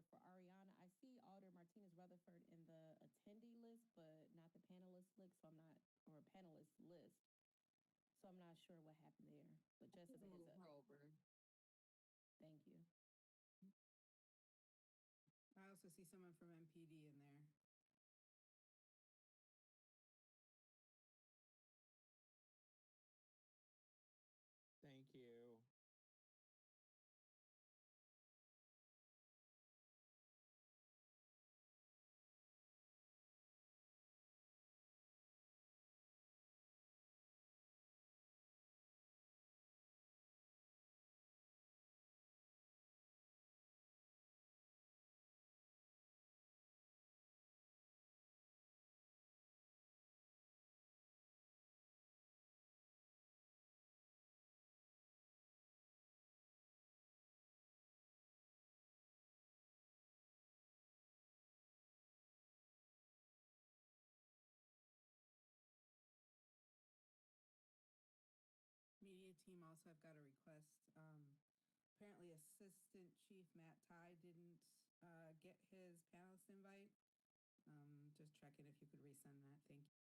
for Ariana. I see Alder Martinez Rutherford in the attendee list, but not the panelist list. So I'm not, or panelist list. So I'm not sure what happened there. But just as a heads up. Over. Thank you. I also see someone from MPD in there. Thank you. Media team also have got a request. Apparently, Assistant Chief Matt Ty didn't get his panelist invite. Just checking if you could resend that. Thank you.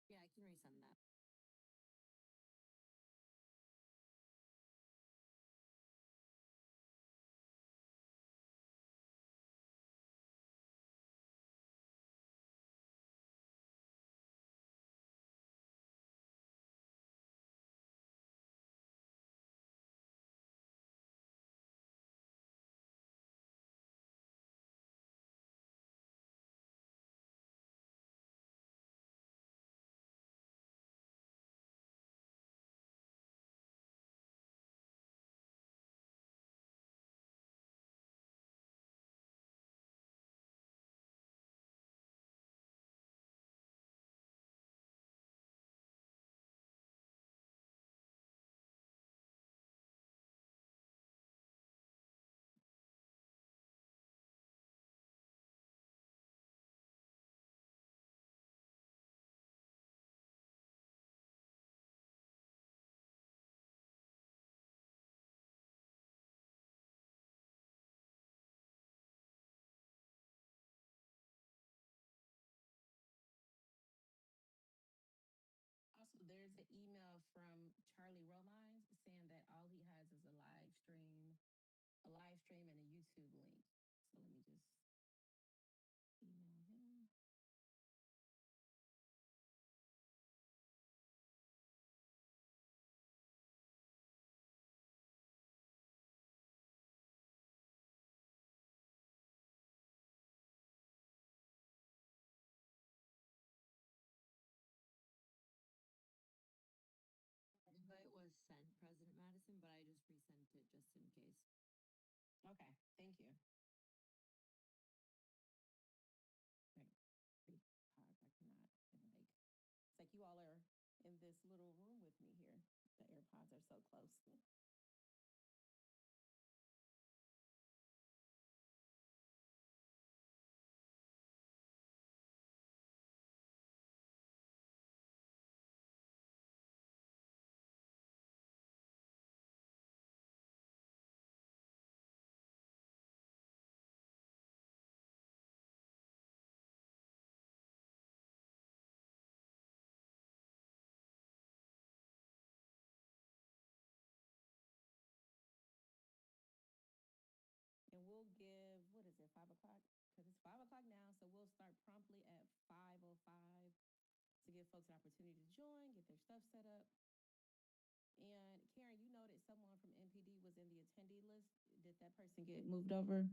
Yeah, I can resend that. Also, there's an email from Charlie Romines saying that all he has is a live stream and a YouTube link. So let me just email him. Invite was sent, President Madison, but I just resent it just in case. Okay, thank you. Like, AirPods, I cannot, and like, it's like you all are in this little room with me here. The AirPods are so close. And we'll give, what is it, 5 o'clock? Because it's 5 o'clock now, so we'll start promptly at 5:05 to give folks an opportunity to join, get their stuff set up. And Karen, you noted someone from MPD was in the attendee list. Did that person get moved over?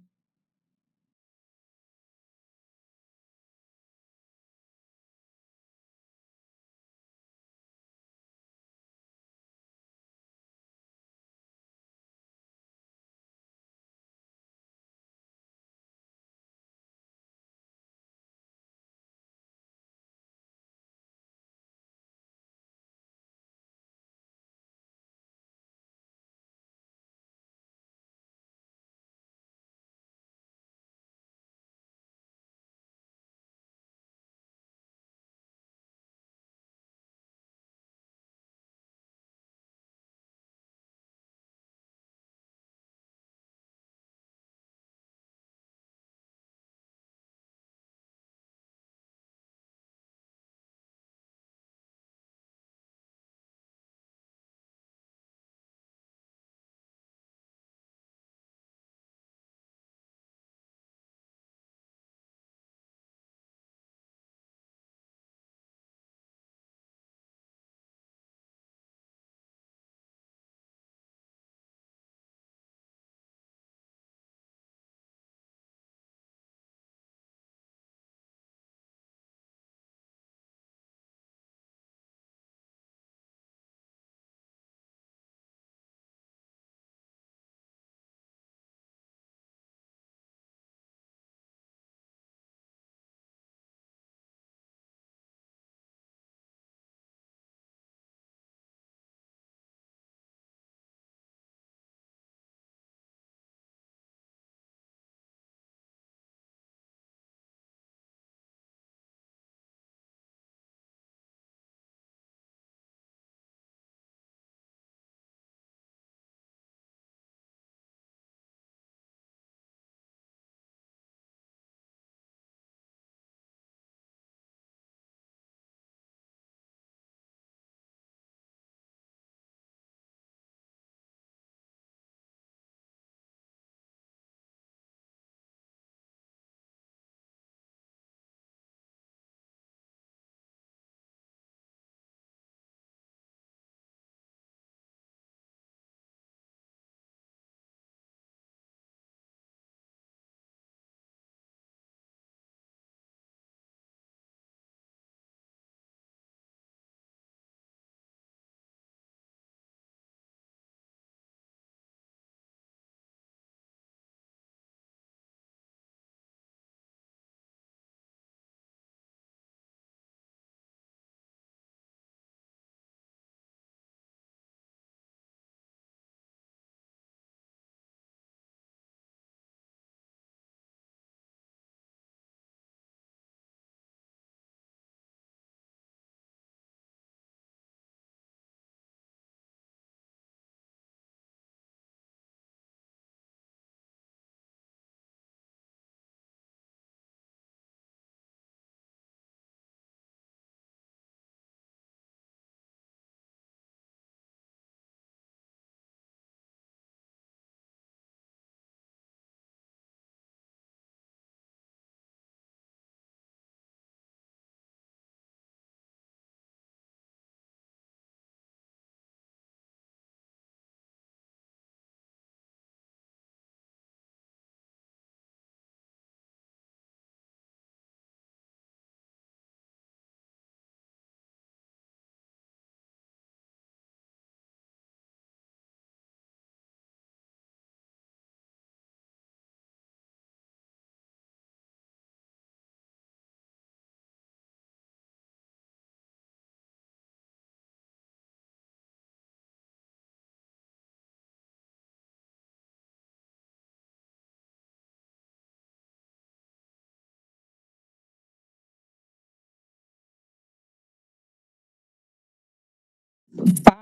5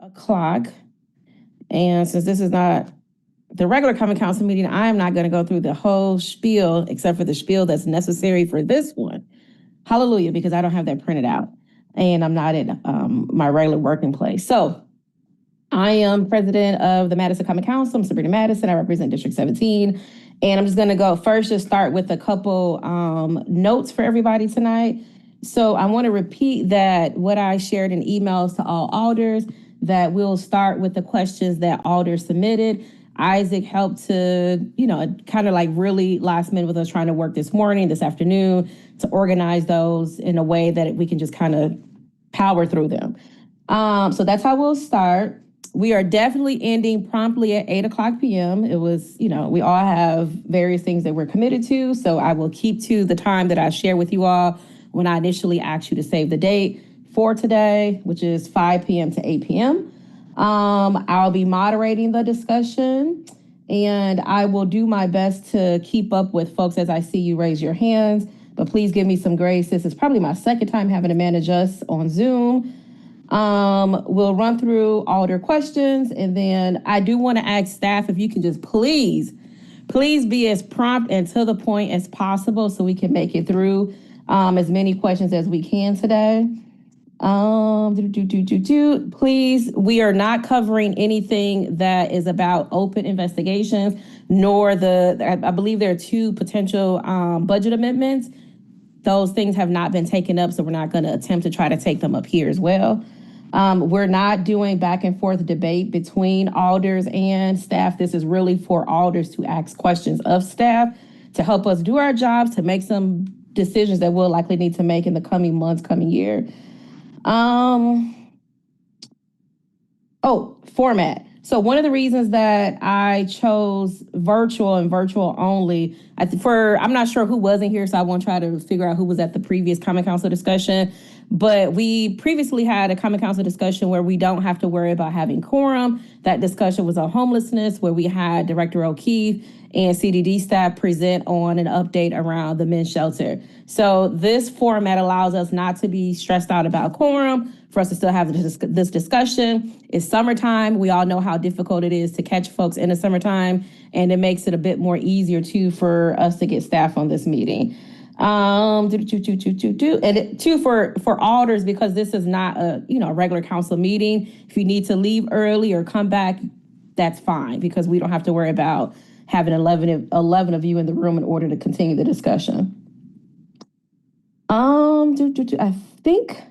o'clock. And since this is not the regular common council meeting, I am not going to go through the whole spiel except for the spiel that's necessary for this one. Hallelujah, because I don't have that printed out and I'm not in my regular working place. So I am president of the Madison Common Council. I'm Sabrina Madison. I represent District 17. And I'm just going to go first, just start with a couple notes for everybody tonight. So I want to repeat that what I shared in emails to all alders, that we'll start with the questions that alders submitted. Isaac helped to, kind of like really last minute with us trying to work this afternoon to organize those in a way that we can just kind of power through them. So that's how we'll start. We are definitely ending promptly at 8 p.m. It was, we all have various things that we're committed to. So I will keep to the time that I shared with you all when I initially asked you to save the date for today, which is 5 p.m. to 8 p.m. I'll be moderating the discussion, and I will do my best to keep up with folks as I see you raise your hands. But please give me some grace. This is probably my second time having to manage us on Zoom. We'll run through alder questions, and then I do want to ask staff if you can just please be as prompt and to the point as possible so we can make it through as many questions as we can today. Please, we are not covering anything that is about open investigations, nor I believe there are 2 potential budget amendments. Those things have not been taken up, so we're not going to attempt to try to take them up here as well. We're not doing back and forth debate between alders and staff. This is really for alders to ask questions of staff to help us do our jobs, to make some decisions that we'll likely need to make in the coming months, coming year. Format. So one of the reasons that I chose virtual and virtual only, I'm not sure who wasn't here, so I won't try to figure out who was at the previous Common Council discussion. But we previously had a Common Council discussion where we don't have to worry about having quorum. That discussion was on homelessness, where we had Director O'Keefe and CDD staff present on an update around the men's shelter. So this format allows us not to be stressed out about quorum, for us to still have this discussion. It's summertime. We all know how difficult it is to catch folks in the summertime, and it makes it a bit more easier too for us to get staff on this meeting. And for alders, because this is not a regular council meeting. If you need to leave early or come back, that's fine, because we don't have to worry about having 11 of you in the room in order to continue the discussion. I think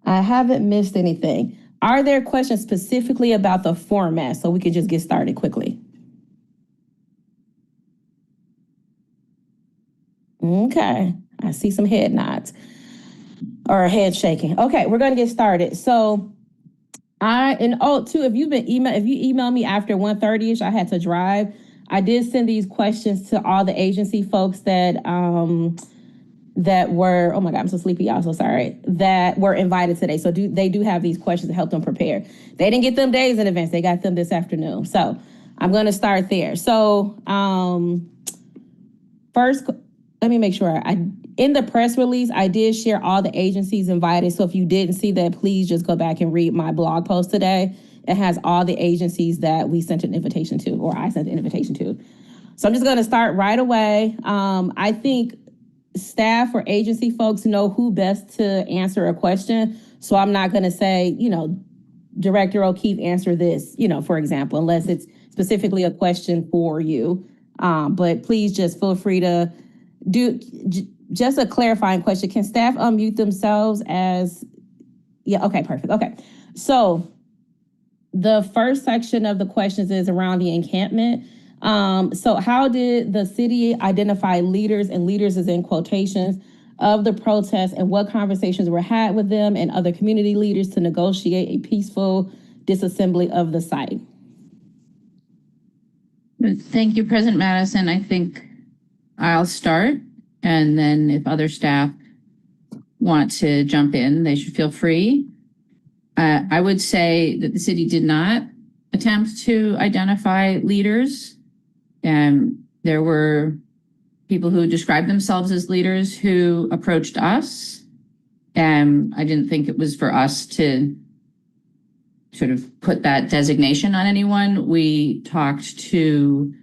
I haven't missed anything. Are there questions specifically about the format so we can just get started quickly? Okay, I see some head nods or head shaking. Okay, we're going to get started. So if you email me after 1:30ish, I had to drive. I did send these questions to all the agency folks that were, oh my God, I'm so sleepy, y'all, so sorry, that were invited today. So they do have these questions to help them prepare. They didn't get them days in advance. They got them this afternoon. So I'm going to start there. So first, let me make sure. In the press release, I did share all the agencies invited. So if you didn't see that, please just go back and read my blog post today. It has all the agencies that we sent an invitation to, or I sent an invitation to. So I'm just going to start right away. I think staff or agency folks know who best to answer a question. So I'm not going to say, Director O'Keefe, answer this, for example, unless it's specifically a question for you. But please just feel free to just a clarifying question. Can staff unmute themselves okay, perfect. Okay. So the first section of the questions is around the encampment. So how did the city identify leaders, and leaders is in quotations, of the protest, and what conversations were had with them and other community leaders to negotiate a peaceful disassembly of the site? Thank you, President Madison. I think I'll start, and then if other staff want to jump in, they should feel free. I would say that the city did not attempt to identify leaders. There were people who described themselves as leaders who approached us. I didn't think it was for us to sort of put that designation on anyone. We talked to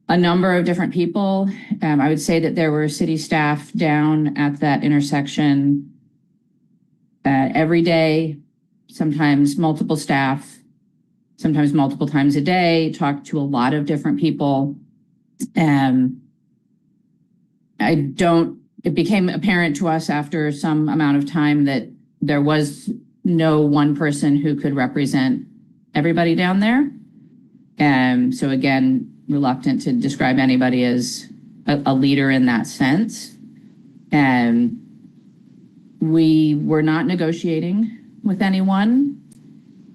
a number of different people. I would say that there were city staff down at that intersection every day, sometimes multiple staff, sometimes multiple times a day, talked to a lot of different people. It became apparent to us after some amount of time that there was no one person who could represent everybody down there. So again, reluctant to describe anybody as a leader in that sense. And we were not negotiating with anyone.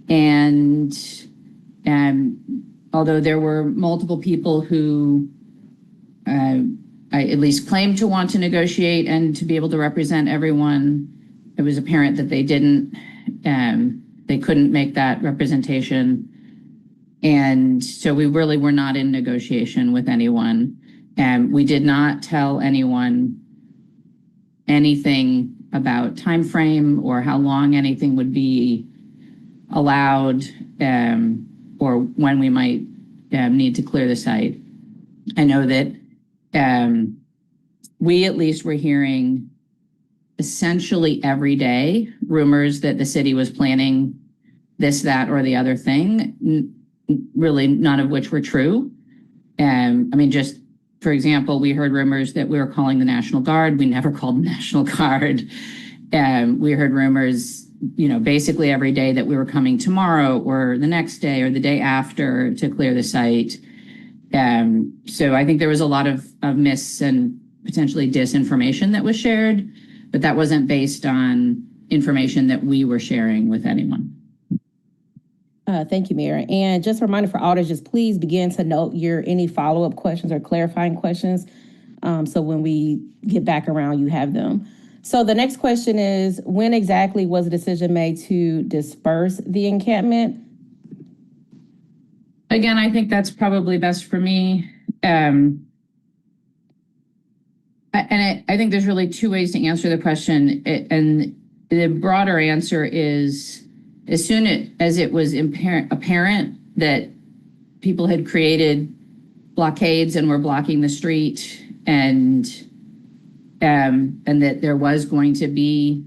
And although there were multiple people who I at least claimed to want to negotiate and to be able to represent everyone, it was apparent that they didn't, they couldn't make that representation. And so we really were not in negotiation with anyone. And we did not tell anyone anything about time frame or how long anything would be allowed, or when we might need to clear the site. I know that we at least were hearing essentially every day rumors that the city was planning this, that, or the other thing, really none of which were true. I mean, just for example, we heard rumors that we were calling the National Guard. We never called the National Guard. We heard rumors, basically every day that we were coming tomorrow or the next day or the day after to clear the site. So I think there was a lot of mis and potentially disinformation that was shared, but that wasn't based on information that we were sharing with anyone. Thank you, Mayor. And just a reminder for auditors, just please begin to note any follow-up questions or clarifying questions. So when we get back around, you have them. So the next question is, when exactly was the decision made to disperse the encampment? Again, I think that's probably best for me. I think there's really two ways to answer the question. And the broader answer is, as soon as it was apparent that people had created blockades and were blocking the street, and that there was going to be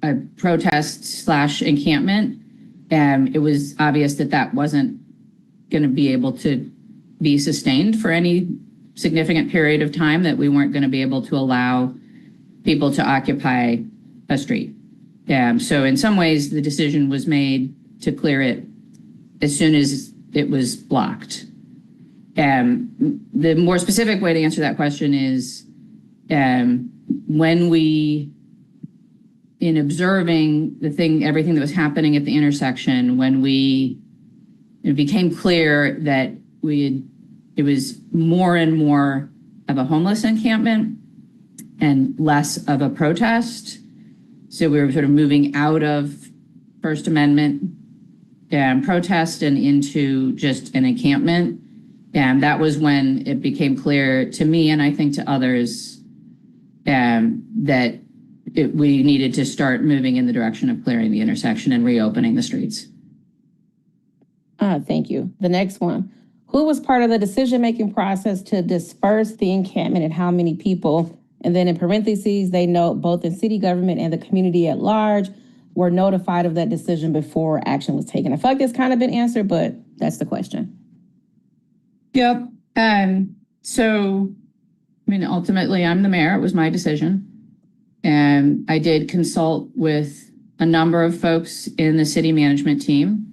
a protest/encampment, it was obvious that that wasn't going to be able to be sustained for any significant period of time, that we weren't going to be able to allow people to occupy a street. So in some ways, the decision was made to clear it as soon as it was blocked. The more specific way to answer that question is, when we, in observing everything that was happening at the intersection, when it became clear that it was more and more of a homeless encampment and less of a protest. So we were sort of moving out of First Amendment protest and into just an encampment. And that was when it became clear to me, and I think to others, that we needed to start moving in the direction of clearing the intersection and reopening the streets. Thank you. The next one. Who was part of the decision-making process to disperse the encampment and how many people? And then in parentheses, they note both the city government and the community at large were notified of that decision before action was taken. I feel like it's kind of been answered, but that's the question. Yep. So, ultimately, I'm the mayor. It was my decision. And I did consult with a number of folks in the city management team,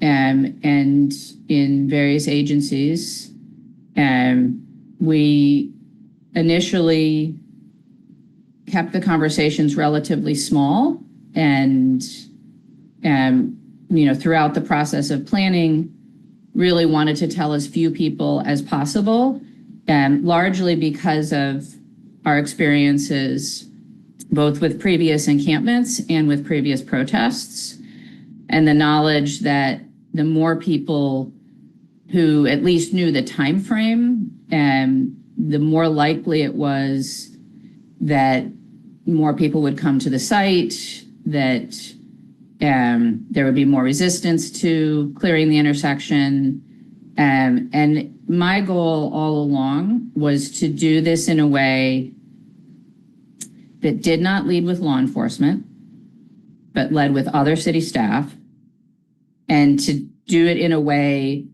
and in various agencies. We initially kept the conversations relatively small, and throughout the process of planning, really wanted to tell as few people as possible, and largely because of our experiences both with previous encampments and with previous protests, and the knowledge that the more people who at least knew the time frame, the more likely it was that more people would come to the site, that there would be more resistance to clearing the intersection. And my goal all along was to do this in a way that did not lead with law enforcement, but led with other city staff, and to do it in a way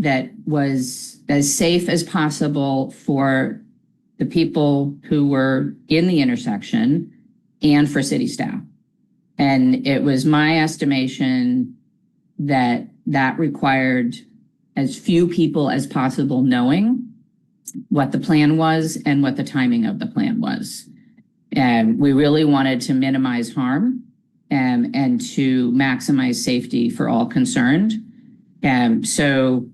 that was as safe as possible for the people who were in the intersection and for city staff. And it was my estimation that that required as few people as possible knowing what the plan was and what the timing of the plan was. And we really wanted to minimize harm and to maximize safety for all concerned. So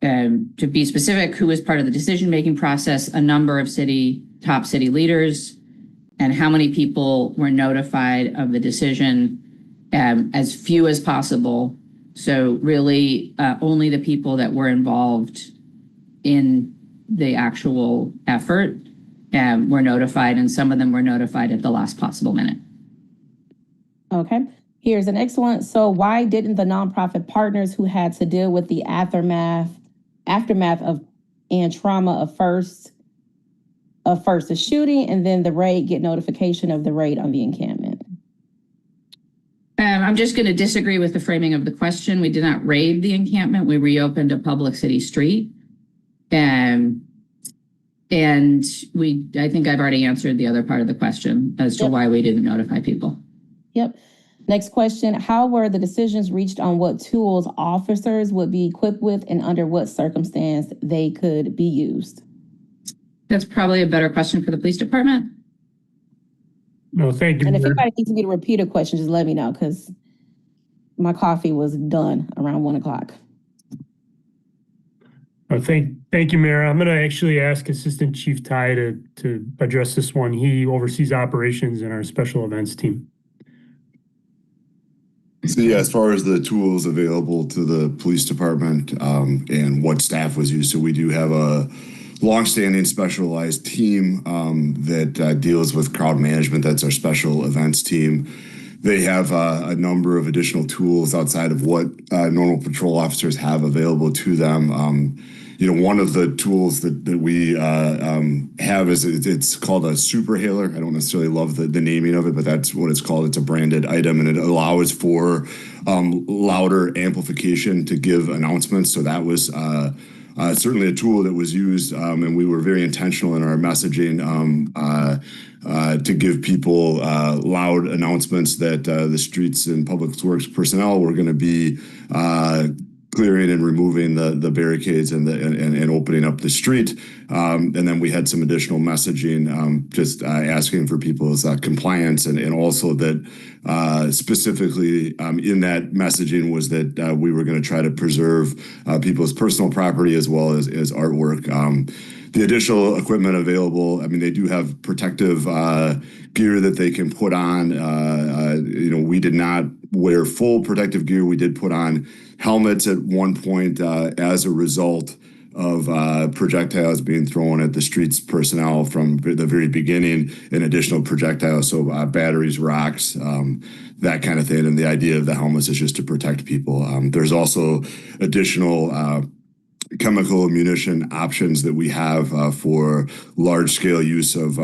to be specific, who was part of the decision-making process, a number of top city leaders, and how many people were notified of the decision, as few as possible. So really only the people that were involved in the actual effort were notified, and some of them were notified at the last possible minute. Okay, here's the next one. So why didn't the nonprofit partners who had to deal with the aftermath of and trauma of first the shooting and then the raid get notification of the raid on the encampment? I'm just going to disagree with the framing of the question. We did not raid the encampment. We reopened a public city street. And I think I've already answered the other part of the question as to why we didn't notify people. Yep. Next question. How were the decisions reached on what tools officers would be equipped with and under what circumstance they could be used? That's probably a better question for the police department. No, thank you. And if anybody needs me to repeat a question, just let me know, because my coffee was done around 1 o'clock. Thank you, Mayor. I'm going to actually ask Assistant Chief Ty to address this one. He oversees operations in our special events team. So yeah, as far as the tools available to the police department and what staff was used, so we do have a longstanding specialized team that deals with crowd management. That's our special events team. They have a number of additional tools outside of what normal patrol officers have available to them. One of the tools that we have is it's called a superhaler. I don't necessarily love the naming of it, but that's what it's called. It's a branded item, and it allows for louder amplification to give announcements. So that was certainly a tool that was used, and we were very intentional in our messaging to give people loud announcements that the streets and public works personnel were going to be clearing and removing the barricades and opening up the street. And then we had some additional messaging just asking for people's compliance, and also that specifically in that messaging was that we were going to try to preserve people's personal property as well as artwork. The additional equipment available, I mean, they do have protective gear that they can put on. We did not wear full protective gear. We did put on helmets at one point as a result of projectiles being thrown at the streets personnel from the very beginning, and additional projectiles, so batteries, rocks, that kind of thing. And the idea of the helmets is just to protect people. There's also additional chemical munition options that we have for large-scale use of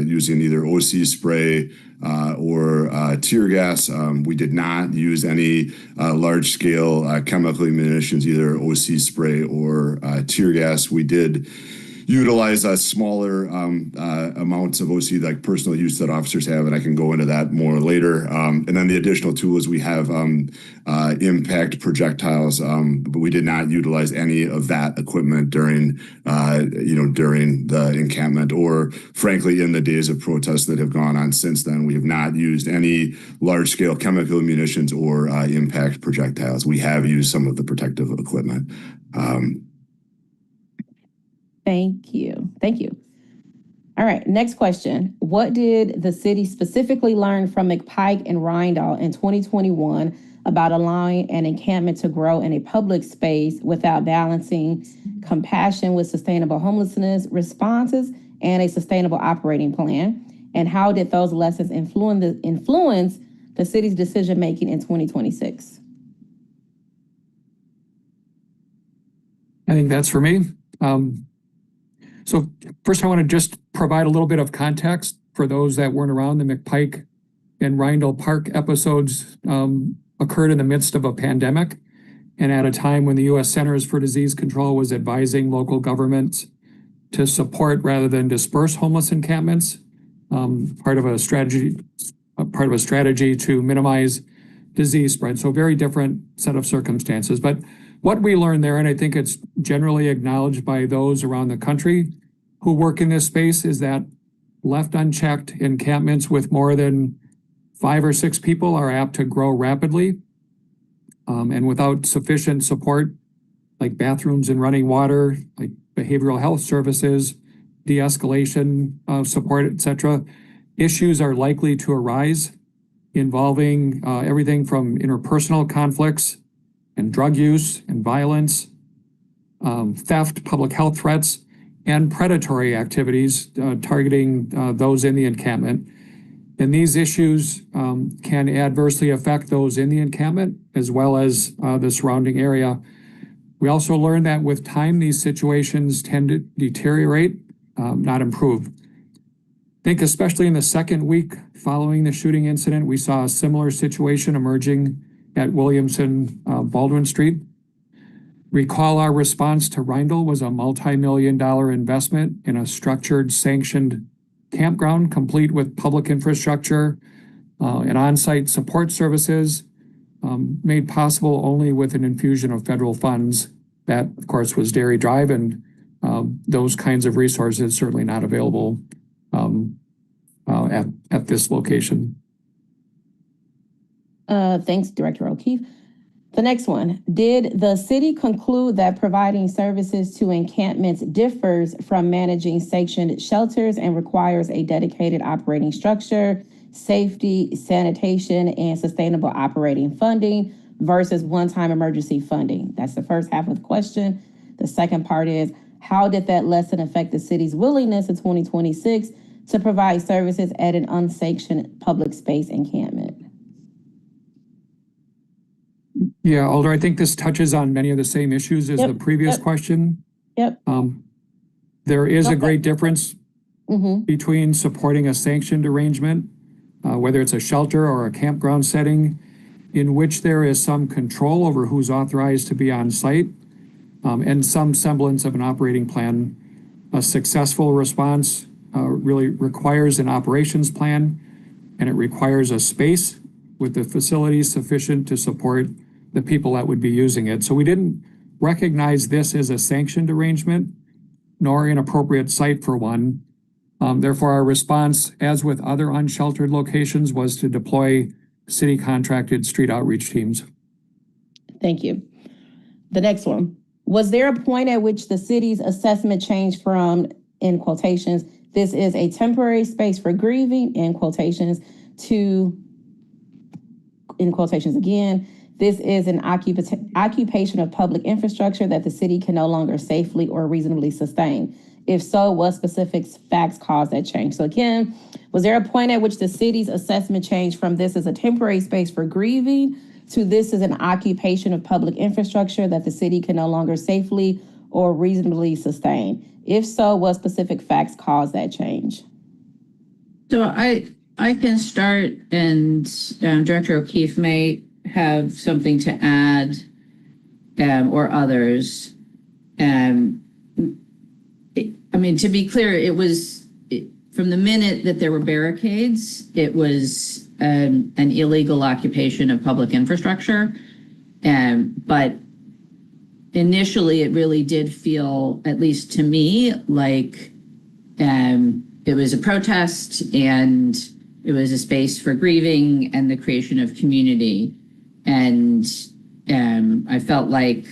using either OC spray or tear gas. We did not use any large-scale chemical munitions, either OC spray or tear gas. We did utilize smaller amounts of OC, like personal use that officers have, and I can go into that more later. And then the additional tools we have impact projectiles, but we did not utilize any of that equipment during the encampment, or frankly in the days of protests that have gone on since then. We have not used any large-scale chemical munitions or impact projectiles. We have used some of the protective equipment. Thank you. All right, next question. What did the city specifically learn from McPike and Rindall in 2021 about allowing an encampment to grow in a public space without balancing compassion with sustainable homelessness responses and a sustainable operating plan? And how did those lessons influence the city's decision-making in 2026? I think that's for me. So first, I want to just provide a little bit of context for those that weren't around. The McPike and Rindle Park episodes occurred in the midst of a pandemic and at a time when the U.S. Centers for Disease Control was advising local governments to support rather than disperse homeless encampments, part of a strategy to minimize disease spread. So very different set of circumstances. But what we learned there, and I think it's generally acknowledged by those around the country who work in this space, is that left unchecked, encampments with more than 5 or 6 people are apt to grow rapidly. And without sufficient support, like bathrooms and running water, like behavioral health services, de-escalation support, etc., issues are likely to arise involving everything from interpersonal conflicts and drug use and violence, theft, public health threats, and predatory activities targeting those in the encampment. And these issues can adversely affect those in the encampment as well as the surrounding area. We also learned that with time, these situations tend to deteriorate, not improve. I think especially in the second week following the shooting incident, we saw a similar situation emerging at Williamson Baldwin Street. Recall our response to Rindle was a multi-million-dollar investment in a structured, sanctioned campground, complete with public infrastructure and on-site support services, made possible only with an infusion of federal funds. That, of course, was Dairy Drive, and those kinds of resources certainly not available at this location. Thanks, Director O'Keefe. The next one, did the city conclude that providing services to encampments differs from managing sanctioned shelters and requires a dedicated operating structure, safety, sanitation, and sustainable operating funding versus one-time emergency funding? That's the first half of the question. The second part is, how did that lesson affect the city's willingness in 2026 to provide services at an unsanctioned public space encampment? Yeah, Alder, I think this touches on many of the same issues as the previous question. Yep. There is a great difference between supporting a sanctioned arrangement, whether it's a shelter or a campground setting, in which there is some control over who's authorized to be on site, and some semblance of an operating plan. A successful response really requires an operations plan, and it requires a space with the facilities sufficient to support the people that would be using it. So we didn't recognize this as a sanctioned arrangement, nor an appropriate site for one. Therefore, our response, as with other unsheltered locations, was to deploy city contracted street outreach teams. Thank you. The next one, was there a point at which the city's assessment changed from, in quotations, this is a temporary space for grieving, in quotations, to, in quotations again, this is an occupation of public infrastructure that the city can no longer safely or reasonably sustain? If so, what specific facts caused that change? So again, was there a point at which the city's assessment changed from this is a temporary space for grieving to this is an occupation of public infrastructure that the city can no longer safely or reasonably sustain? If so, what specific facts caused that change? So I can start, and Director O'Keefe may have something to add, or others. I mean, to be clear, it was from the minute that there were barricades, it was an illegal occupation of public infrastructure. But initially, it really did feel, at least to me, like it was a protest and it was a space for grieving and the creation of community. And I felt like,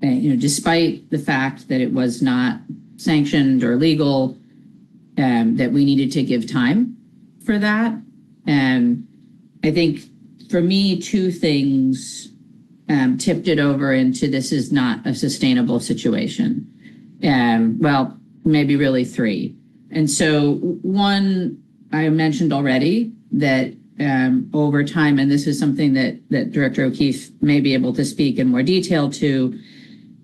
despite the fact that it was not sanctioned or legal, that we needed to give time for that. I think for me, two things tipped it over into this is not a sustainable situation. Well, maybe really three. And so one, I mentioned already that over time, and this is something that Director O'Keefe may be able to speak in more detail to,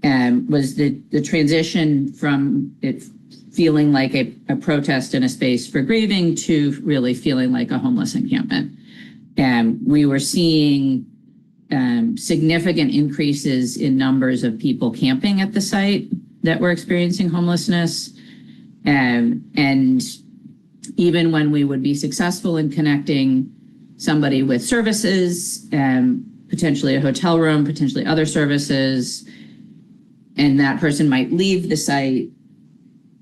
was the transition from it feeling like a protest and a space for grieving to really feeling like a homeless encampment. And we were seeing significant increases in numbers of people camping at the site that were experiencing homelessness. And even when we would be successful in connecting somebody with services, potentially a hotel room, potentially other services, and that person might leave the site,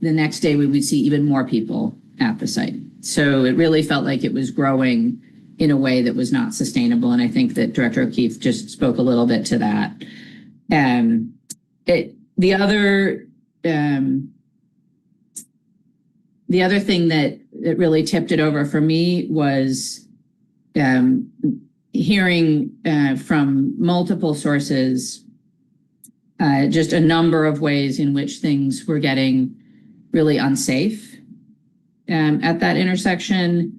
the next day we would see even more people at the site. So it really felt like it was growing in a way that was not sustainable. And I think that Director O'Keefe just spoke a little bit to that. The other thing that really tipped it over for me was hearing from multiple sources just a number of ways in which things were getting really unsafe at that intersection.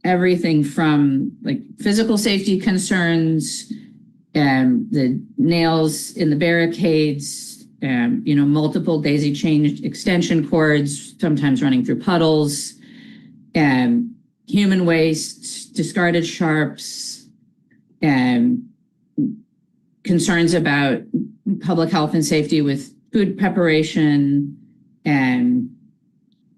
Everything from like physical safety concerns, the nails in the barricades, multiple daisy chain extension cords, sometimes running through puddles, human waste, discarded sharps, concerns about public health and safety with food preparation, and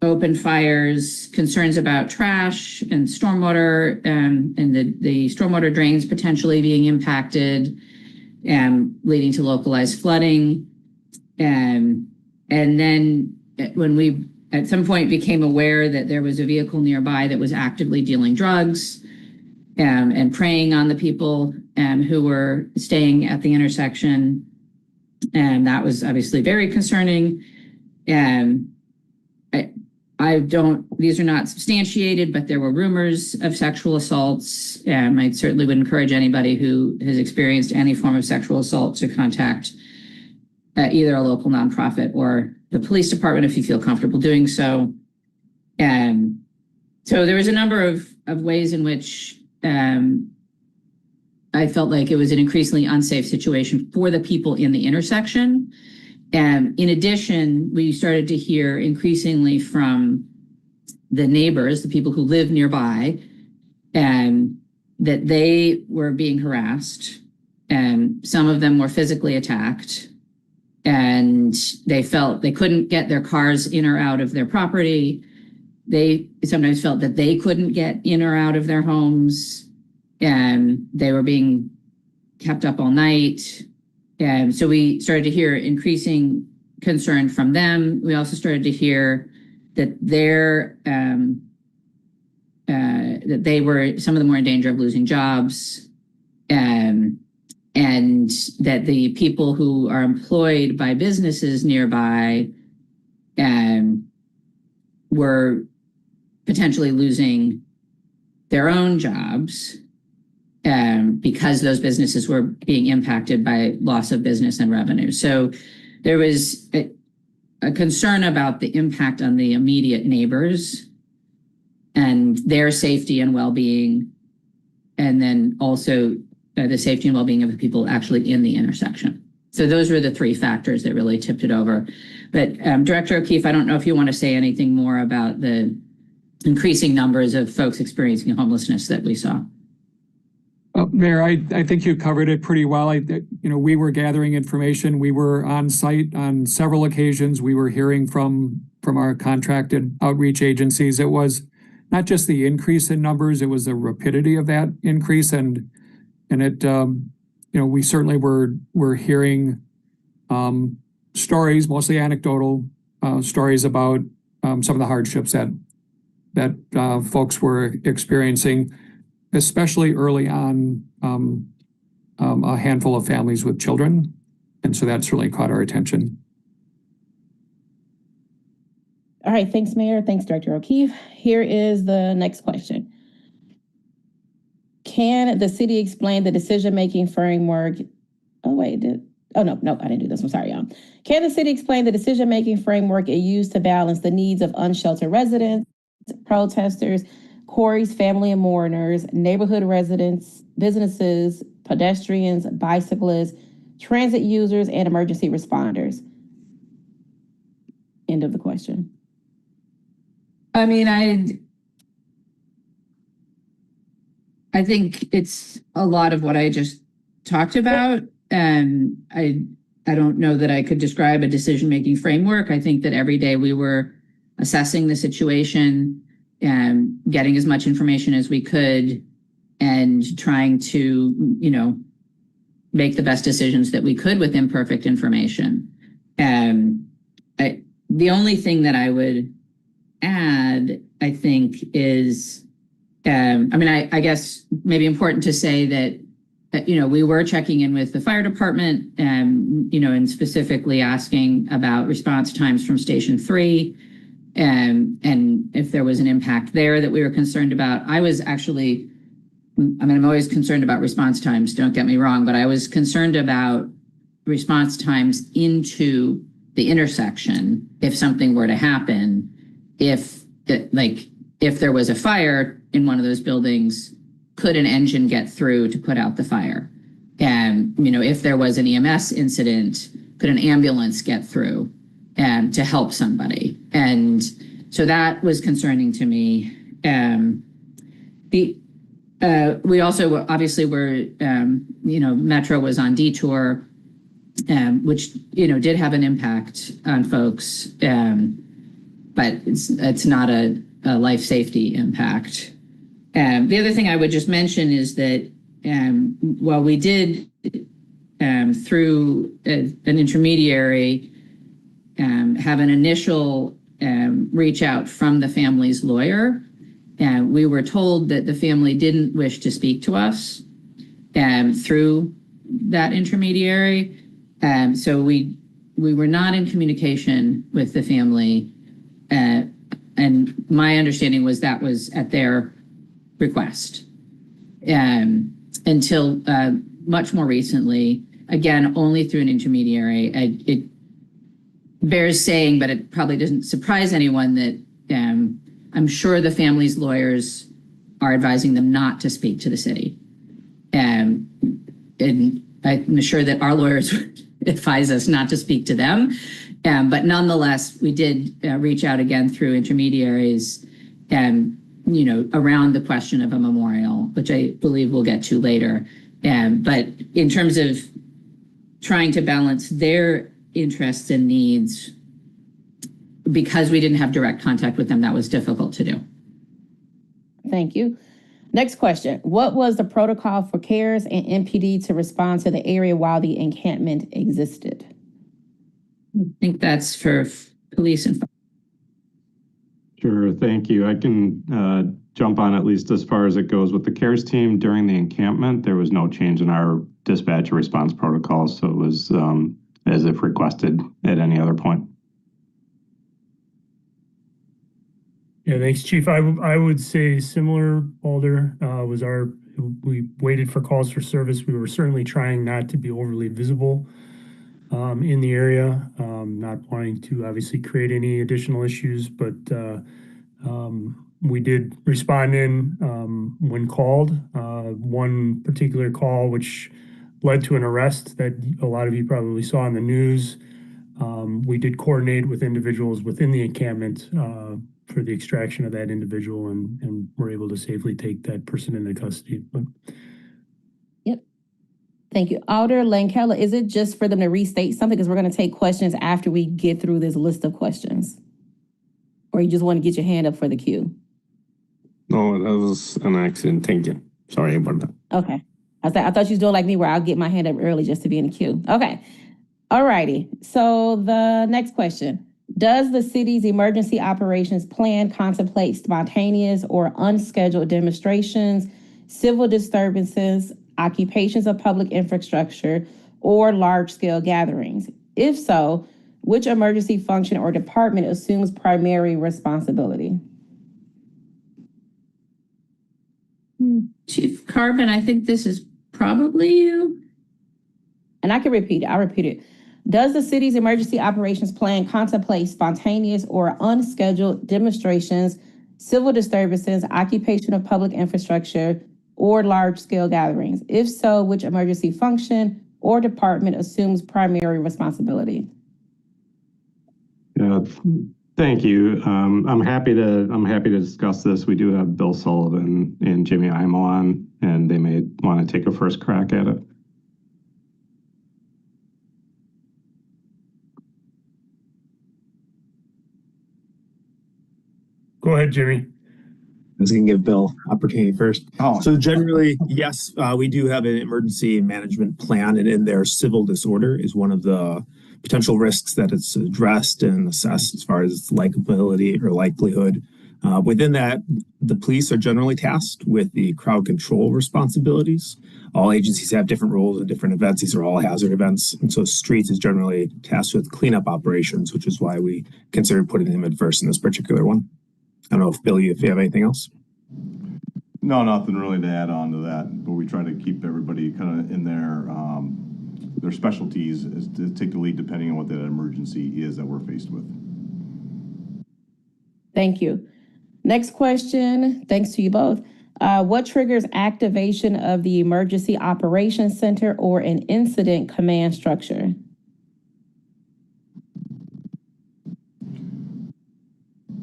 open fires, concerns about trash and stormwater, and the stormwater drains potentially being impacted, leading to localized flooding. And then when we at some point became aware that there was a vehicle nearby that was actively dealing drugs and preying on the people who were staying at the intersection, and that was obviously very concerning. These are not substantiated, but there were rumors of sexual assaults. I certainly would encourage anybody who has experienced any form of sexual assault to contact either a local nonprofit or the police department if you feel comfortable doing so. So there was a number of ways in which I felt like it was an increasingly unsafe situation for the people in the intersection. In addition, we started to hear increasingly from the neighbors, the people who live nearby, that they were being harassed, and some of them were physically attacked, and they felt they couldn't get their cars in or out of their property. They sometimes felt that they couldn't get in or out of their homes, and they were being kept up all night. So we started to hear increasing concern from them. We also started to hear that some of them were in danger of losing jobs, and that the people who are employed by businesses nearby were potentially losing their own jobs because those businesses were being impacted by loss of business and revenue. So there was a concern about the impact on the immediate neighbors and their safety and well-being, and then also the safety and well-being of the people actually in the intersection. So those were the three factors that really tipped it over. But Director O'Keefe, I don't know if you want to say anything more about the increasing numbers of folks experiencing homelessness that we saw. Mayor, I think you covered it pretty well. We were gathering information. We were on site on several occasions. We were hearing from our contracted outreach agencies. It was not just the increase in numbers, it was the rapidity of that increase. And it, we certainly were hearing stories, mostly anecdotal stories about some of the hardships that folks were experiencing, especially early on, a handful of families with children. And so that certainly caught our attention. All right, thanks, Mayor. Thanks, Director O'Keefe. Here is the next question. Can the city explain the decision-making framework? No, I didn't do this. I'm sorry, y'all. Can the city explain the decision-making framework it used to balance the needs of unsheltered residents, protesters, Corey's family and mourners, neighborhood residents, businesses, pedestrians, bicyclists, transit users, and emergency responders. End of the question. I mean, I think it's a lot of what I just talked about. And I don't know that I could describe a decision-making framework. I think that every day we were assessing the situation and getting as much information as we could and trying to, you know, make the best decisions that we could with imperfect information. The only thing that I would add, I think, is, I guess maybe important to say that, you know, we were checking in with the fire department, you know, and specifically asking about response times from Station 3, and if there was an impact there that we were concerned about. I was actually, I'm always concerned about response times, don't get me wrong, but I was concerned about response times into the intersection if something were to happen. If there was a fire in one of those buildings, could an engine get through to put out the fire? And, you know, if there was an EMS incident, could an ambulance get through and to help somebody? And so that was concerning to me. We also obviously were, you know, Metro was on detour, which, you know, did have an impact on folks, but it's not a life safety impact. The other thing I would just mention is that while we did, through an intermediary, have an initial reach out from the family's lawyer, we were told that the family didn't wish to speak to us through that intermediary. So we were not in communication with the family. And my understanding was that was at their request. Until much more recently, again, only through an intermediary. It bears saying, but it probably doesn't surprise anyone that I'm sure the family's lawyers are advising them not to speak to the city. And I'm sure that our lawyers would advise us not to speak to them. But nonetheless, we did reach out again through intermediaries and, you know, around the question of a memorial, which I believe we'll get to later. But in terms of trying to balance their interests and needs, because we didn't have direct contact with them, that was difficult to do. Thank you. Next question. What was the protocol for CARES and MPD to respond to the area while the encampment existed? I think that's for police and fire. Sure, thank you. I can jump on at least as far as it goes with the CARES team. During the encampment, there was no change in our dispatch or response protocols, so it was as if requested at any other point. Yeah, thanks, Chief. I would say similar, Alder, we waited for calls for service. We were certainly trying not to be overly visible in the area, not wanting to obviously create any additional issues, but we did respond in when called. One particular call, which led to an arrest that a lot of you probably saw in the news. We did coordinate with individuals within the encampment for the extraction of that individual, and were able to safely take that person into custody. Yep. Thank you. Alder Lankella, is it just for them to restate something? Because we're going to take questions after we get through this list of questions. Or you just want to get your hand up for the queue? No, that was an accident. Thank you. Sorry about that. Okay. I thought you was doing like me where I'll get my hand up early just to be in the queue. Okay. All righty. So the next question. Does the city's emergency operations plan contemplate spontaneous or unscheduled demonstrations, civil disturbances, occupations of public infrastructure, or large-scale gatherings? If so, which emergency function or department assumes primary responsibility? Chief Carbon, I think this is probably you. And I can repeat it. I'll repeat it. Does the city's emergency operations plan contemplate spontaneous or unscheduled demonstrations, civil disturbances, occupation of public infrastructure, or large-scale gatherings? If so, which emergency function or department assumes primary responsibility? Yeah, thank you. I'm happy to discuss this. We do have Bill Sullivan and Jimmy Imo on, and they may want to take a first crack at it. Go ahead, Jimmy. I was going to give Bill opportunity first. Oh. So generally, yes, we do have an emergency management plan, and in there, civil disorder is one of the potential risks that it's addressed and assessed as far as its likability or likelihood. Within that, the police are generally tasked with the crowd control responsibilities. All agencies have different roles in different events. These are all hazard events. And so streets is generally tasked with cleanup operations, which is why we consider putting them at first in this particular one. I don't know if Billy, if you have anything else. No, nothing really to add on to that, but we try to keep everybody kind of in their specialties is to take the lead depending on what that emergency is that we're faced with. Thank you. Next question, thanks to you both. What triggers activation of the Emergency Operations Center or an incident command structure?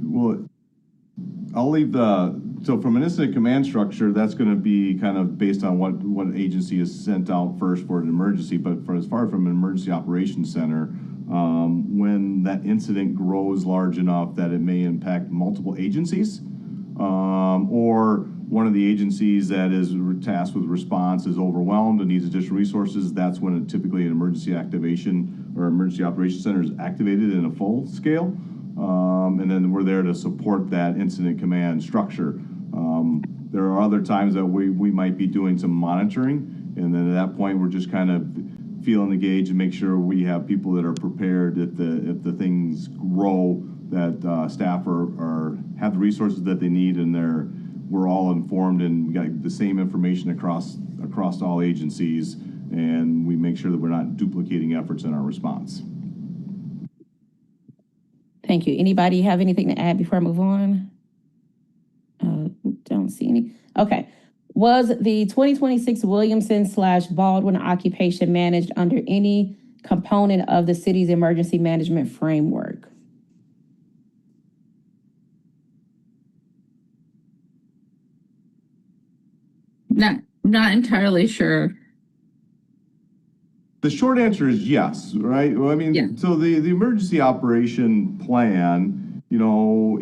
Well, I'll leave so from an incident command structure, that's going to be kind of based on what agency is sent out first for an emergency. But as far from an emergency operations center, when that incident grows large enough that it may impact multiple agencies, or one of the agencies that is tasked with response is overwhelmed and needs additional resources, that's when typically an emergency activation or emergency operations center is activated in a full scale. And then we're there to support that incident command structure. There are other times that we might be doing some monitoring, and then at that point we're just kind of feeling the gauge and make sure we have people that are prepared if the things grow, that staff have the resources that they need, and we're all informed and we got the same information across all agencies, and we make sure that we're not duplicating efforts in our response. Thank you. Anybody have anything to add before I move on? Don't see any. Okay. Was the 2026 Williamson/Baldwin occupation managed under any component of the city's emergency management framework? Not entirely sure. The short answer is yes, right? Well, I mean, Yeah. So the emergency operation plan,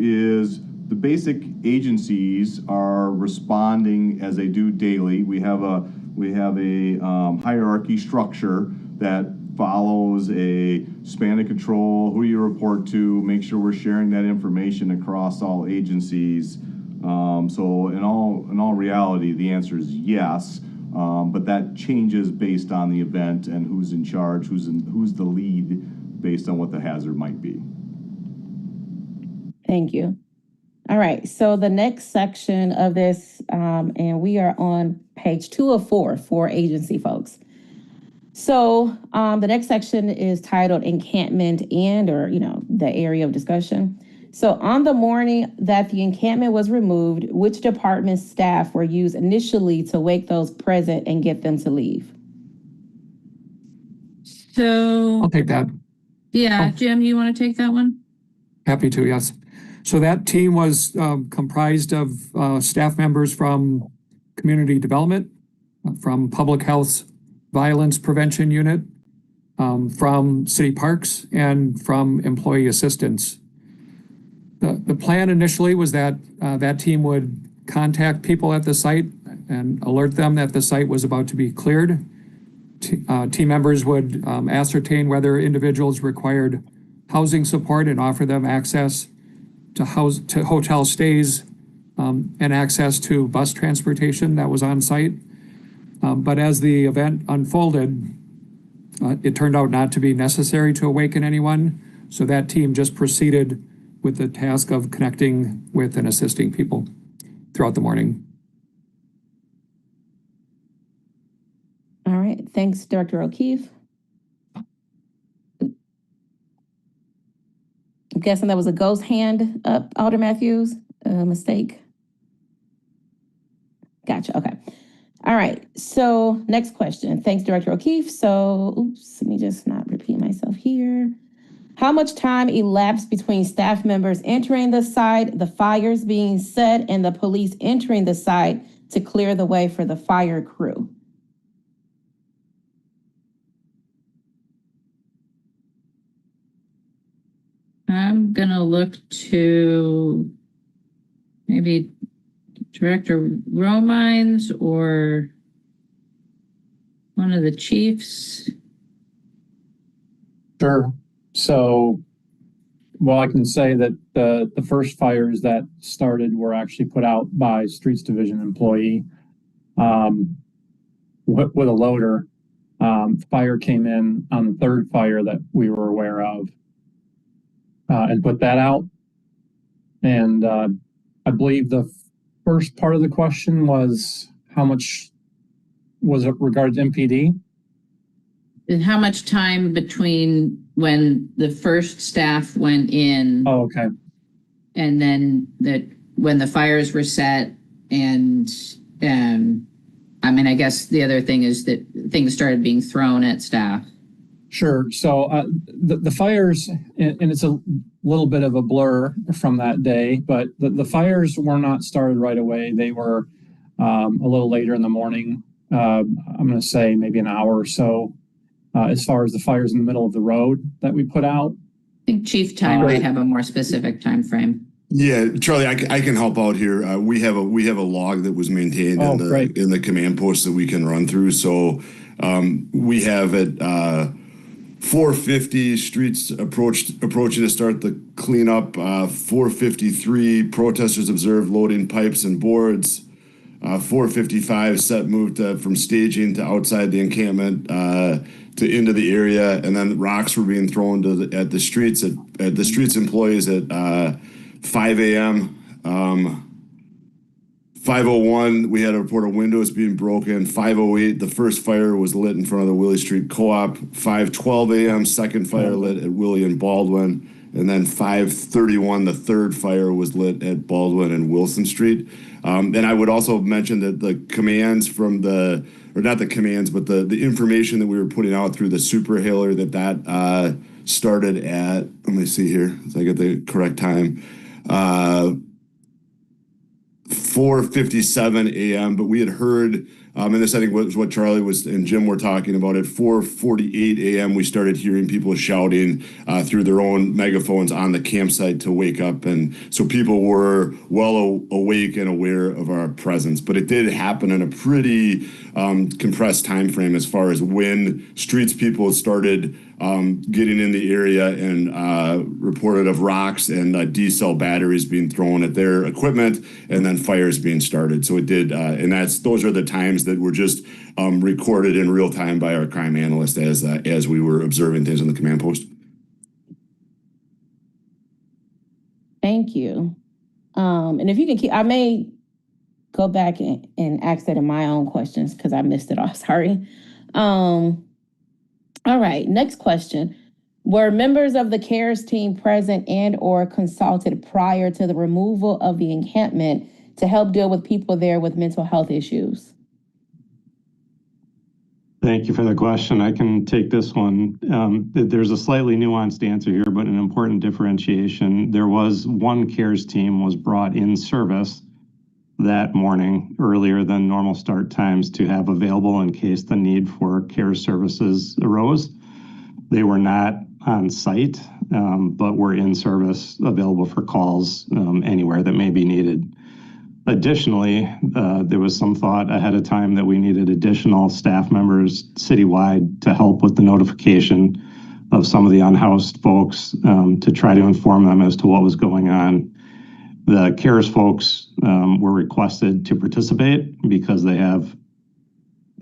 is the basic agencies are responding as they do daily. We have a hierarchy structure that follows a span of control, who you report to, make sure we're sharing that information across all agencies. So in all reality, the answer is yes. But that changes based on the event and who's in charge, who's the lead based on what the hazard might be. Thank you. All right, so the next section of this, and we are on page 2 of 4 for agency folks. So the next section is titled encampment or the area of discussion. So on the morning that the encampment was removed, which department staff were used initially to wake those present and get them to leave? So, I'll take that. yeah, Jim, you want to take that one? Happy to, yes. So that team was comprised of staff members from community development, from public health violence prevention unit, from city parks, and from employee assistance. The plan initially was that that team would contact people at the site and alert them that the site was about to be cleared. Team members would ascertain whether individuals required housing support and offer them access to hotel stays and access to bus transportation that was on site. But as the event unfolded, it turned out not to be necessary to awaken anyone. So that team just proceeded with the task of connecting with and assisting people throughout the morning. All right, thanks, Director O'Keefe. I'm guessing that was a ghost hand up, Alder Matthews? mistake? Gotcha. Okay. All right. So next question. Thanks, Director O'Keefe. So, let me just not repeat myself here. How much time elapsed between staff members entering the site, the fires being set, and the police entering the site to clear the way for the fire crew? I'm gonna look to maybe Director Romines or one of the chiefs. Sure. So, well, I can say that the first fires that started were actually put out by Streets Division employee with a loader. Fire came in on the third fire that we were aware of and put that out. And I believe the first part of the question was how much was it regarding MPD? And how much time between when the first staff went in Oh, okay. and then when the fires were set and I mean, I guess the other thing is that things started being thrown at staff. Sure. So the fires, and it's a little bit of a blur from that day, but the fires were not started right away. They were a little later in the morning. I'm going to say maybe an hour or so. As far as the fires in the middle of the road that we put out. I think Chief Ty might have a more specific time frame. Yeah, Charlie, I can help out here. We have a log that was maintained in the command post that we can run through. So we have at 4:50 streets approaching to start the cleanup. 4:53 protesters observed loading pipes and boards. 4:55 set moved from staging to outside the encampment to into the area, and then rocks were being thrown at the streets employees at 5 a.m. 5:01 we had a report of windows being broken. 5:08 the first fire was lit in front of the Willie Street Co-op. 5:12 a.m. second fire lit at Willie and Baldwin, and then 5:31 the third fire was lit at Baldwin and Wilson Street. And I would also mention that the commands from the information that we were putting out through the superhailer that started at, let me see here, so I get the correct time, 4:57 a.m. But we had heard, and this I think was what Charlie and Jim were talking about, at 4:48 a.m. we started hearing people shouting through their own megaphones on the campsite to wake up, and so people were well awake and aware of our presence. But it did happen in a pretty compressed time frame as far as when streets people started getting in the area and reported of rocks and D-cell batteries being thrown at their equipment, and then fires being started. So it did, and those are the times that were just recorded in real time by our crime analyst as we were observing things on the command post. Thank you. And if you can keep, I may go back and ask that in my own questions because I missed it all. Sorry. All right, next question. Were members of the CARES team present and or consulted prior to the removal of the encampment to help deal with people there with mental health issues? Thank you for the question. I can take this one. There's a slightly nuanced answer here, but an important differentiation. There was one CARES team was brought in service that morning earlier than normal start times to have available in case the need for CARES services arose. They were not on site, but were in service available for calls anywhere that may be needed. Additionally, there was some thought ahead of time that we needed additional staff members citywide to help with the notification of some of the unhoused folks to try to inform them as to what was going on. The CARES folks were requested to participate because they have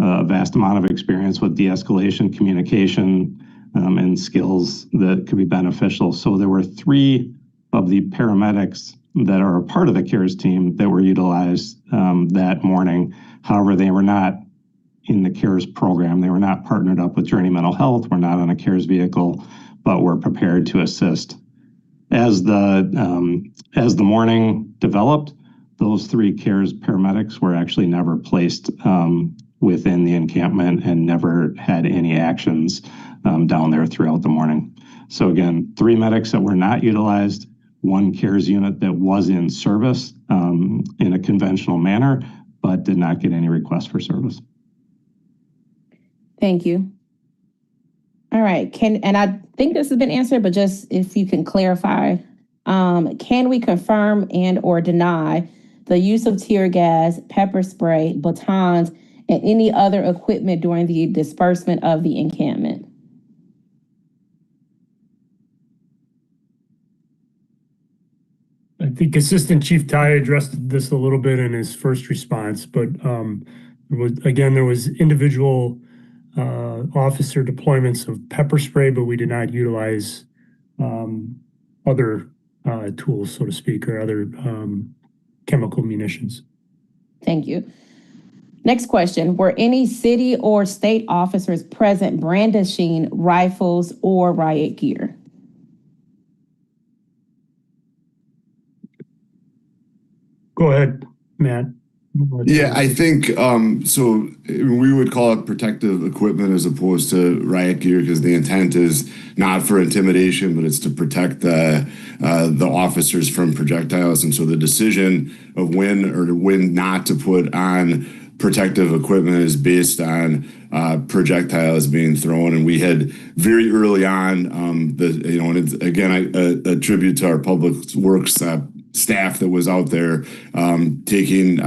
a vast amount of experience with de-escalation, communication, and skills that could be beneficial. So there were 3 of the paramedics that are a part of the CARES team that were utilized that morning. However, they were not in the CARES program. They were not partnered up with Journey Mental Health. We're not on a CARES vehicle, but we're prepared to assist as the morning developed, those 3 CARES paramedics were actually never placed within the encampment and never had any actions down there throughout the morning. So again, 3 medics that were not utilized, 1 CARES unit that was in service in a conventional manner, but did not get any requests for service. Thank you. All right, and I think this has been answered, but just if you can clarify, can we confirm and or deny the use of tear gas, pepper spray, batons, and any other equipment during the disbursement of the encampment? I think Assistant Chief Ty addressed this a little bit in his first response, but there was individual officer deployments of pepper spray, but we did not utilize other tools, so to speak, or other chemical munitions. Thank you. Next question. Were any city or state officers present brandishing rifles or riot gear? Go ahead, Matt. Yeah, I think so. We would call it protective equipment as opposed to riot gear because the intent is not for intimidation, but it's to protect the officers from projectiles. And so the decision of when not to put on protective equipment is based on projectiles being thrown. And we had very early on and it's, again, I attribute to our public works staff that was out there taking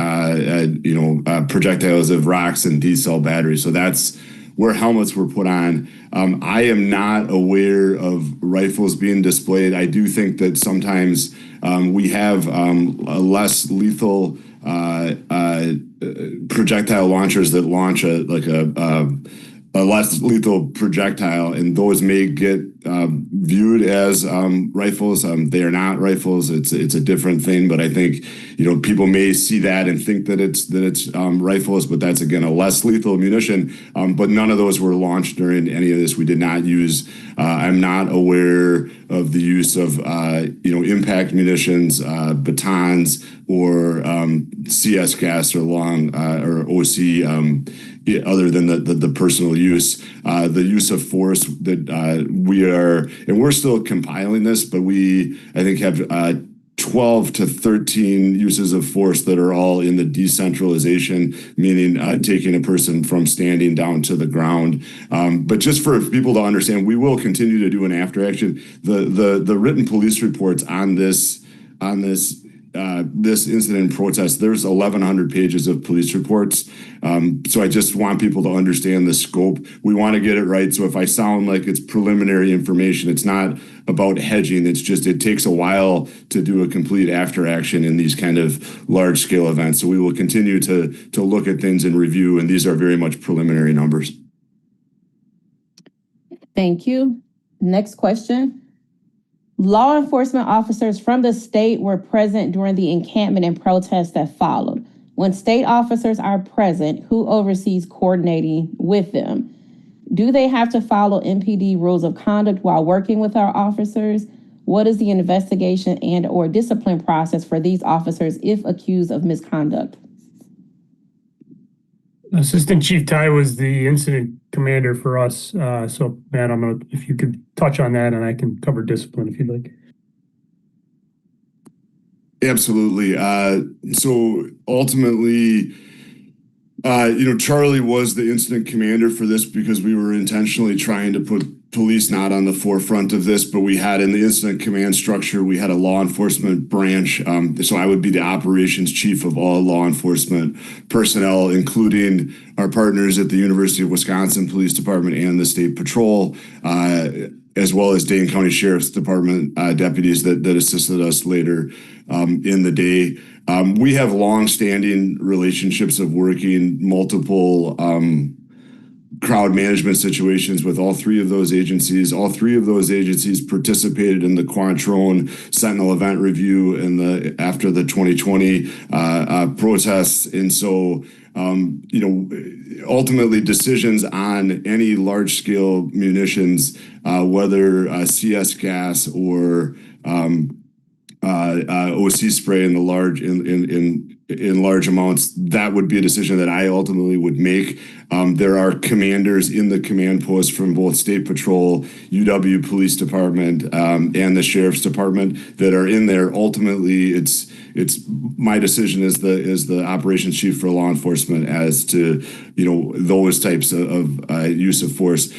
projectiles of rocks and D-cell batteries. So that's where helmets were put on. I am not aware of rifles being displayed. I do think that sometimes we have less lethal projectile launchers that launch a less lethal projectile, and those may get viewed as rifles. They are not rifles. It's a different thing. But I think people may see that and think that it's rifles. But that's again a less lethal munition. But none of those were launched during any of this. We did not use. I'm not aware of the use of impact munitions, batons, or CS gas or or OC. Other than the personal use, the use of force that we're still compiling this, but I think have 12 to 13 uses of force that are all in the decentralization, meaning taking a person from standing down to the ground. But just for people to understand, we will continue to do an after action. The written police reports on this incident protest, there's 1,100 pages of police reports. So I just want people to understand the scope. We want to get it right. So if I sound like it's preliminary information, it's not about hedging. It's just, it takes a while to do a complete after action in these kind of large scale events. So we will continue to look at things and review, and these are very much preliminary numbers. Thank you. Next question. Law enforcement officers from the state were present during the encampment and protests that followed. When state officers are present, who oversees coordinating with them? Do they have to follow MPD rules of conduct while working with our officers? What is the investigation and or discipline process for these officers if accused of misconduct? Assistant Chief Ty was the incident commander for us. So Matt, if you could touch on that, and I can cover discipline if you'd like. Absolutely. So ultimately, Charlie was the incident commander for this because we were intentionally trying to put police not on the forefront of this, but we had in the incident command structure, we had a law enforcement branch. So I would be the operations chief of all law enforcement personnel, including our partners at the University of Wisconsin Police Department and the State Patrol, as well as Dane County Sheriff's Department deputies that assisted us later in the day. We have long-standing relationships of working multiple crowd management situations with all 3 of those agencies. All 3 of those agencies participated in the Quantrone Sentinel event review after the 2020 protests. And so ultimately decisions on any large scale munitions, whether CS gas or OC spray in large amounts, that would be a decision that I ultimately would make. There are commanders in the command post from both State Patrol, UW Police Department, and the Sheriff's Department that are in there. Ultimately, it's my decision as the operations chief for law enforcement as to those types of use of force.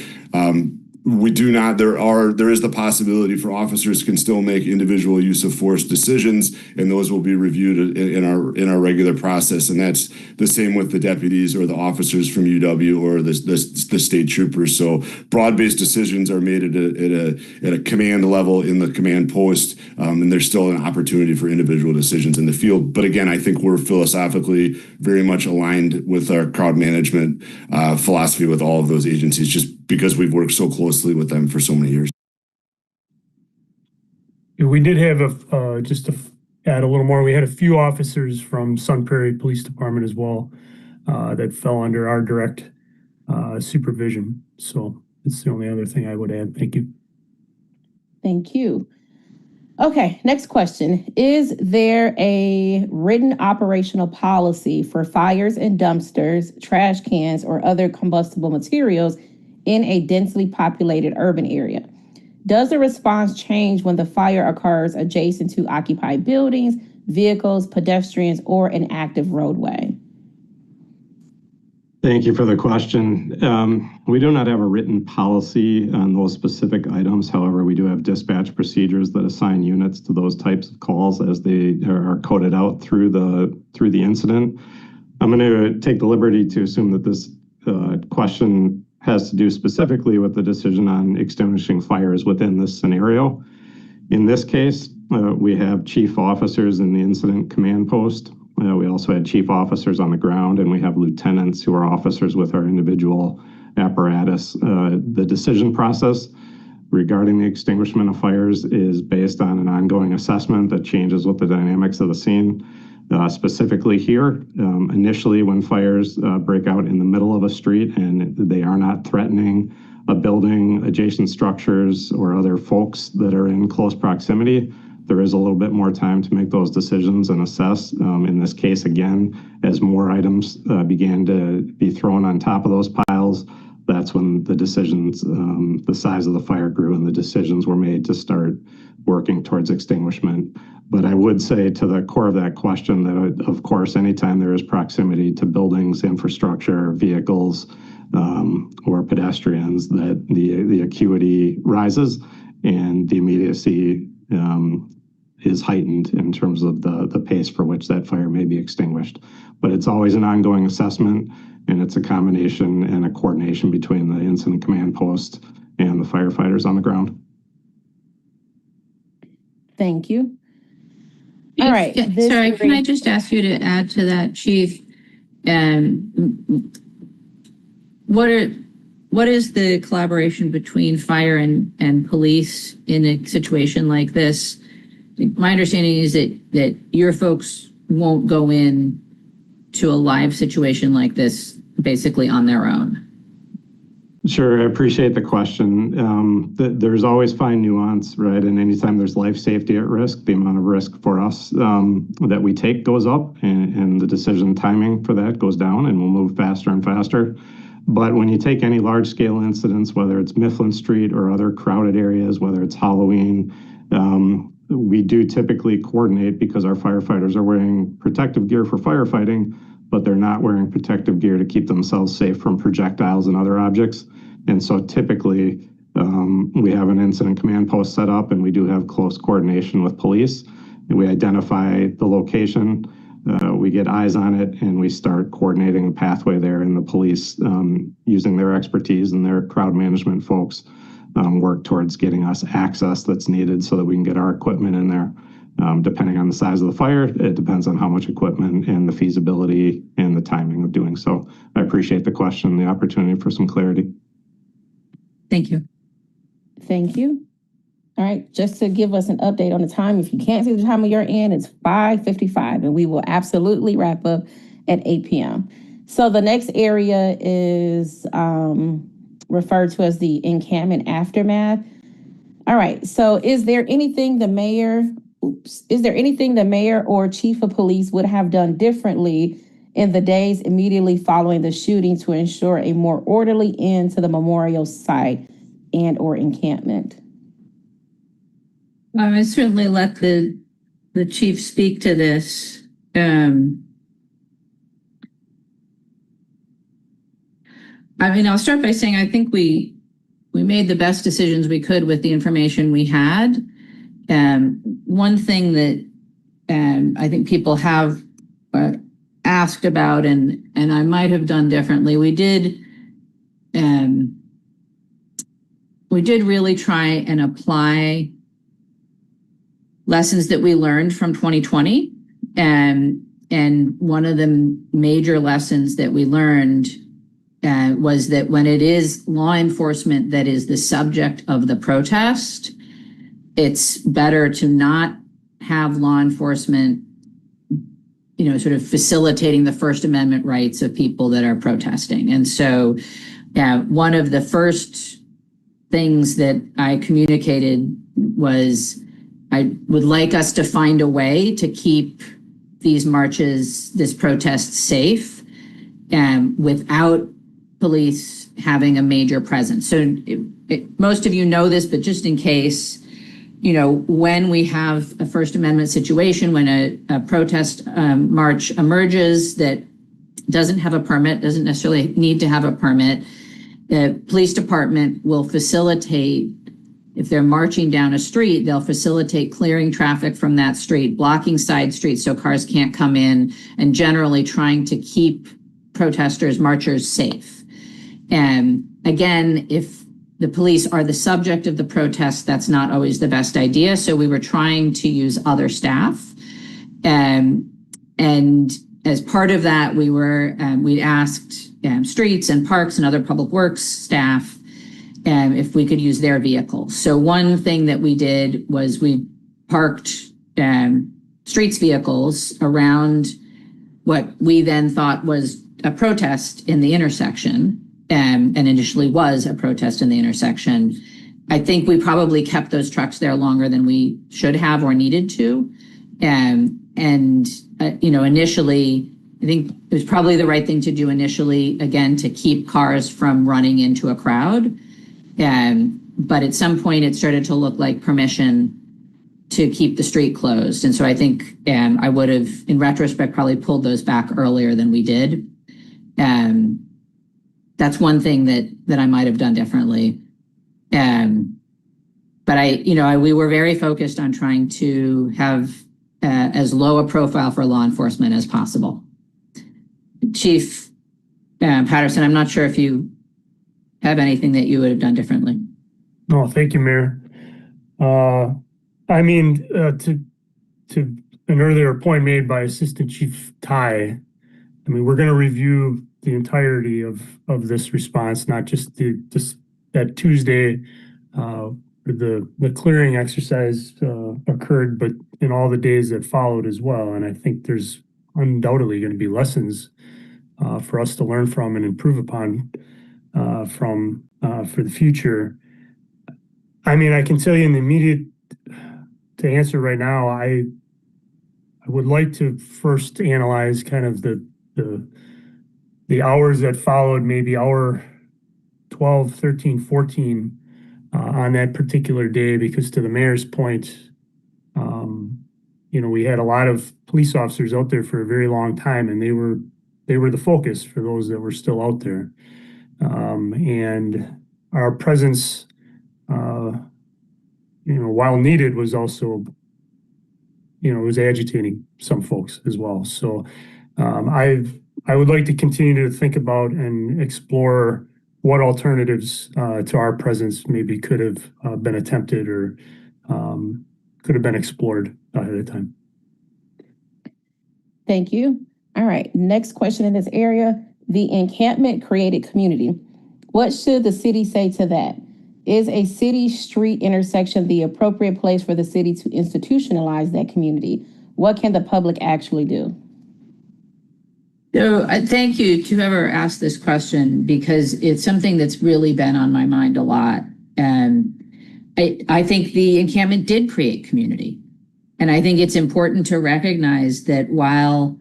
We do not, there is the possibility for officers can still make individual use of force decisions, and those will be reviewed in our regular process. And that's the same with the deputies or the officers from UW or the state troopers. So broad-based decisions are made at a command level in the command post, and there's still an opportunity for individual decisions in the field. But again, I think we're philosophically very much aligned with our crowd management philosophy with all of those agencies, just because we've worked so closely with them for so many years. We did have just to add a little more, we had a few officers from Sun Prairie Police Department as well that fell under our direct supervision. So that's the only other thing I would add. Thank you. Thank you. Okay, next question. Is there a written operational policy for fires and dumpsters, trash cans, or other combustible materials in a densely populated urban area? Does the response change when the fire occurs adjacent to occupied buildings, vehicles, pedestrians, or an active roadway? Thank you for the question. We do not have a written policy on those specific items. However, we do have dispatch procedures that assign units to those types of calls as they are coded out through the incident. I'm going to take the liberty to assume that this question has to do specifically with the decision on extinguishing fires within this scenario. In this case, we have chief officers in the incident command post. We also had chief officers on the ground, and we have lieutenants who are officers with our individual apparatus. The decision process regarding the extinguishment of fires is based on an ongoing assessment that changes with the dynamics of the scene. Specifically here, initially when fires break out in the middle of a street and they are not threatening a building, adjacent structures, or other folks that are in close proximity, there is a little bit more time to make those decisions and assess. In this case, again, as more items began to be thrown on top of those piles, that's when the decisions, the size of the fire grew and the decisions were made to start working towards extinguishment. But I would say to the core of that question that, of course, anytime there is proximity to buildings, infrastructure, vehicles, or pedestrians, that the acuity rises and the immediacy is heightened in terms of the pace for which that fire may be extinguished. But it's always an ongoing assessment, and it's a combination and a coordination between the incident command post and the firefighters on the ground. Thank you. All right. Sorry, can I just ask you to add to that, Chief? What is the collaboration between fire and police in a situation like this? My understanding is that your folks won't go in to a live situation like this basically on their own. Sure, I appreciate the question. There's always fine nuance, right? And anytime there's life safety at risk, the amount of risk for us that we take goes up, and the decision timing for that goes down, and we'll move faster and faster. But when you take any large-scale incidents, whether it's Mifflin Street or other crowded areas, whether it's Halloween, we do typically coordinate because our firefighters are wearing protective gear for firefighting, but they're not wearing protective gear to keep themselves safe from projectiles and other objects. And so typically, we have an incident command post set up, and we do have close coordination with police. And we identify the location, we get eyes on it, and we start coordinating the pathway there. And the police, using their expertise and their crowd management folks, work towards getting us access that's needed so that we can get our equipment in there. Depending on the size of the fire, it depends on how much equipment and the feasibility and the timing of doing so. I appreciate the question, the opportunity for some clarity. Thank you. Thank you. All right, just to give us an update on the time, if you can't see the time of your end, it's 5:55, and we will absolutely wrap up at 8 p.m. So the next area is referred to as the encampment aftermath. All right, so is there anything the mayor or chief of police would have done differently in the days immediately following the shooting to ensure a more orderly end to the memorial site and or encampment? I certainly let the chief speak to this. I'll start by saying I think we made the best decisions we could with the information we had. One thing that I think people have asked about, and I might have done differently, we did really try and apply lessons that we learned from 2020. And one of the major lessons that we learned was that when it is law enforcement that is the subject of the protest, it's better to not have law enforcement, sort of facilitating the First Amendment rights of people that are protesting. And so one of the first things that I communicated was I would like us to find a way to keep these marches, this protest safe, without police having a major presence. So most of you know this, but just in case, when we have a First Amendment situation, when a protest march emerges that doesn't have a permit, doesn't necessarily need to have a permit, the police department will facilitate, if they're marching down a street, they'll facilitate clearing traffic from that street, blocking side streets so cars can't come in, and generally trying to keep protesters, marchers safe. And again, if the police are the subject of the protest, that's not always the best idea. So we were trying to use other staff. And as part of that, we'd asked streets and parks and other public works staff if we could use their vehicles. So one thing that we did was we parked streets vehicles around what we then thought was a protest in the intersection, and initially was a protest in the intersection. I think we probably kept those trucks there longer than we should have or needed to. Initially, I think it was probably the right thing to do initially, again, to keep cars from running into a crowd. But at some point it started to look like permission to keep the street closed. And so I think I would have, in retrospect, probably pulled those back earlier than we did. That's one thing that I might have done differently. But we were very focused on trying to have as low a profile for law enforcement as possible. Chief Patterson, I'm not sure if you have anything that you would have done differently. No, thank you, Mayor. To an earlier point made by Assistant Chief Ty, we're going to review the entirety of this response, not just that Tuesday the clearing exercise occurred, but in all the days that followed as well. And I think there's undoubtedly going to be lessons for us to learn from and improve upon for the future. I can tell you in the immediate, to answer right now, I would like to first analyze kind of the hours that followed, maybe hour 12, 13, 14 on that particular day, because to the mayor's point, we had a lot of police officers out there for a very long time, and they were the focus for those that were still out there. And our presence, while needed, was also, it was agitating some folks as well. So I would like to continue to think about and explore what alternatives to our presence maybe could have been attempted or could have been explored ahead of time. Thank you. All right, next question in this area. The encampment created community. What should the city say to that? Is a city street intersection the appropriate place for the city to institutionalize that community? What can the public actually do? So thank you to whoever asked this question, because it's something that's really been on my mind a lot. And I think the encampment did create community. And I think it's important to recognize that while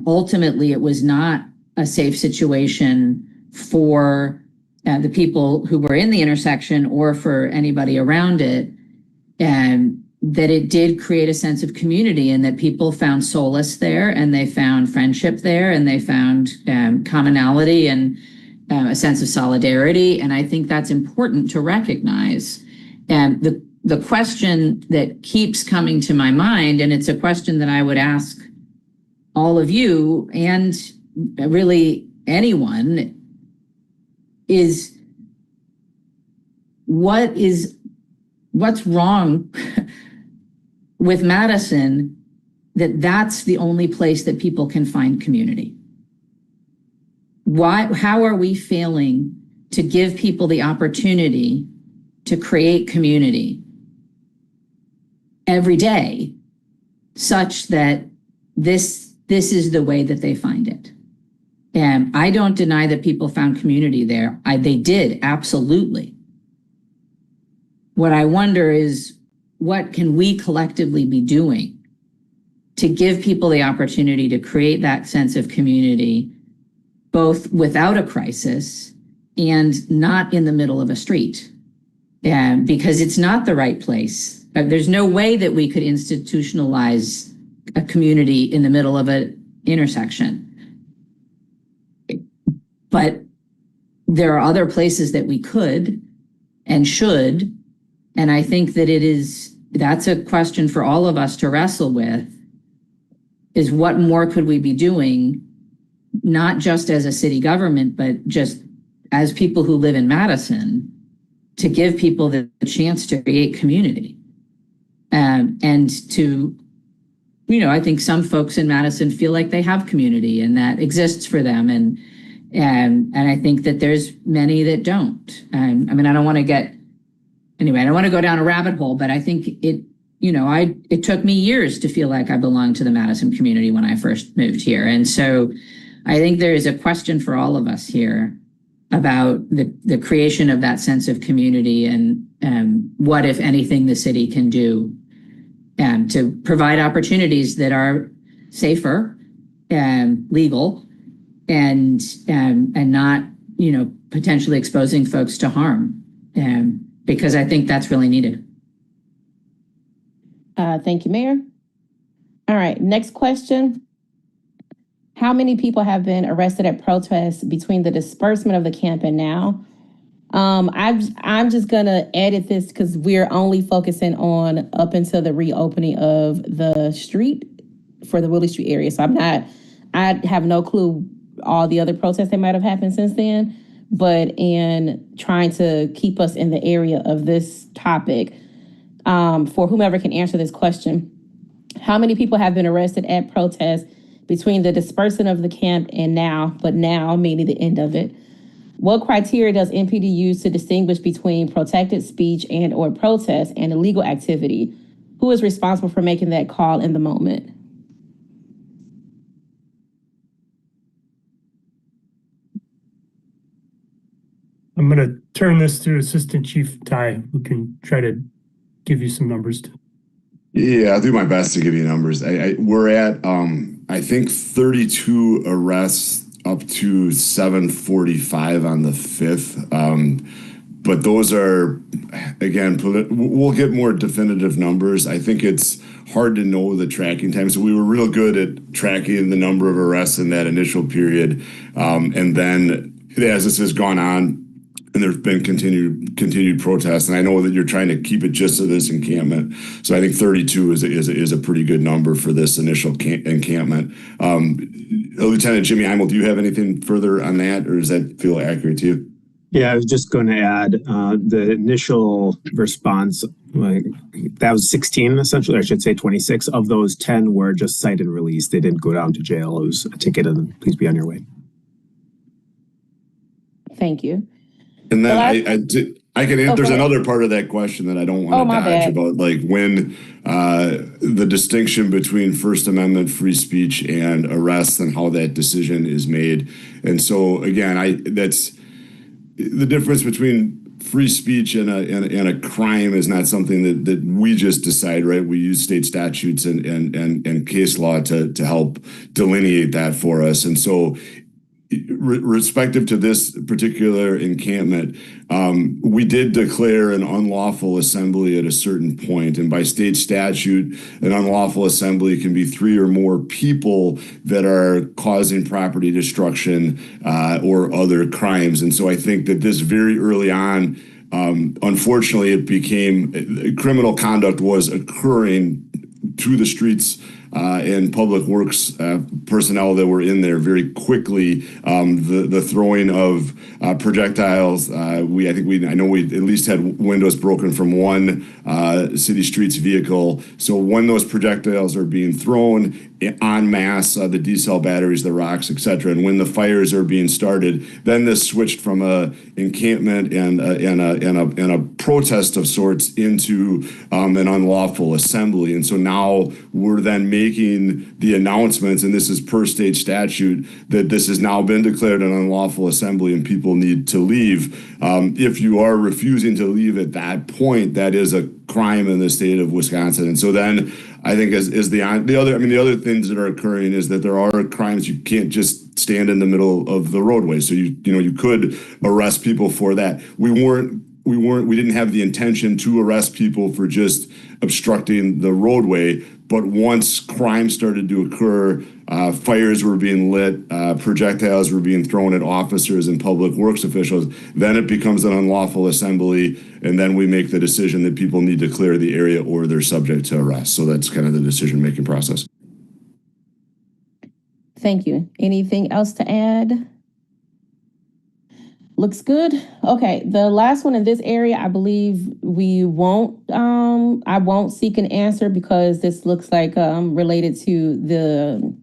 ultimately it was not a safe situation for the people who were in the intersection or for anybody around it, that it did create a sense of community, and that people found solace there, and they found friendship there, and they found commonality and a sense of solidarity. And I think that's important to recognize. And the question that keeps coming to my mind, and it's a question that I would ask all of you and really anyone, is what's wrong with Madison that's the only place that people can find community? How are we failing to give people the opportunity to create community every day, such that this is the way that they find it? And I don't deny that people found community there. They did, absolutely. What I wonder is, what can we collectively be doing to give people the opportunity to create that sense of community, both without a crisis and not in the middle of a street? Because it's not the right place. There's no way that we could institutionalize a community in the middle of an intersection. But there are other places that we could and should. And I think that that's a question for all of us to wrestle with, is what more could we be doing, not just as a city government, but just as people who live in Madison, to give people the chance to create community. And to, I think some folks in Madison feel like they have community and that exists for them. And I think that there's many that don't. I don't want to go down a rabbit hole, but I think it took me years to feel like I belonged to the Madison community when I first moved here. And so I think there is a question for all of us here about the creation of that sense of community, and what, if anything, the city can do to provide opportunities that are safer and legal, and not, potentially exposing folks to harm. Because I think that's really needed. Thank you, Mayor. All right, next question. How many people have been arrested at protests between the disbursement of the camp and now? I'm just gonna edit this because we're only focusing on up until the reopening of the street for the Willie Street area. So I have no clue all the other protests that might have happened since then. But in trying to keep us in the area of this topic, for whomever can answer this question, how many people have been arrested at protests between the dispersing of the camp and now, but now meaning the end of it? What criteria does MPD use to distinguish between protected speech and or protest and illegal activity? Who is responsible for making that call in the moment? I'm going to turn this to Assistant Chief Ty, who can try to give you some numbers. Yeah, I'll do my best to give you numbers. We're at, I think, 32 arrests up to 745 on the 5th. But those are, again, we'll get more definitive numbers. I think it's hard to know the tracking time. So we were real good at tracking the number of arrests in that initial period. And then as this has gone on, and there's been continued protests, and I know that you're trying to keep it just to this encampment. So I think 32 is a pretty good number for this initial encampment. Lieutenant Jimmy Heimel, do you have anything further on that, or does that feel accurate to you? Yeah, I was just going to add the initial response, that was 16 essentially, I should say 26. Of those, 10 were just cite and release. They didn't go down to jail. It was a ticket and please be on your way. Thank you. And then I can answer. There's Okay. another part of that question that I don't Oh, want to my dodge bad. about, like when the distinction between First Amendment free speech and arrest and how that decision is made. And so again, that's the difference between free speech and a crime is not something that we just decide, right? We use state statutes and case law to help delineate that for us. And so respective to this particular encampment, we did declare an unlawful assembly at a certain point, and by state statute, an unlawful assembly can be 3 or more people that are causing property destruction or other crimes. And so I think that this very early on, unfortunately, it became criminal conduct was occurring to the streets and public works personnel that were in there very quickly. The throwing of projectiles. I know we at least had windows broken from one city streets vehicle. So when those projectiles are being thrown en masse, the D-cell batteries, the rocks, etc., and when the fires are being started, then this switched from a encampment and a protest of sorts into an unlawful assembly. And so now we're then making the announcements, and this is per state statute, that this has now been declared an unlawful assembly and people need to leave. If you are refusing to leave at that point, that is a crime in the state of Wisconsin. And so then I think the other things that are occurring is that there are crimes you can't just stand in the middle of the roadway. So you could arrest people for that. We didn't have the intention to arrest people for just obstructing the roadway. But once crime started to occur, fires were being lit, projectiles were being thrown at officers and public works officials, then it becomes an unlawful assembly, and then we make the decision that people need to clear the area or they're subject to arrest. So that's kind of the decision-making process. Thank you. Anything else to add? Looks good. Okay, the last one in this area, I believe I won't seek an answer because this looks like related to the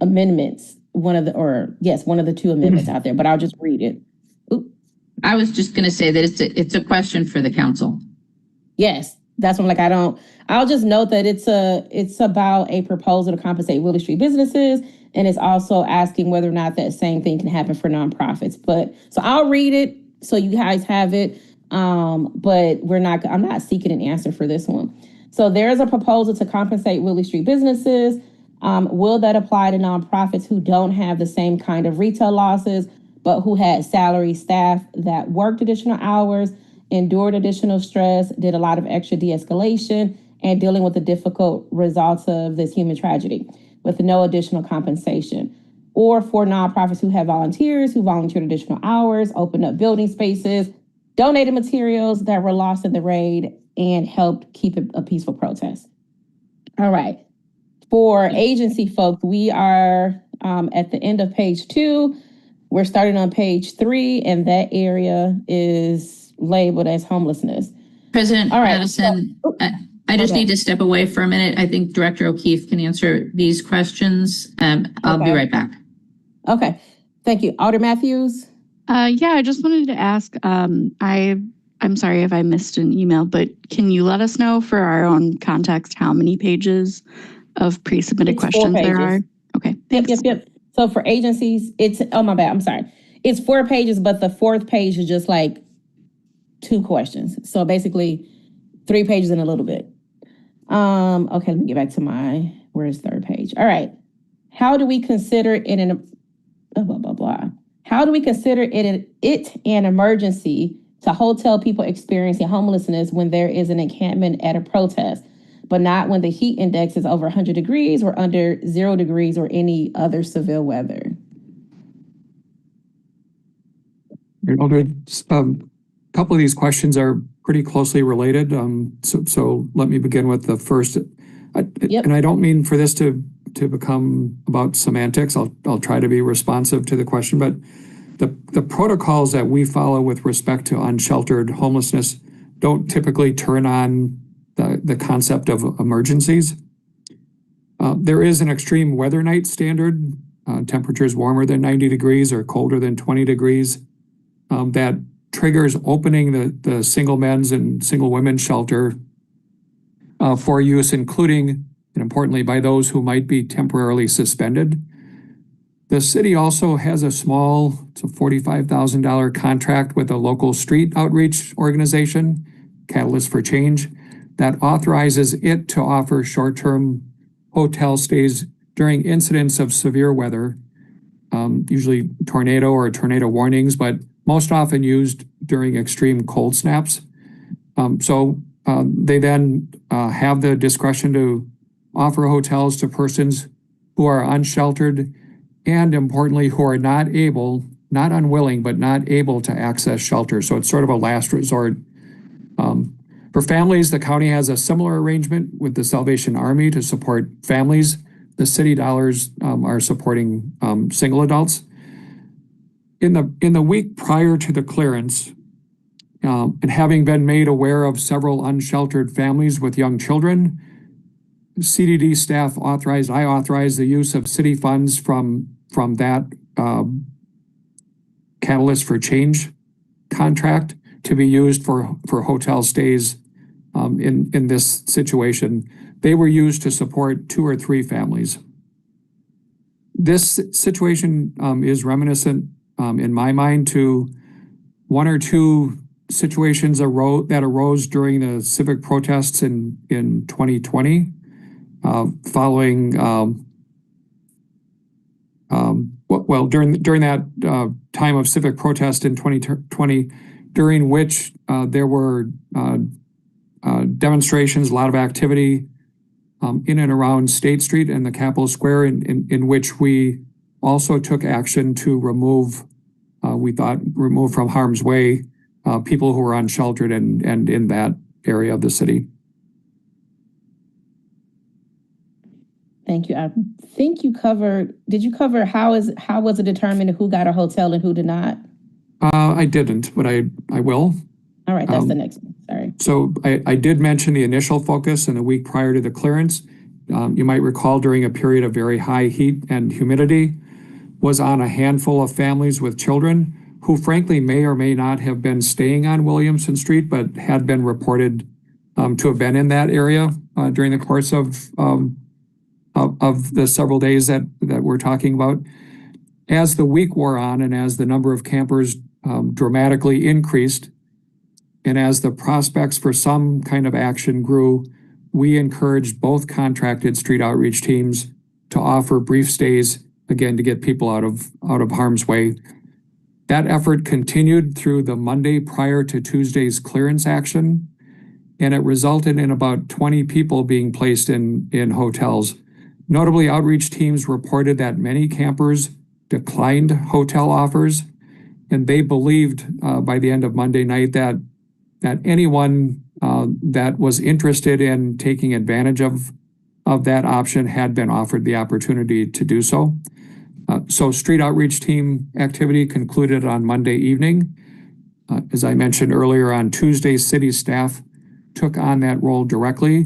amendments, one of the 2 amendments out there, but I'll just read it. Oop. I was just going to say that it's a question for the council. Yes, that's what I'm like, I'll just note that it's about a proposal to compensate Willie Street businesses. And it's also asking whether or not that same thing can happen for nonprofits. So I'll read it so you guys have it. But I'm not seeking an answer for this one. So there is a proposal to compensate Willie Street businesses. Will that apply to nonprofits who don't have the same kind of retail losses, but who had salary staff that worked additional hours, endured additional stress, did a lot of extra de-escalation, and dealing with the difficult results of this human tragedy with no additional compensation? Or for nonprofits who have volunteers who volunteered additional hours, opened up building spaces, donated materials that were lost in the raid, and helped keep it a peaceful protest. All right. For agency folks, we are at the end of page 2. We're starting on page 3, and that area is labeled as homelessness. President All right. Madison, I just need to step away for a minute. I think Director O'Keefe can answer these questions. I'll be right back. Okay. Thank you. Alder Matthews? Yeah, I just wanted to ask, I'm sorry if I missed an email, but can you let us know for our own context how many pages of pre-submitted questions there are? Okay. Yep. So for agencies, my bad, I'm sorry. It's 4 pages, but the 4th page is just like 2 questions. So basically 3 pages and a little bit. Okay, let me get back to where's 3rd page? All right. How do we consider it How do we consider it an emergency to hotel people experiencing homelessness when there is an encampment at a protest, but not when the heat index is over 100 degrees or under 0 degrees or any other severe weather? A couple of these questions are pretty closely related. So let me begin with the first. And I don't mean for this to become about semantics. I'll try to be responsive to the question, but the protocols that we follow with respect to unsheltered homelessness don't typically turn on the concept of emergencies. There is an extreme weather night standard, temperatures warmer than 90 degrees or colder than 20 degrees, that triggers opening the single men's and single women's shelter for use, including, and importantly, by those who might be temporarily suspended. The city also has it's a $45,000 contract with a local street outreach organization, Catalyst for Change, that authorizes it to offer short-term hotel stays during incidents of severe weather, usually tornado or tornado warnings, but most often used during extreme cold snaps. They then have the discretion to offer hotels to persons who are unsheltered and, importantly, who are not unwilling, but not able to access shelter. So it's sort of a last resort. For families, the county has a similar arrangement with the Salvation Army to support families. The city dollars are supporting single adults. In the week prior to the clearance, and having been made aware of several unsheltered families with young children, CDD staff I authorized the use of city funds from that Catalyst for Change contract to be used for hotel stays in this situation. They were used to support 2 or 3 families. This situation is reminiscent, in my mind, to 1 or 2 situations that arose during the civic protests in 2020, following during that time of civic protest in 2020, during which there were demonstrations, a lot of activity in and around State Street and the Capitol Square, in which we also took action to remove from harm's way people who were unsheltered and in that area of the city. Thank you. I think did you cover how was it determined who got a hotel and who did not? I didn't, but I will. All right, that's the next one. Sorry. So I did mention the initial focus in the week prior to the clearance. You might recall during a period of very high heat and humidity was on a handful of families with children who frankly may or may not have been staying on Williamson Street, but had been reported to have been in that area during the course of the several days that we're talking about. As the week wore on and as the number of campers dramatically increased, and as the prospects for some kind of action grew, we encouraged both contracted street outreach teams to offer brief stays, again, to get people out of harm's way. That effort continued through the Monday prior to Tuesday's clearance action, and it resulted in about 20 people being placed in hotels. Notably, outreach teams reported that many campers declined hotel offers, and they believed by the end of Monday night that anyone that was interested in taking advantage of that option had been offered the opportunity to do so. So street outreach team activity concluded on Monday evening. As I mentioned earlier, on Tuesday, city staff took on that role directly.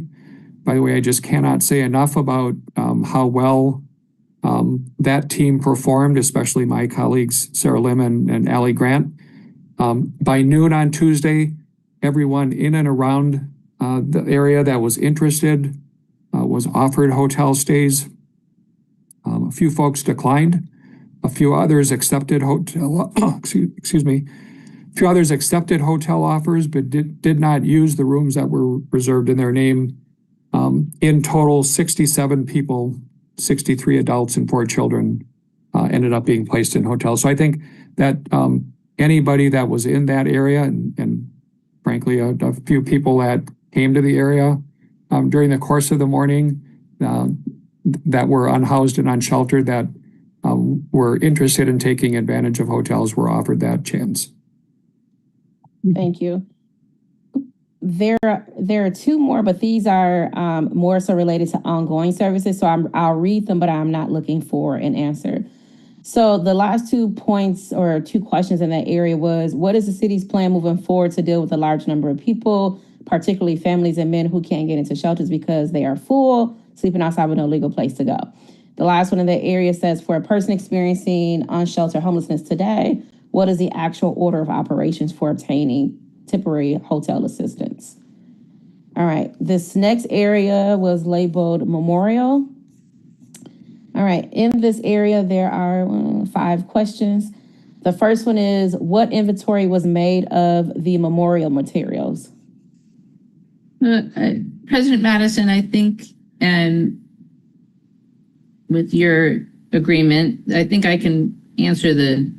By the way, I just cannot say enough about how well that team performed, especially my colleagues, Sarah Lim and Allie Grant. By noon on Tuesday, everyone in and around the area that was interested was offered hotel stays. A few folks declined. A few others accepted hotel, excuse me. A few others accepted hotel offers, but did not use the rooms that were reserved in their name. In total, 67 people, 63 adults and 4 children ended up being placed in hotels. So I think that anybody that was in that area and frankly, a few people that came to the area during the course of the morning that were unhoused and unsheltered that were interested in taking advantage of hotels were offered that chance. Thank you. There are 2 more, but these are more so related to ongoing services. So I'll read them, but I'm not looking for an answer. So the last 2 points or 2 questions in that area was, what is the city's plan moving forward to deal with a large number of people, particularly families and men who can't get into shelters because they are full, sleeping outside with no legal place to go? The last one in that area says, for a person experiencing unsheltered homelessness today, what is the actual order of operations for obtaining temporary hotel assistance? All right, this next area was labeled memorial. All right, in this area, there are 5 questions. The first one is, what inventory was made of the memorial materials? President Madison, I think, and with your agreement, I think I can answer the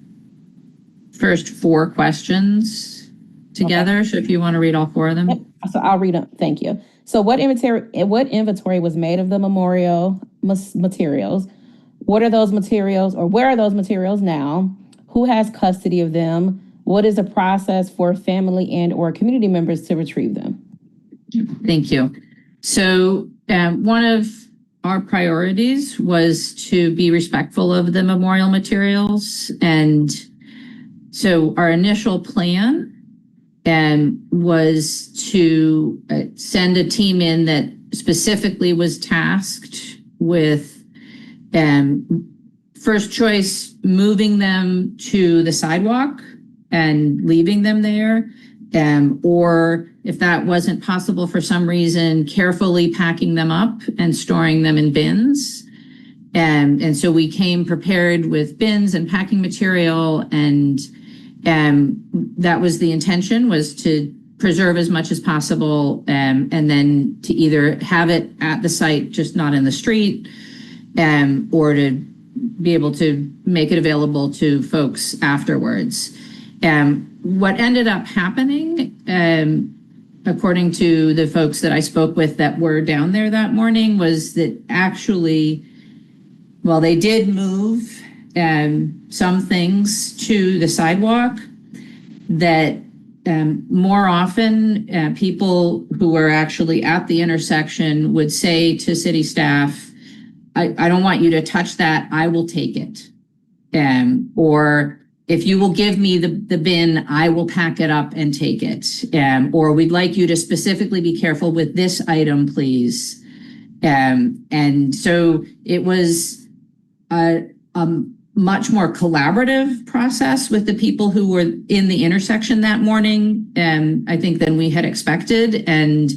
first 4 questions together. Okay. So if you want to read all 4 of them. Yep. So I'll read them. Thank you. So what inventory was made of the memorial materials? What are those materials, or where are those materials now? Who has custody of them? What is the process for family and or community members to retrieve them? Thank you. So one of our priorities was to be respectful of the memorial materials. And so our initial plan was to send a team in that specifically was tasked with first choice, moving them to the sidewalk and leaving them there. Or if that wasn't possible for some reason, carefully packing them up and storing them in bins. And so we came prepared with bins and packing material, and that was the intention, was to preserve as much as possible, and then to either have it at the site, just not in the street, or to be able to make it available to folks afterwards. What ended up happening, according to the folks that I spoke with that were down there that morning, was that actually, well, they did move some things to the sidewalk, that more often people who were actually at the intersection would say to city staff, I don't want you to touch that, I will take it. Or if you will give me the bin, I will pack it up and take it. Or we'd like you to specifically be careful with this item, please. And so it was a much more collaborative process with the people who were in the intersection that morning, I think, than we had expected. And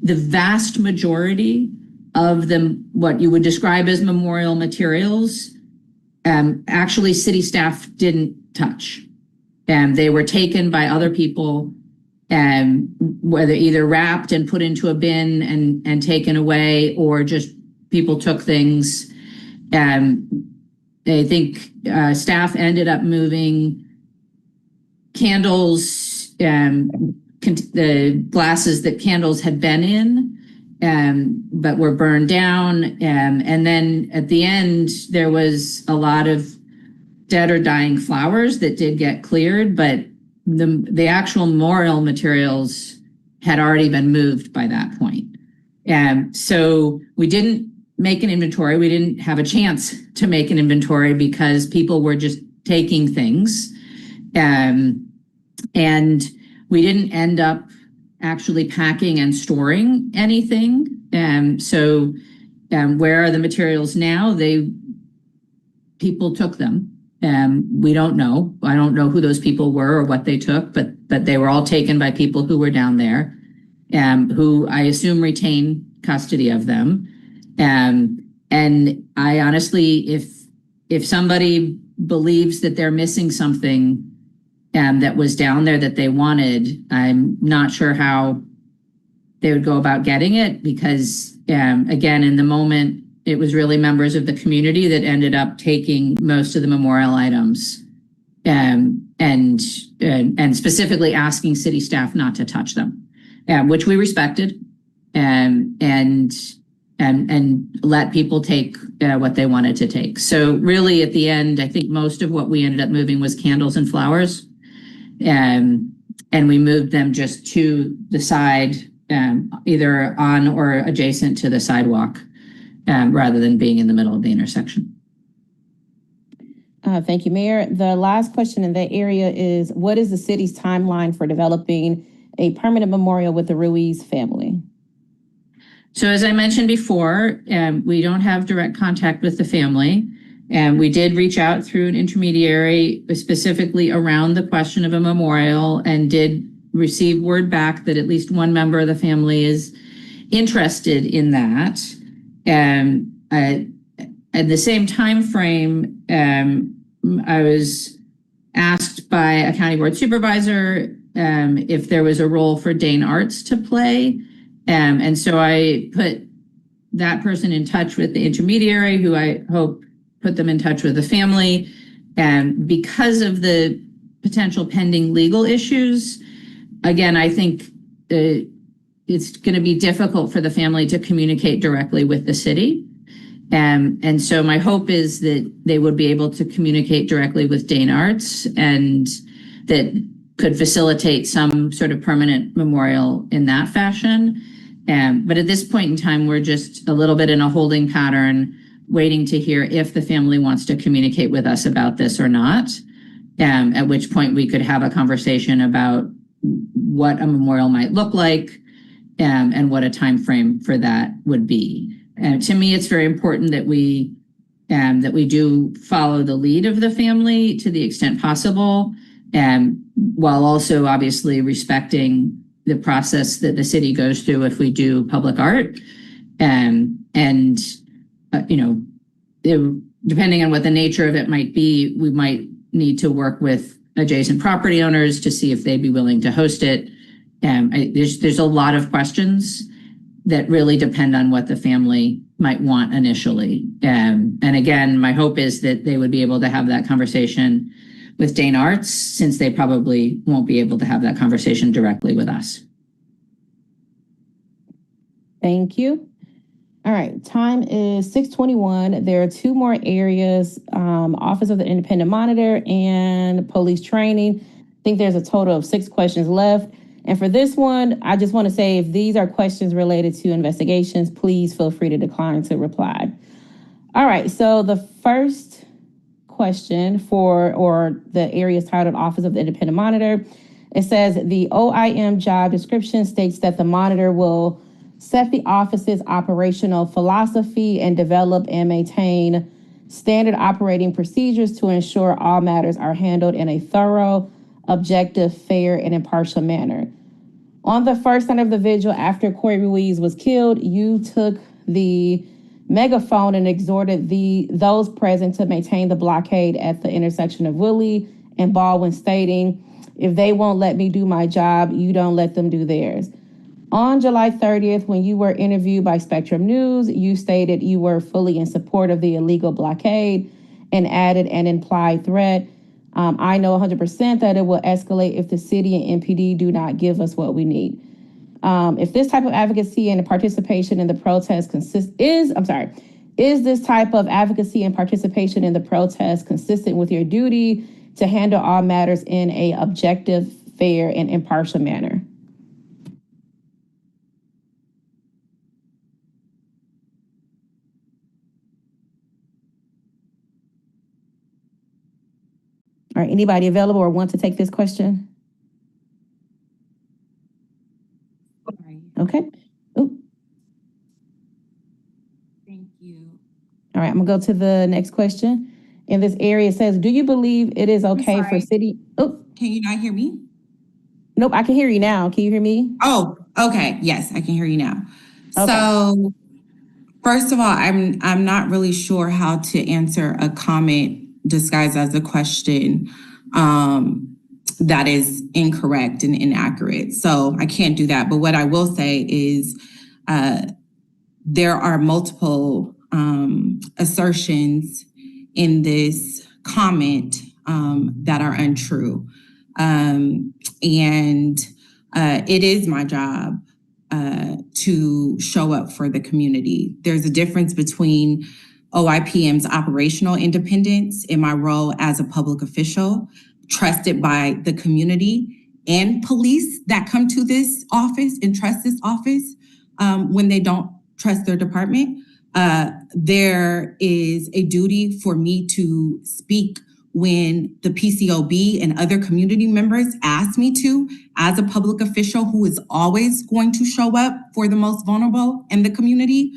the vast majority of them, what you would describe as memorial materials, actually city staff didn't touch. They were taken by other people, whether either wrapped and put into a bin and taken away, or just people took things. I think staff ended up moving candles, the glasses that candles had been in, but were burned down. And then at the end, there was a lot of dead or dying flowers that did get cleared, but the actual memorial materials had already been moved by that point. So we didn't make an inventory. We didn't have a chance to make an inventory because people were just taking things. And we didn't end up actually packing and storing anything. So where are the materials now? People took them. We don't know. I don't know who those people were or what they took, but they were all taken by people who were down there, who I assume retain custody of them. And I honestly, if somebody believes that they're missing something that was down there that they wanted, I'm not sure how they would go about getting it, because again, in the moment, it was really members of the community that ended up taking most of the memorial items, and specifically asking city staff not to touch them, which we respected, and let people take what they wanted to take. So really at the end, I think most of what we ended up moving was candles and flowers. And we moved them just to the side, either on or adjacent to the sidewalk, rather than being in the middle of the intersection. Thank you, Mayor. The last question in that area is, what is the city's timeline for developing a permanent memorial with the Ruiz family? So as I mentioned before, we don't have direct contact with the family. And we did reach out through an intermediary specifically around the question of a memorial and did receive word back that at least one member of the family is interested in that. At the same time frame, I was asked by a county board supervisor if there was a role for Dane Arts to play. And so I put that person in touch with the intermediary, who I hope put them in touch with the family. And because of the potential pending legal issues, again, I think it's going to be difficult for the family to communicate directly with the city. And so my hope is that they would be able to communicate directly with Dane Arts and that could facilitate some sort of permanent memorial in that fashion. But at this point in time, we're just a little bit in a holding pattern, waiting to hear if the family wants to communicate with us about this or not, at which point we could have a conversation about what a memorial might look like and what a time frame for that would be. To me, it's very important that we do follow the lead of the family to the extent possible, while also obviously respecting the process that the city goes through if we do public art. Depending on what the nature of it might be, we might need to work with adjacent property owners to see if they'd be willing to host it. There's a lot of questions that really depend on what the family might want initially. And again, my hope is that they would be able to have that conversation with Dane Arts, since they probably won't be able to have that conversation directly with us. Thank you. All right, time is 6:21. There are two more areas, Office of the Independent Monitor and police training. I think there's a total of 6 questions left. And for this one, I just want to say, if these are questions related to investigations, please feel free to decline to reply. All right, so the first question or the area is titled Office of the Independent Monitor. It says the OIM job description states that the monitor will set the office's operational philosophy and develop and maintain standard operating procedures to ensure all matters are handled in a thorough, objective, fair, and impartial manner. On the first night of the vigil after Corey Ruiz was killed, you took the megaphone and exhorted those present to maintain the blockade at the intersection of Willie and Baldwin, stating, "If they won't let me do my job, you don't let them do theirs." On July 30th, when you were interviewed by Spectrum News, you stated you were fully in support of the illegal blockade and added an implied threat. I know 100% that it will escalate if the city and MPD do not give us what we need. If this type of advocacy and participation in the protest is this type of advocacy and participation in the protest consistent with your duty to handle all matters in a objective, fair, and impartial manner? All right, anybody available or want to take this question? Okay. Ooh. Thank you. All right, I'm gonna go to the next question. In this area, it says, do you believe it is okay for city? Oh, can you not hear me? Nope, I can hear you now. Can you hear me? Oh, okay. Yes, I can hear you now. Okay. So first of all, I'm not really sure how to answer a comment disguised as a question that is incorrect and inaccurate. So I can't do that. But what I will say is there are multiple assertions in this comment that are untrue. And it is my job to show up for the community. There's a difference between OIPM's operational independence in my role as a public official, trusted by the community and police that come to this office and trust this office when they don't trust their department. There is a duty for me to speak when the PCOB and other community members ask me to, as a public official who is always going to show up for the most vulnerable in the community.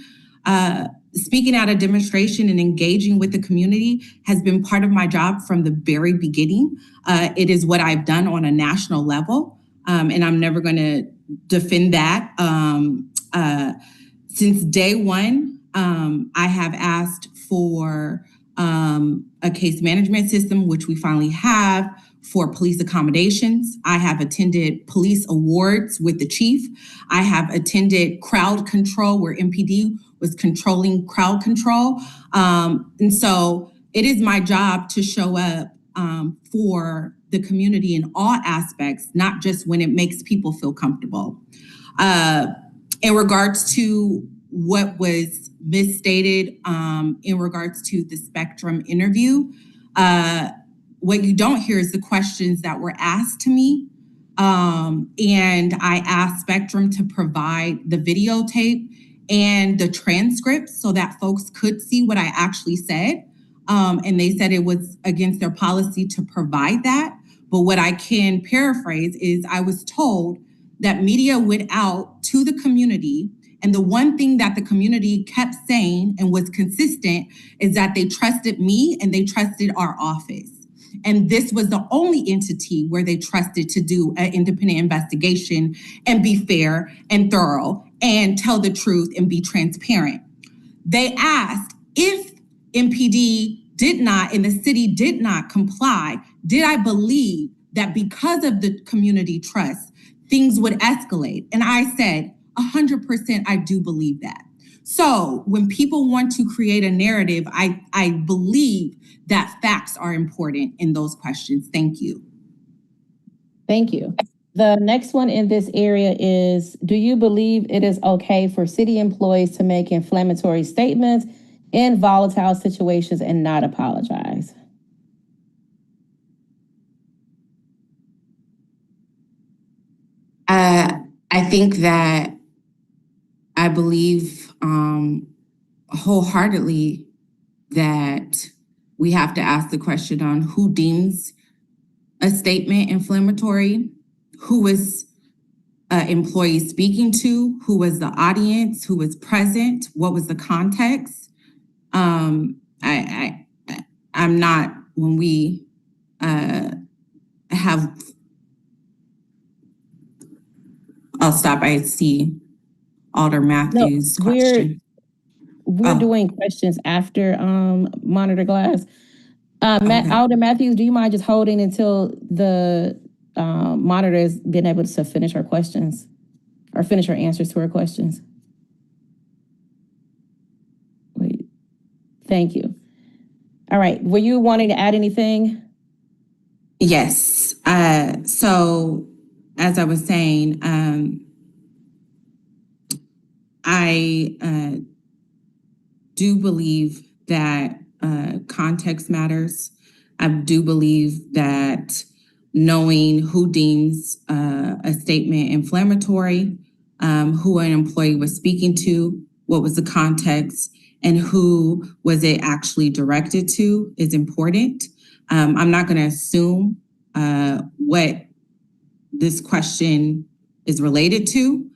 Speaking at a demonstration and engaging with the community has been part of my job from the very beginning. It is what I've done on a national level, and I'm never going to defend that. Since day one, I have asked for a case management system, which we finally have, for police accommodations. I have attended police awards with the chief. I have attended crowd control where MPD was controlling crowd control. And so it is my job to show up for the community in all aspects, not just when it makes people feel comfortable. In regards to what was misstated in regards to the Spectrum interview, what you don't hear is the questions that were asked to me. And I asked Spectrum to provide the videotape and the transcripts so that folks could see what I actually said. And they said it was against their policy to provide that. But what I can paraphrase is I was told that media went out to the community, and the one thing that the community kept saying and was consistent is that they trusted me and they trusted our office. And this was the only entity where they trusted to do an independent investigation and be fair and thorough and tell the truth and be transparent. They asked if MPD did not and the city did not comply, did I believe that because of the community trust, things would escalate? And I said, 100% I do believe that. So when people want to create a narrative, I believe that facts are important in those questions. Thank you. Thank you. The next one in this area is, do you believe it is okay for city employees to make inflammatory statements in volatile situations and not apologize? I think that I believe wholeheartedly that we have to ask the question on who deems a statement inflammatory, who was an employee speaking to, who was the audience, who was present, what was the context. I'm not, when we have, I'll stop. I see Alder Matthews' question. We're doing questions after Monitor Glass. Okay. Alder Matthews, do you mind just holding until the monitor has been able to finish her questions or finish her answers to her questions? Wait, thank you. All right, were you wanting to add anything? Yes. So as I was saying, I do believe that context matters. I do believe that knowing who deems a statement inflammatory, who an employee was speaking to, what was the context, and who was it actually directed to is important. I'm not going to assume what this question is related to.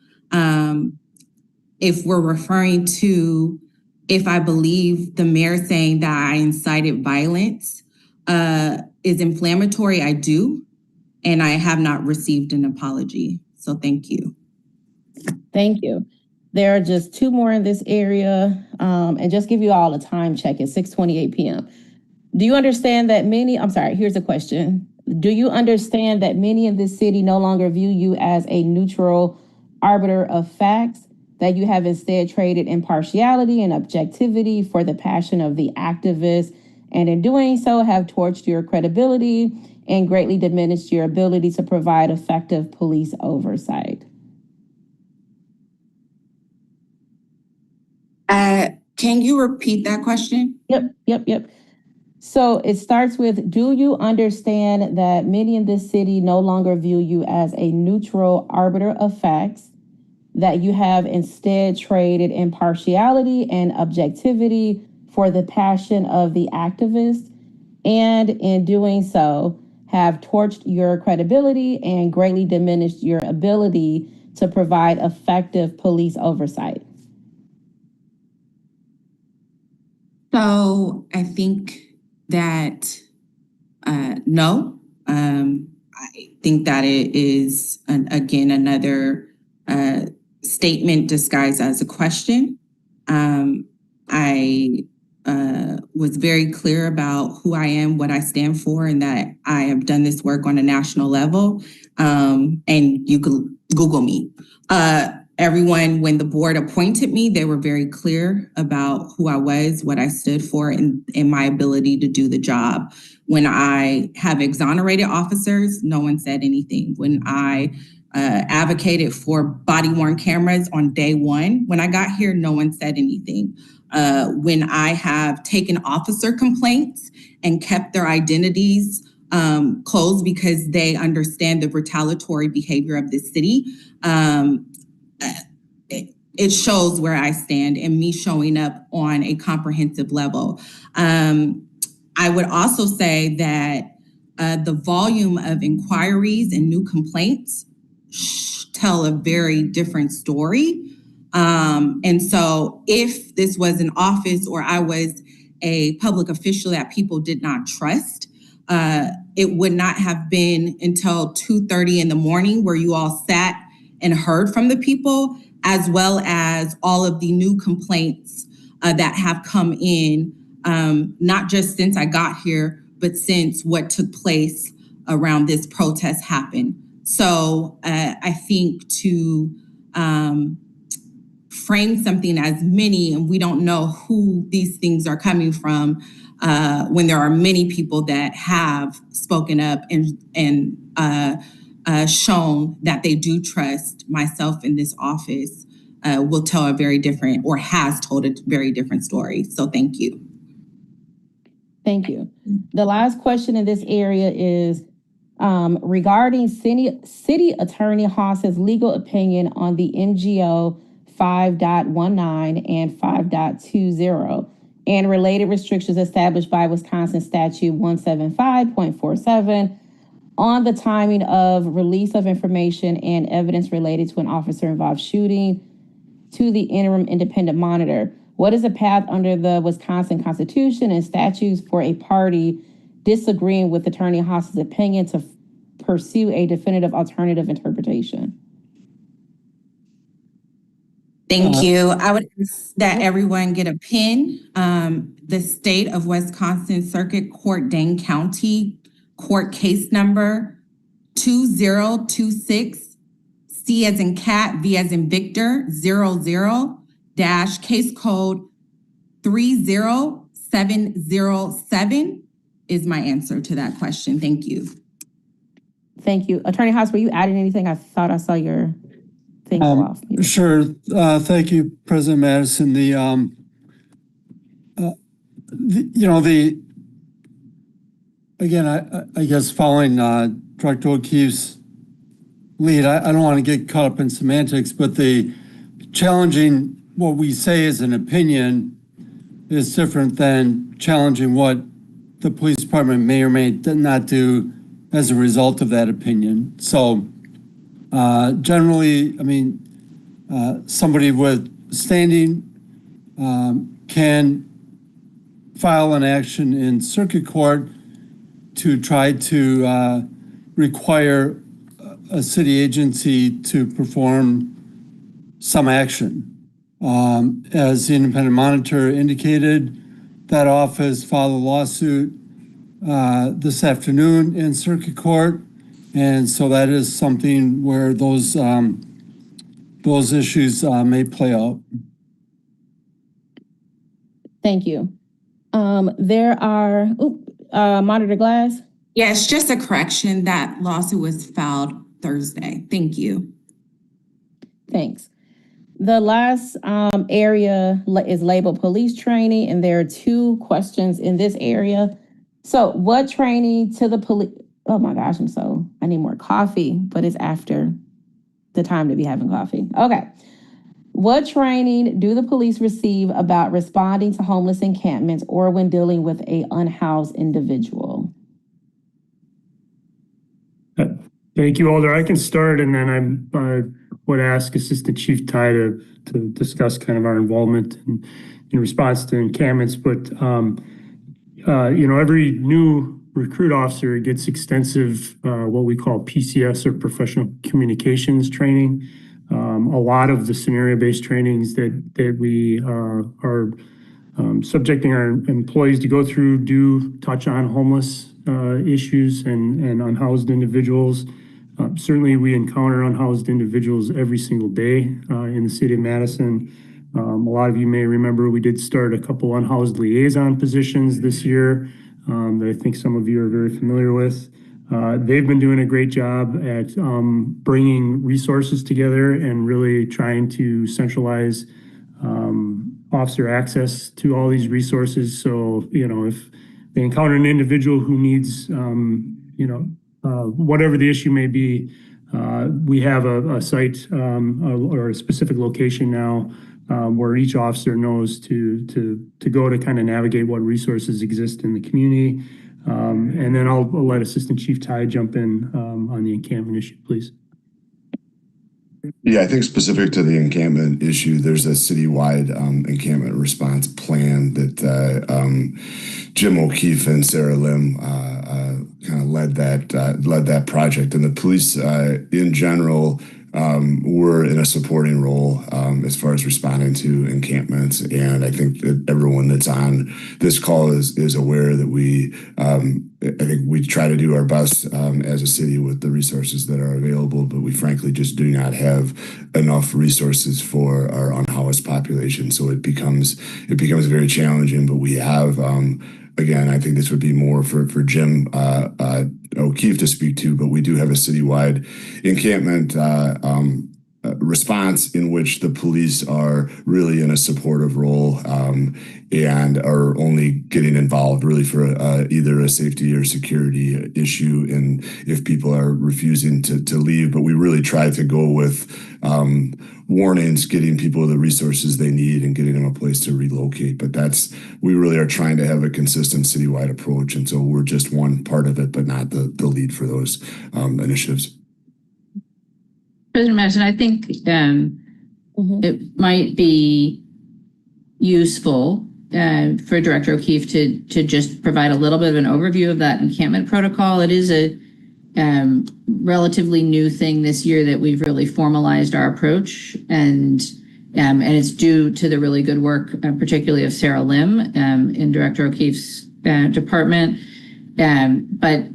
If we're referring to, if I believe the mayor saying that I incited violence is inflammatory, I do. And I have not received an apology. So thank you. Thank you. There are just two more in this area. And just give you all a time check at 6:28 p.m. Do you understand that here's a question. Do you understand that many in this city no longer view you as a neutral arbiter of facts, that you have instead traded impartiality and objectivity for the passion of the activist, and in doing so have torched your credibility and greatly diminished your ability to provide effective police oversight? Can you repeat that question? Yep. So it starts with, do you understand that many in this city no longer view you as a neutral arbiter of facts, that you have instead traded impartiality and objectivity for the passion of the activist, and in doing so have torched your credibility and greatly diminished your ability to provide effective police oversight? So I think that, no, I think that it is, again, another statement disguised as a question. I was very clear about who I am, what I stand for, and that I have done this work on a national level. And you can Google me. Everyone, when the board appointed me, they were very clear about who I was, what I stood for, and my ability to do the job. When I have exonerated officers, no one said anything. When I advocated for body-worn cameras on day one, when I got here, no one said anything. When I have taken officer complaints and kept their identities closed because they understand the retaliatory behavior of the city, it shows where I stand and me showing up on a comprehensive level. I would also say that the volume of inquiries and new complaints tell a very different story. And so if this was an office or I was a public official that people did not trust, it would not have been until 2:30 in the morning where you all sat and heard from the people, as well as all of the new complaints that have come in, not just since I got here, but since what took place around this protest happened. So I think to frame something as many, and we don't know who these things are coming from, when there are many people that have spoken up and shown that they do trust myself in this office, will tell a very different, or has told a very different story. So thank you. Thank you. The last question in this area is regarding City Attorney Haas's legal opinion on the MGO 5.19 and 5.20 and related restrictions established by Wisconsin Statute 175.47 on the timing of release of information and evidence related to an officer-involved shooting to the interim independent monitor. What is the path under the Wisconsin Constitution and statutes for a party disagreeing with Attorney Haas's opinion to pursue a definitive alternative interpretation? Thank you. I would ask that everyone get a pen. The State of Wisconsin Circuit Court, Dane County, court case number 2026, C as in cat, V as in Victor, 00 dash case code 30707 is my answer to that question. Thank you. Thank you. Attorney Haas, were you adding anything? I thought I saw your thing go off. Sure. Thank you, President Madison. Again, I guess following Director O'Keefe's lead, I don't want to get caught up in semantics, but the challenging what we say is an opinion is different than challenging what the police department may or may not do as a result of that opinion. So generally, I mean, somebody with standing can file an action in circuit court to try to require a city agency to perform some action. As the independent monitor indicated, that office filed a lawsuit this afternoon in circuit court. And so that is something where those issues may play out. Thank you. There are, Monitor Glass. Yes, just a correction. That lawsuit was filed Thursday. Thank you. Thanks. The last area is labeled police training, and there are two questions in this area. So what training to the police? Oh my gosh, I need more coffee, but it's after the time to be having coffee. Okay. What training do the police receive about responding to homeless encampments or when dealing with an unhoused individual? Thank you, Alder. I can start, and then I would ask Assistant Chief Ty to discuss kind of our involvement in response to encampments. But, every new recruit officer gets extensive, what we call PCS or professional communications training. A lot of the scenario-based trainings that we are subjecting our employees to go through do touch on homeless issues and unhoused individuals. Certainly, we encounter unhoused individuals every single day in the city of Madison. A lot of you may remember we did start a couple unhoused liaison positions this year that I think some of you are very familiar with. They've been doing a great job at bringing resources together and really trying to centralize officer access to all these resources. So, if they encounter an individual who needs, whatever the issue may be, we have a site or a specific location now where each officer knows to go to kind of navigate what resources exist in the community. And then I'll let Assistant Chief Ty jump in on the encampment issue, please. Yeah, I think specific to the encampment issue, there's a citywide encampment response plan that Jim O'Keefe and Sarah Lim kind of led that project, and the police in general were in a supporting role as far as responding to encampments. And I think that everyone that's on this call is aware that I think we try to do our best as a city with the resources that are available, but we frankly just do not have enough resources for our unhoused population. So it becomes very challenging, but we have, again, I think this would be more for Jim O'Keefe to speak to, but we do have a citywide encampment response in which the police are really in a supportive role and are only getting involved really for either a safety or security issue, and if people are refusing to leave. But we really try to go with warnings, getting people the resources they need and getting them a place to relocate. But we really are trying to have a consistent citywide approach, and so we're just one part of it, but not the lead for those initiatives. President Madison, I think it might be useful for Director O'Keefe to just provide a little bit of an overview of that encampment protocol. It is a relatively new thing this year that we've really formalized our approach, and it's due to the really good work, particularly of Sarah Lim in Director O'Keefe's department. But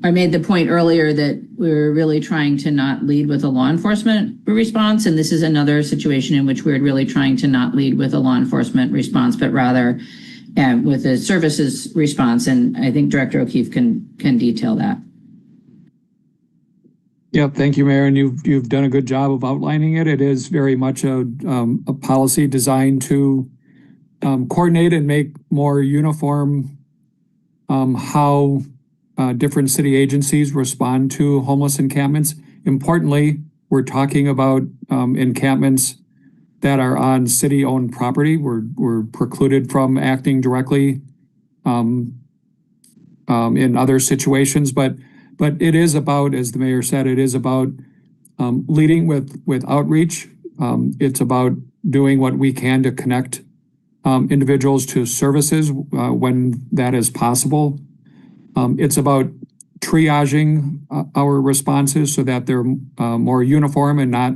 I made the point earlier that we're really trying to not lead with a law enforcement response. And this is another situation in which we're really trying to not lead with a law enforcement response, but rather with a services response. And I think Director O'Keefe can detail that. Yep. Thank you, Mayor. And you've done a good job of outlining it. It is very much a policy designed to coordinate and make more uniform how different city agencies respond to homeless encampments. Importantly, we're talking about encampments that are on city-owned property. We're precluded from acting directly in other situations, but it is about, as the mayor said, it is about leading with outreach. It's about doing what we can to connect individuals to services when that is possible. It's about triaging our responses so that they're more uniform and not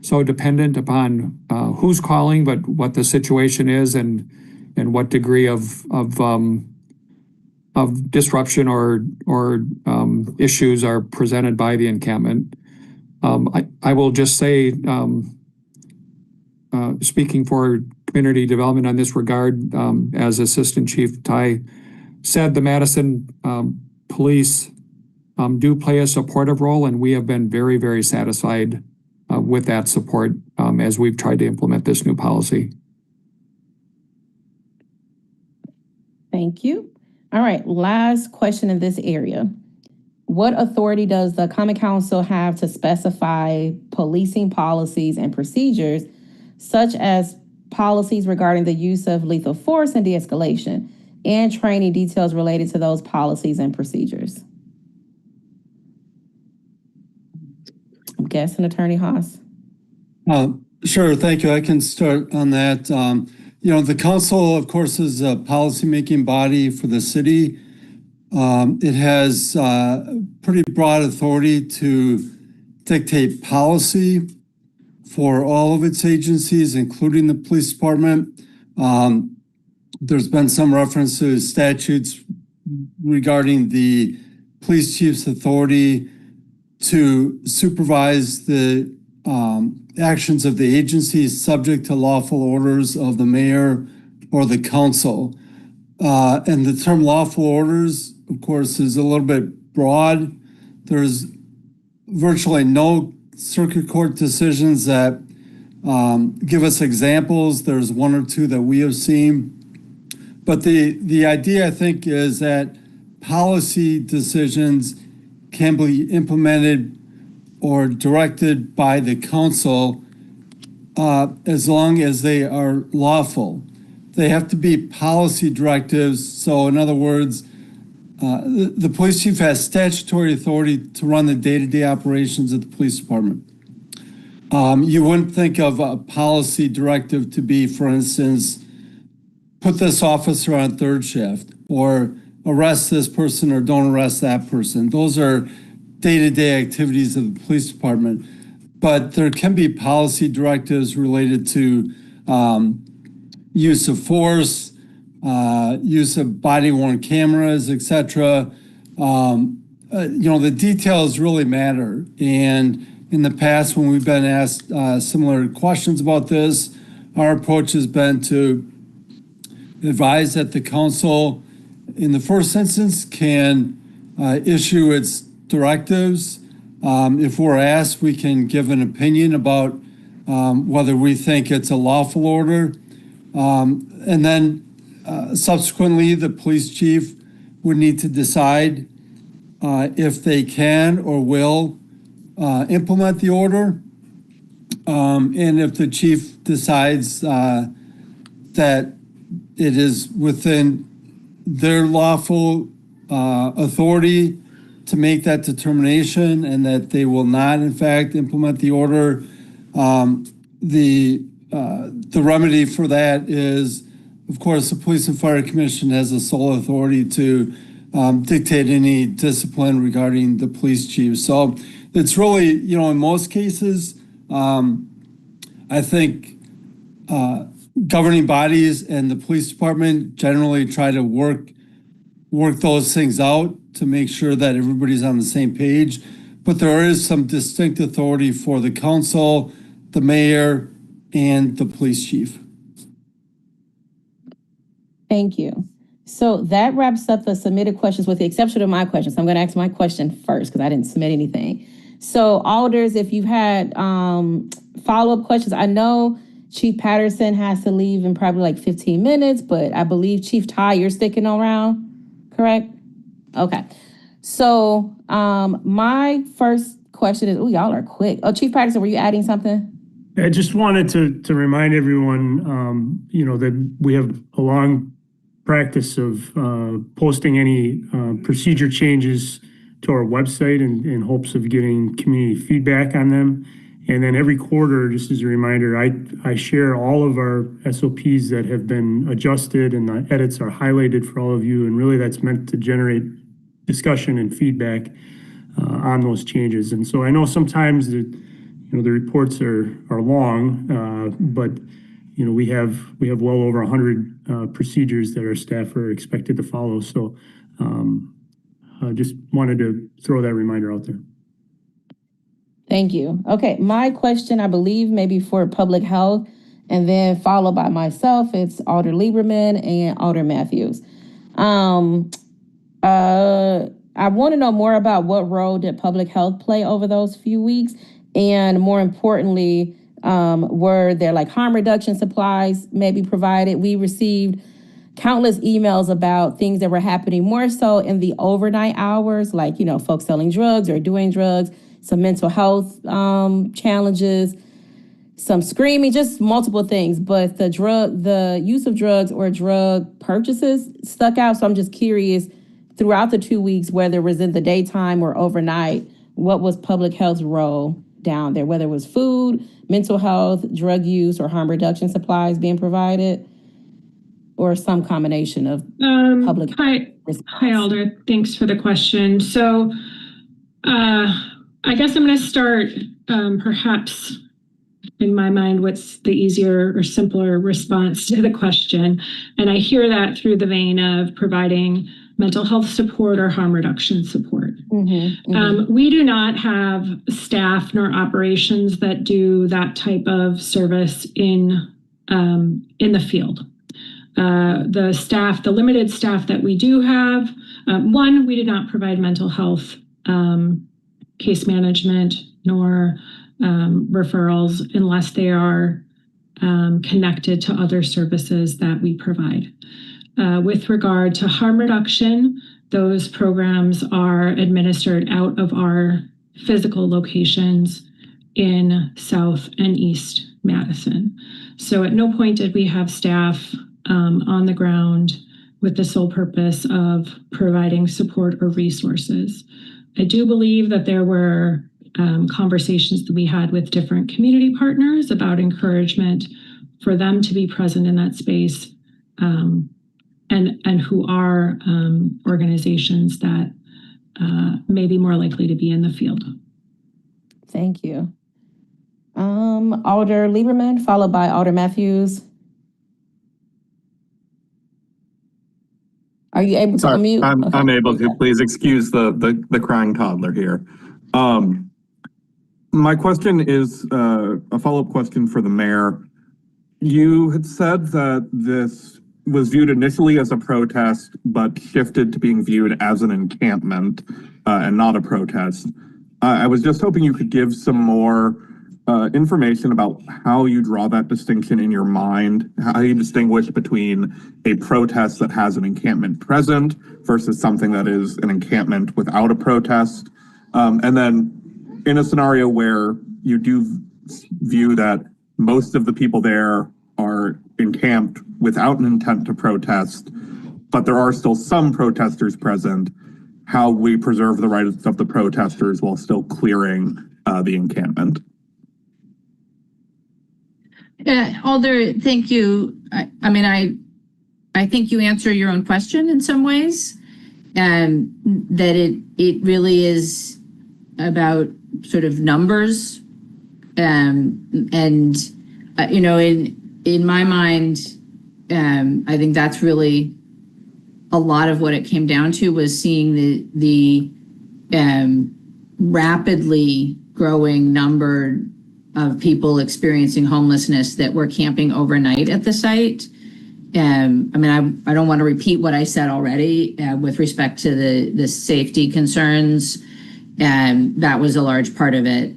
so dependent upon who's calling, but what the situation is and what degree of disruption or issues are presented by the encampment. I will just say, speaking for community development on this regard, as Assistant Chief Ty said, the Madison police do play a supportive role, and we have been very, very satisfied with that support as we've tried to implement this new policy. Thank you. All right, last question in this area. What authority does the Common Council have to specify policing policies and procedures, such as policies regarding the use of lethal force and de-escalation, and training details related to those policies and procedures? I'm guessing Attorney Haas. Sure, thank you. I can start on that. The council, of course, is a policymaking body for the city. It has pretty broad authority to dictate policy for all of its agencies, including the police department. There's been some reference to statutes regarding the police chief's authority to supervise the actions of the agencies subject to lawful orders of the mayor or the council. And the term lawful orders, of course, is a little bit broad. There's virtually no circuit court decisions that give us examples. There's one or two that we have seen. But the idea, I think, is that policy decisions can be implemented or directed by the council as long as they are lawful. They have to be policy directives. So in other words, the police chief has statutory authority to run the day-to-day operations of the police department. You wouldn't think of a policy directive to be, for instance, put this officer on third shift or arrest this person or don't arrest that person. Those are day-to-day activities of the police department. But there can be policy directives related to use of force, use of body-worn cameras, etc. The details really matter. And in the past, when we've been asked similar questions about this, our approach has been to advise that the council, in the first instance, can issue its directives. If we're asked, we can give an opinion about whether we think it's a lawful order. And then subsequently, the police chief would need to decide if they can or will implement the order. And if the chief decides that it is within their lawful authority to make that determination and that they will not, in fact, implement the order, the remedy for that is, of course, the Police and Fire Commission has the sole authority to dictate any discipline regarding the police chief. So it's really, in most cases, I think governing bodies and the police department generally try to work those things out to make sure that everybody's on the same page. But there is some distinct authority for the council, the mayor, and the police chief. Thank you. So that wraps up the submitted questions with the exception of my questions. I'm going to ask my question first because I didn't submit anything. So alders, if you've had follow-up questions, I know Chief Patterson has to leave in probably like 15 minutes, but I believe Chief Ty, you're sticking around, correct? Okay. So my first question is, y'all are quick. Oh, Chief Patterson, were you adding something? I just wanted to remind everyone, that we have a long practice of posting any procedure changes to our website in hopes of getting community feedback on them. And then every quarter, just as a reminder, I share all of our SOPs that have been adjusted and the edits are highlighted for all of you. And really that's meant to generate discussion and feedback on those changes. And so I know sometimes the reports are long, but we have well over 100 procedures that our staff are expected to follow. So just wanted to throw that reminder out there. Thank you. Okay, my question, I believe, maybe for public health, and then followed by myself, it's Alder Lieberman and Alder Matthews. I want to know more about what role did public health play over those few weeks, and more importantly, were there like harm reduction supplies maybe provided? We received countless emails about things that were happening more so in the overnight hours, like, folks selling drugs or doing drugs, some mental health challenges, some screaming, just multiple things. But the use of drugs or drug purchases stuck out. So I'm just curious, throughout the 2 weeks, whether it was in the daytime or overnight, what was public health's role down there, whether it was food, mental health, drug use, or harm reduction supplies being provided, or some combination of public response? Hi, Alder. Thanks for the question. So I guess I'm going to start perhaps in my mind what's the easier or simpler response to the question. And I hear that through the vein of providing mental health support or harm reduction support. We do not have staff nor operations that do that type of service in the field. The staff, the limited staff that we do have, one, we do not provide mental health case management nor referrals unless they are connected to other services that we provide. With regard to harm reduction, those programs are administered out of our physical locations in South and East Madison. So at no point did we have staff on the ground with the sole purpose of providing support or resources. I do believe that there were conversations that we had with different community partners about encouragement for them to be present in that space, and who are organizations that may be more likely to be in the field. Thank you. Alder Lieberman, followed by Alder Matthews. Are you able to unmute? I'm able to. Please excuse the crying toddler here. My question is a follow-up question for the mayor. You had said that this was viewed initially as a protest, but shifted to being viewed as an encampment and not a protest. I was just hoping you could give some more information about how you draw that distinction in your mind, how you distinguish between a protest that has an encampment present versus something that is an encampment without a protest. And then in a scenario where you do view that most of the people there are encamped without an intent to protest, but there are still some protesters present, how we preserve the rights of the protesters while still clearing the encampment. Alder, thank you. I mean, I think you answer your own question in some ways, and that it really is about sort of numbers, and you know, in my mind, I think that's really a lot of what it came down to, was seeing the rapidly growing number of people experiencing homelessness that were camping overnight at the site. I mean, I don't want to repeat what I said already with respect to the safety concerns. That was a large part of it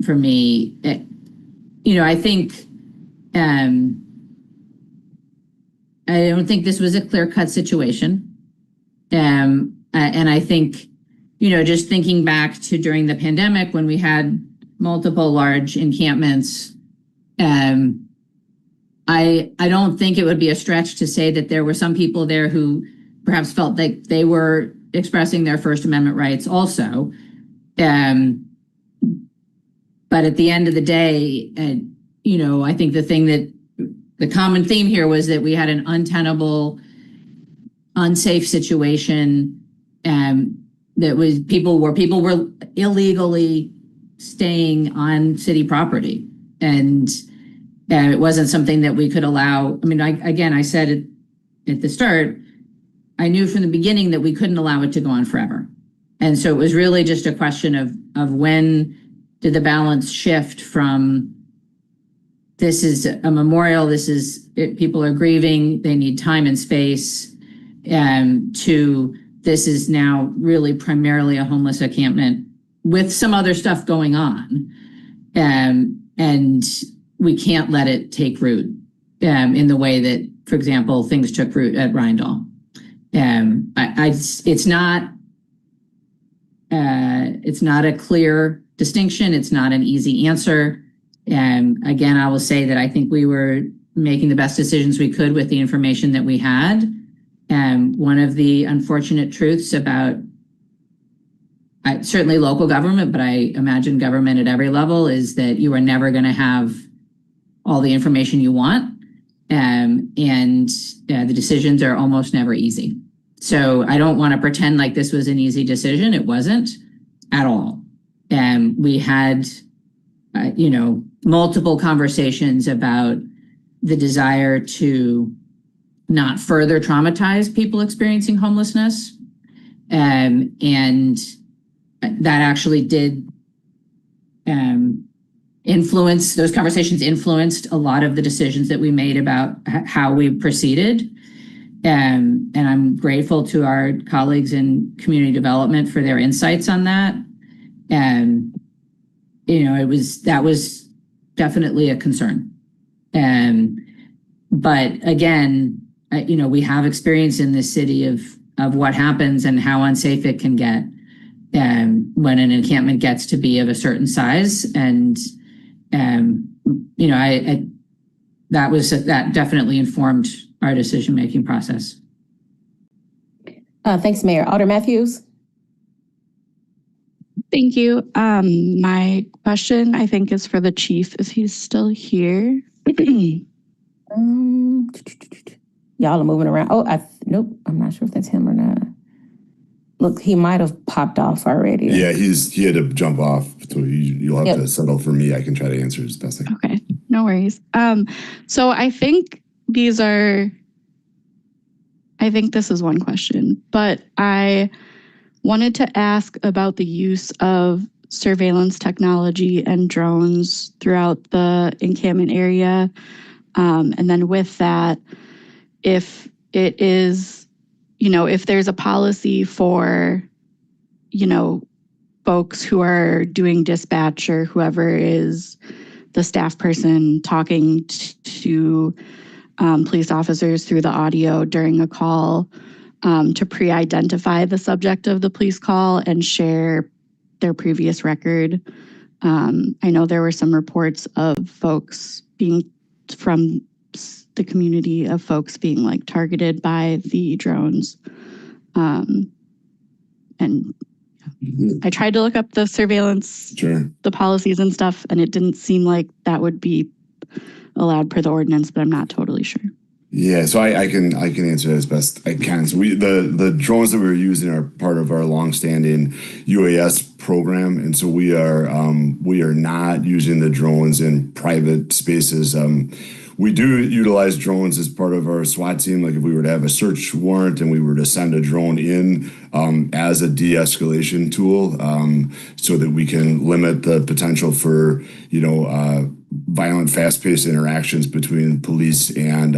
for me. You know, I think, I don't think this was a clear-cut situation. And I think, you know, just thinking back to during the pandemic when we had multiple large encampments, I don't think it would be a stretch to say that there were some people there who perhaps felt like they were expressing their First Amendment rights also. But at the end of the day, you know, I think the common theme here was that we had an untenable, unsafe situation, that was people were illegally staying on city property, and it wasn't something that we could allow. I mean, I said at the start, I knew from the beginning that we couldn't allow it to go on forever. And so it was really just a question of when did the balance shift from this is a memorial, people are grieving, they need time and space, to this is now really primarily a homeless encampment with some other stuff going on. And we can't let it take root in the way that, for example, things took root at Rindall. It's not a clear distinction. It's not an easy answer. Again, I will say that I think we were making the best decisions we could with the information that we had. One of the unfortunate truths about certainly local government, but I imagine government at every level, is that you are never going to have all the information you want. And the decisions are almost never easy. So I don't want to pretend like this was an easy decision. It wasn't at all. And we had, multiple conversations about the desire to not further traumatize people experiencing homelessness. And that actually did influence, those conversations influenced a lot of the decisions that we made about how we proceeded. And I'm grateful to our colleagues in community development for their insights on that. And, that was definitely a concern. But again, we have experience in this city of what happens and how unsafe it can get when an encampment gets to be of a certain size. And, that definitely informed our decision-making process. Thanks, Mayor. Alder Matthews. Thank you. My question, I think, is for the chief, if he's still here. Y'all are moving around. Oh, nope. I'm not sure if that's him or not. Look, he might have popped off already. Yeah, he had to jump off, so you'll have to settle for me. I can try to answer as best I can. Okay, no worries. So I think this is one question, but I wanted to ask about the use of surveillance technology and drones throughout the encampment area. And then with that, if it is, if there's a policy for, folks who are doing dispatch or whoever is the staff person talking to police officers through the audio during a call to pre-identify the subject of the police call and share their previous record. I know there were some reports of folks from the community of folks being targeted by the drones. And I tried to look up the surveillance, the policies and stuff, and it didn't seem like that would be allowed per the ordinance, but I'm not totally sure. Yeah, so I can answer as best I can. So the drones that we're using are part of our longstanding UAS program, and so we are not using the drones in private spaces. We do utilize drones as part of our SWAT team. Like if we were to have a search warrant and we were to send a drone in as a de-escalation tool, so that we can limit the potential for violent, fast-paced interactions between police and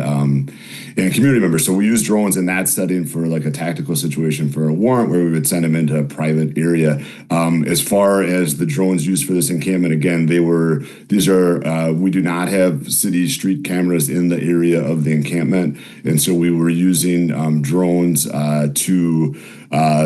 community members. So we use drones in that setting for a tactical situation for a warrant where we would send them into a private area. As far as the drones used for this encampment, again, we do not have city street cameras in the area of the encampment. And so we were using drones to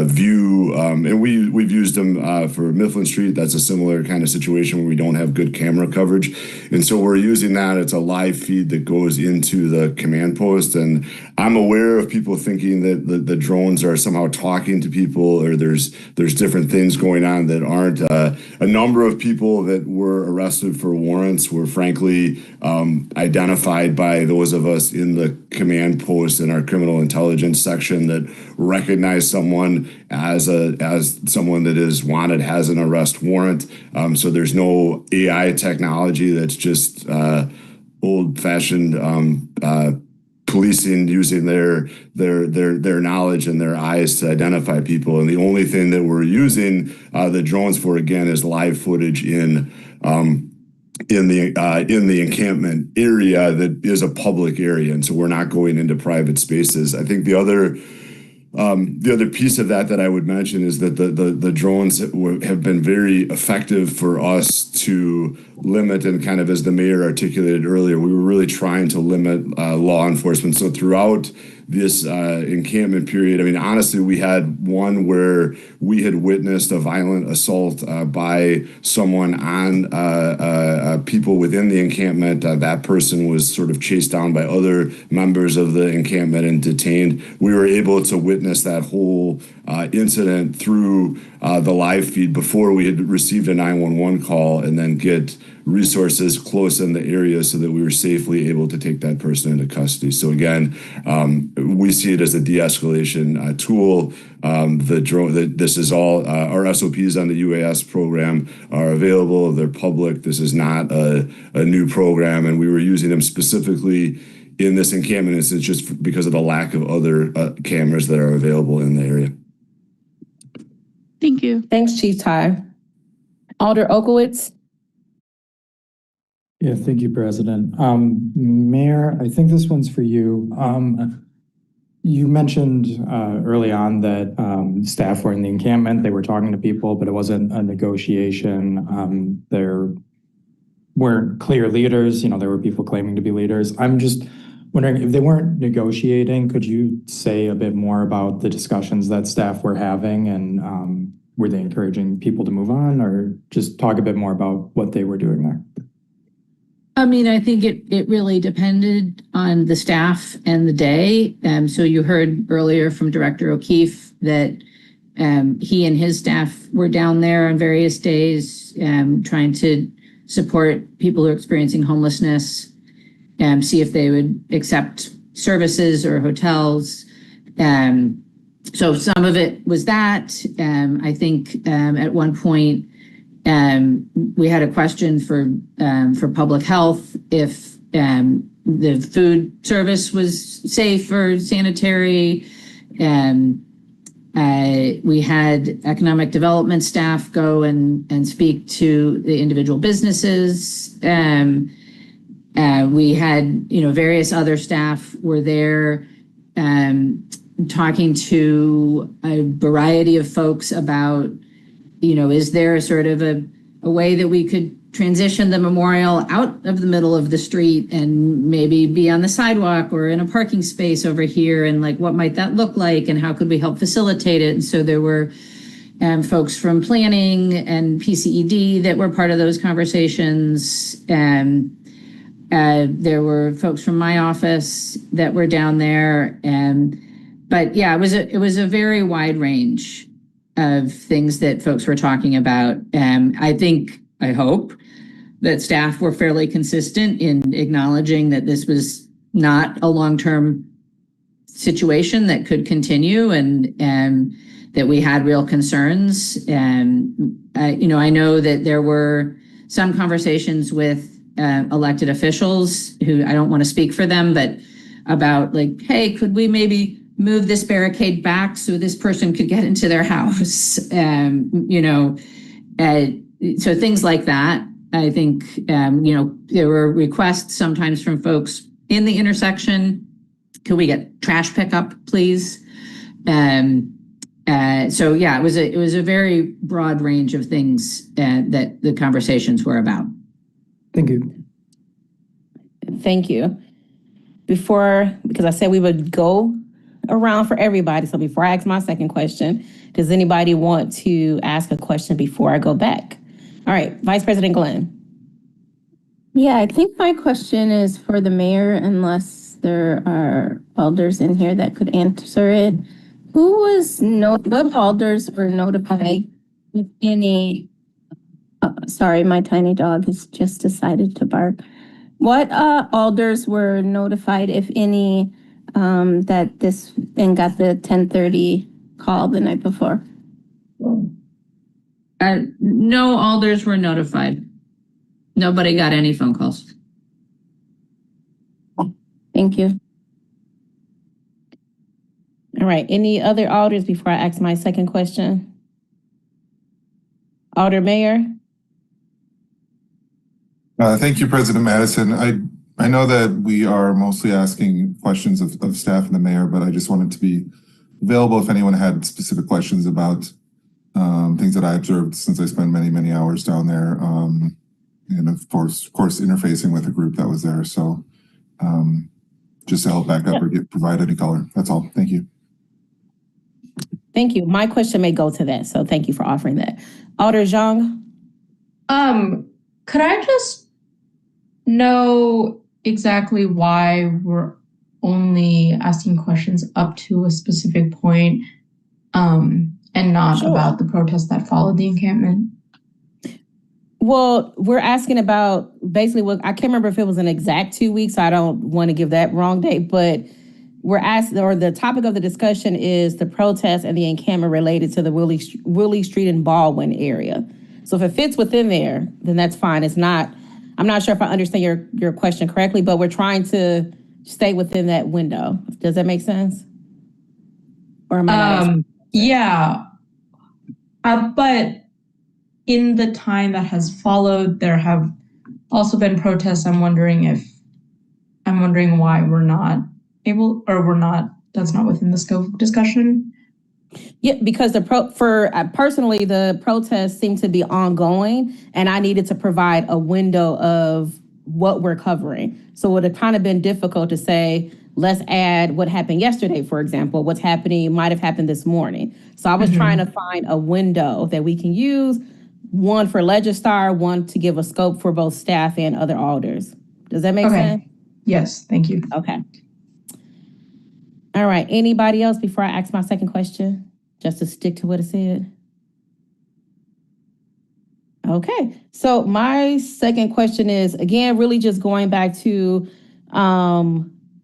view, and we've used them for Mifflin Street. That's a similar kind of situation where we don't have good camera coverage. And so we're using that. It's a live feed that goes into the command post. And I'm aware of people thinking that the drones are somehow talking to people or there's different things going on that aren't. A number of people that were arrested for warrants were frankly identified by those of us in the command post in our criminal intelligence section that recognize someone as someone that is wanted, has an arrest warrant. So there's no AI technology that's just old-fashioned policing using their knowledge and their eyes to identify people. And the only thing that we're using the drones for, again, is live footage in the encampment area that is a public area. And so we're not going into private spaces. I think the other piece of that I would mention is that the drones have been very effective for us to limit, and kind of as the mayor articulated earlier, we were really trying to limit law enforcement. So throughout this encampment period. I mean, honestly, we had one where we had witnessed a violent assault by someone on people within the encampment. That person was sort of chased down by other members of the encampment and detained. We were able to witness that whole incident through the live feed before we had received a 911 call, and then get resources close in the area so that we were safely able to take that person into custody. So again, we see it as a de-escalation tool. This is all our SOPs on the UAS program are available. They're public. This is not a new program, and we were using them specifically in this encampment instance just because of the lack of other cameras that are available in the area. Thank you. Thanks, Chief Ty. Alder Okowitz. Yeah, thank you, President. Mayor, I think this one's for you. You mentioned early on that staff were in the encampment, they were talking to people, but it wasn't a negotiation. There weren't clear leaders, you know, there were people claiming to be leaders. I'm just wondering, if they weren't negotiating, could you say a bit more about the discussions that staff were having, and were they encouraging people to move on, or just talk a bit more about what they were doing there? I mean, I think it really depended on the staff and the day. So you heard earlier from Director O'Keefe that he and his staff were down there on various days trying to support people who are experiencing homelessness, see if they would accept services or hotels. So some of it was that. I think at one point, we had a question for public health if the food service was safe or sanitary. We had economic development staff go and speak to the individual businesses. We had, various other staff were there talking to a variety of folks about, is there a sort of a way that we could transition the memorial out of the middle of the street and maybe be on the sidewalk or in a parking space over here, and like, what might that look like, and how could we help facilitate it? And so there were folks from planning and PCED that were part of those conversations. There were folks from my office that were down there. But yeah, it was a very wide range of things that folks were talking about. I hope that staff were fairly consistent in acknowledging that this was not a long-term situation that could continue, and that we had real concerns. I know that there were some conversations with elected officials who, I don't want to speak for them, but about like, hey, could we maybe move this barricade back so this person could get into their house? So things like that. I think, there were requests sometimes from folks in the intersection. Could we get trash pickup, please? So yeah, it was a very broad range of things that the conversations were about. Thank you. Thank you. Because I said we would go around for everybody. So before I ask my second question, does anybody want to ask a question before I go back? All right, Vice President Glenn. Yeah, I think my question is for the mayor, unless there are alders in here that could answer it. What alders were notified if any, sorry, my tiny dog has just decided to bark. What alders were notified, if any, that this thing got the 10:30 call the night before? No alders were notified. Nobody got any phone calls. Thank you. All right, any other alders before I ask my second question? Alder Mayor? Thank you, President Madison. I know that we are mostly asking questions of staff and the mayor, but I just wanted to be available if anyone had specific questions about things that I observed since I spent many, many hours down there. And of course, interfacing with a group that was there. So just to help back up or provide any color. That's all. Thank you. Thank you. My question may go to that, so thank you for offering that. Alder Zhang? Could I just know exactly why we're only asking questions up to a specific point, and not about the protests that followed the encampment? Well, we're asking about basically what I can't remember if it was an exact 2 weeks, so I don't want to give that wrong date, but we're asking, or the topic of the discussion is the protest and the encampment related to the Willie Street and Baldwin area. So if it fits within there, then that's fine. It's not, I'm not sure if I understand your question correctly, but we're trying to stay within that window. Does that make sense? Or am I not yeah. But in the time that has followed, there have also been protests. I'm wondering why we're not able, or that's not within the scope of discussion. Yeah, because personally, the protests seem to be ongoing, and I needed to provide a window of what we're covering. So it would have kind of been difficult to say, let's add what happened yesterday, for example, what's happening might have happened this morning. So I was trying to find a window that we can use, one for Legistar, one to give a scope for both staff and other alders. Does that make sense? Yes, thank you. Okay. All right, anybody else before I ask my second question? Just to stick to what it said. Okay, so my second question is, again, really just going back to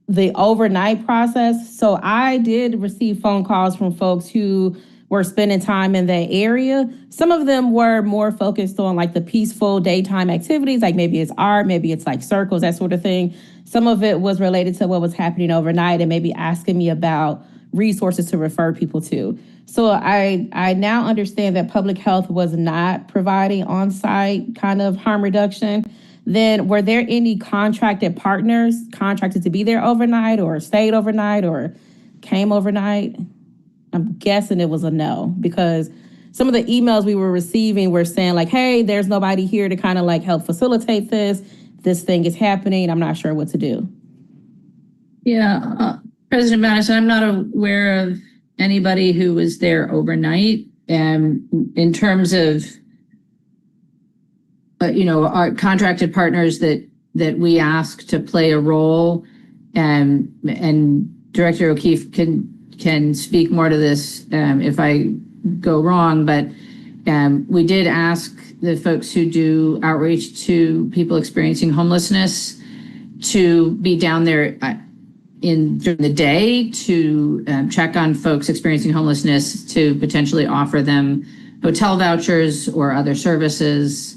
the overnight process. So I did receive phone calls from folks who were spending time in that area. Some of them were more focused on like the peaceful daytime activities, like maybe it's art, maybe it's like circles, that sort of thing. Some of it was related to what was happening overnight and maybe asking me about resources to refer people to. So I now understand that public health was not providing on-site kind of harm reduction. Then were there any contracted partners contracted to be there overnight or stayed overnight or came overnight? I'm guessing it was a no, because some of the emails we were receiving were saying like, hey, there's nobody here to kind of like help facilitate this. This thing is happening. I'm not sure what to do. Yeah, President Madison, I'm not aware of anybody who was there overnight. In terms of, our contracted partners that we ask to play a role, and Director O'Keefe can speak more to this if I go wrong, but we did ask the folks who do outreach to people experiencing homelessness to be down there during the day to check on folks experiencing homelessness, to potentially offer them hotel vouchers or other services.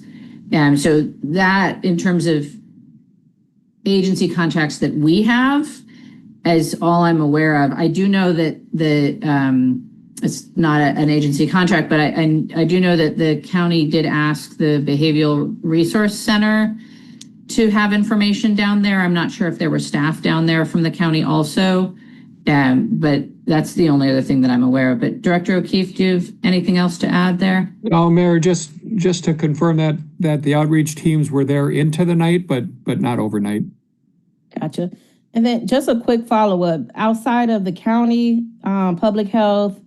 So that, in terms of agency contracts that we have, is all I'm aware of. I do know that it's not an agency contract, but I do know that the county did ask the Behavioral Resource Center to have information down there. I'm not sure if there were staff down there from the county also, but that's the only other thing that I'm aware of. But Director O'Keefe, do you have anything else to add there? No, Mayor, just to confirm that the outreach teams were there into the night, but not overnight. Gotcha. And then just a quick follow-up. Outside of the county, public health,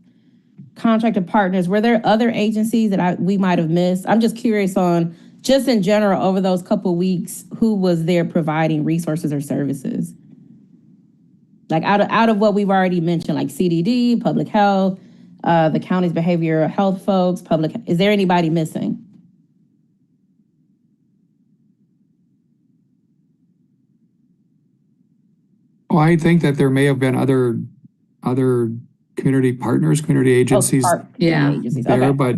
contracted partners, were there other agencies that we might have missed? I'm just curious on, just in general, over those couple weeks, who was there providing resources or services? Like out of what we've already mentioned, like CDD, public health, the county's behavioral health folks, is there anybody missing? Oh, I think that there may have been other community partners, community agencies, agencies. there, Okay. but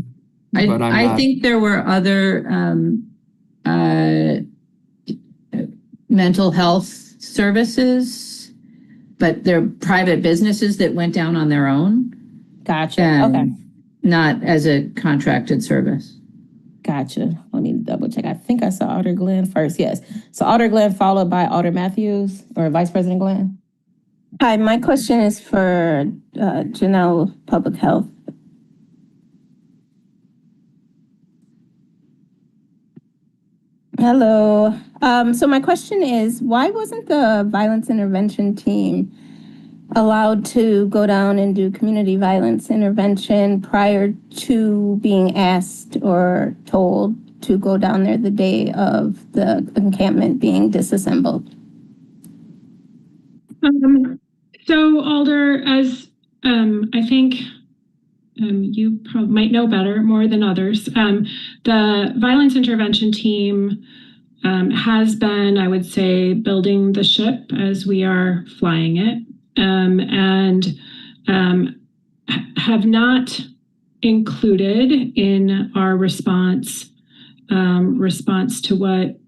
I think there were other mental health services, but they're private businesses that went down on their own. Gotcha. Okay. Not as a contracted service. Gotcha. Let me double check. I think I saw Alder Glenn first. Yes. So Alder Glenn followed by Alder Matthews, or Vice President Glenn. Hi, my question is for Janelle, Public Health. Hello. So my question is, why wasn't the violence intervention team allowed to go down and do community violence intervention prior to being asked or told to go down there the day of the encampment being disassembled? So Alder, as I think you probably might know better, more than others, the violence intervention team has been, I would say, building the ship as we are flying it, and have not included in our response to what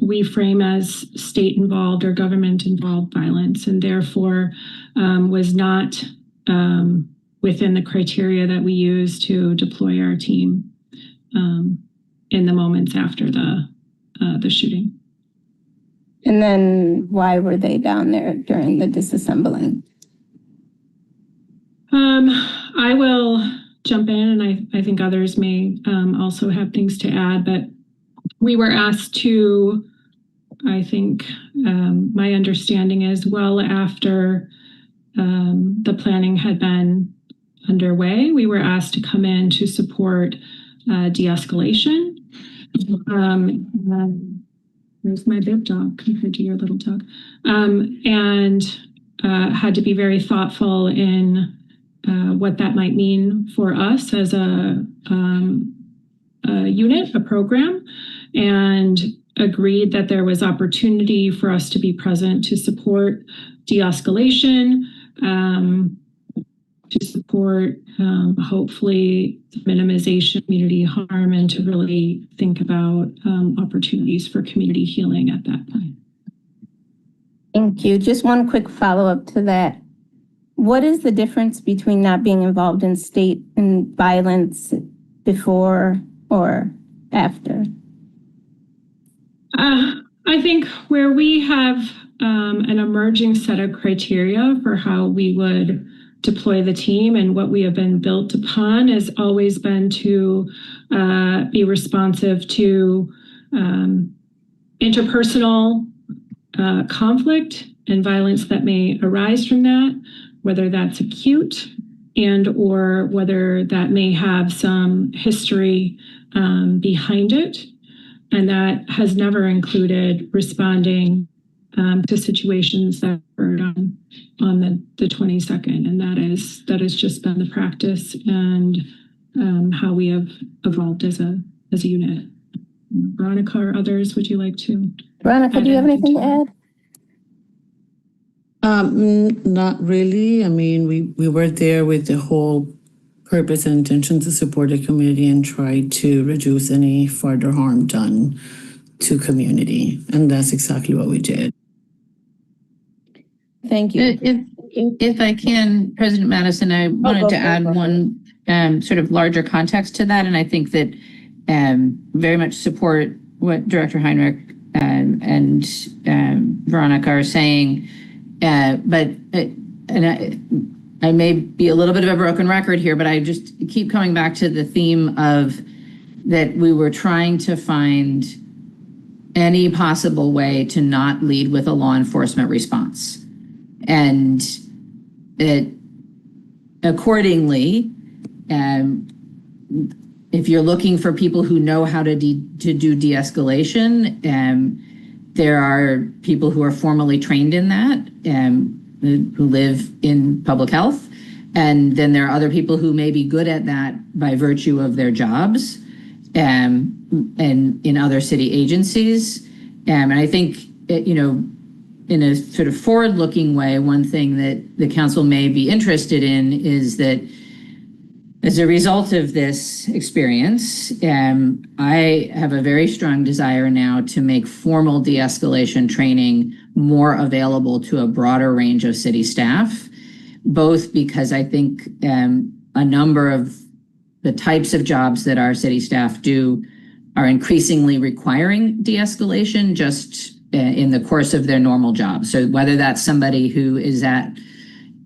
we frame as state-involved or government-involved violence, and therefore was not within the criteria that we use to deploy our team in the moments after the shooting. And then why were they down there during the disassembling? I will jump in, and I think others may also have things to add, but we were asked to, I think my understanding is well after the planning had been underway, we were asked to come in to support de-escalation. Where's my big dog compared to your little dog? And had to be very thoughtful in what that might mean for us as a unit, a program, and agreed that there was opportunity for us to be present to support de-escalation, to support hopefully minimization of community harm, and to really think about opportunities for community healing at that point. Thank you. Just one quick follow-up to that. What is the difference between not being involved in state and violence before or after? I think where we have an emerging set of criteria for how we would deploy the team, and what we have been built upon has always been to be responsive to interpersonal conflict and violence that may arise from that, whether that's acute and or whether that may have some history behind it. And that has never included responding to situations that occurred on the 22nd. And that has just been the practice and how we have evolved as a unit. Veronica or others, would you like to? Veronica, do you have anything to add? Not really. I mean, we were there with the whole purpose and intention to support the community and try to reduce any further harm done to community. And that's exactly what we did. Thank you. If I can, President Madison, I wanted to add one sort of larger context to that. And I think that very much support what Director Heinrich and Veronica are saying. But I may be a little bit of a broken record here, but I just keep coming back to the theme of that we were trying to find any possible way to not lead with a law enforcement response. And it accordingly, if you're looking for people who know how to do de-escalation, there are people who are formally trained in that, who live in public health. And then there are other people who may be good at that by virtue of their jobs and in other city agencies. And I think, in a sort of forward-looking way, one thing that the council may be interested in is that as a result of this experience, I have a very strong desire now to make formal de-escalation training more available to a broader range of city staff, both because I think a number of the types of jobs that our city staff do are increasingly requiring de-escalation just in the course of their normal job. So whether that's somebody who is at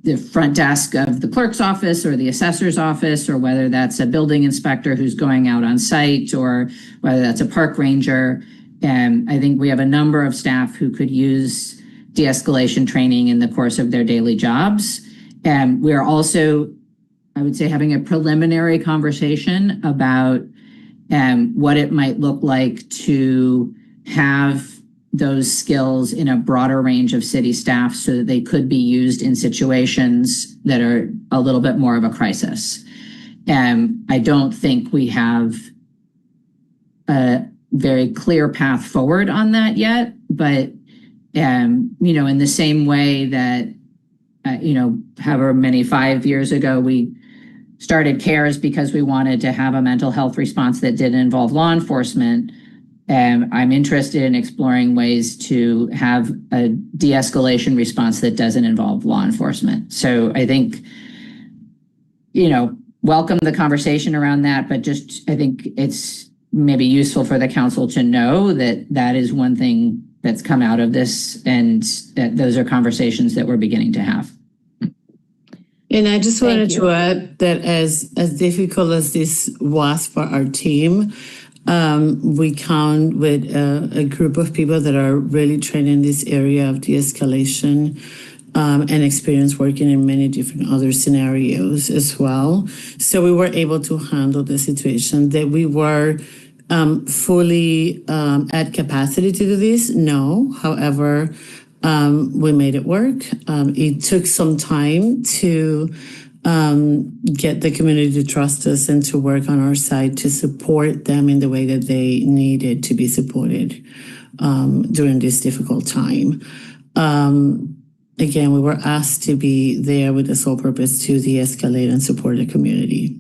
the front desk of the clerk's office or the assessor's office, or whether that's a building inspector who's going out on site, or whether that's a park ranger, I think we have a number of staff who could use de-escalation training in the course of their daily jobs. And we are also, I would say, having a preliminary conversation about what it might look like to have those skills in a broader range of city staff so that they could be used in situations that are a little bit more of a crisis. I don't think we have a very clear path forward on that yet, but in the same way that, however many 5 years ago, we started CARES because we wanted to have a mental health response that didn't involve law enforcement. I'm interested in exploring ways to have a de-escalation response that doesn't involve law enforcement. So I think, welcome the conversation around that, but I think it's maybe useful for the council to know that that is one thing that's come out of this, and that those are conversations that we're beginning to have. And I just wanted to add that as difficult as this was for our team, we count with a group of people that are really trained in this area of de-escalation and experience working in many different other scenarios as well. So we were able to handle the situation. That we were fully at capacity to do this? No. However, we made it work. It took some time to get the community to trust us and to work on our side to support them in the way that they needed to be supported during this difficult time. Again, we were asked to be there with the sole purpose to de-escalate and support the community.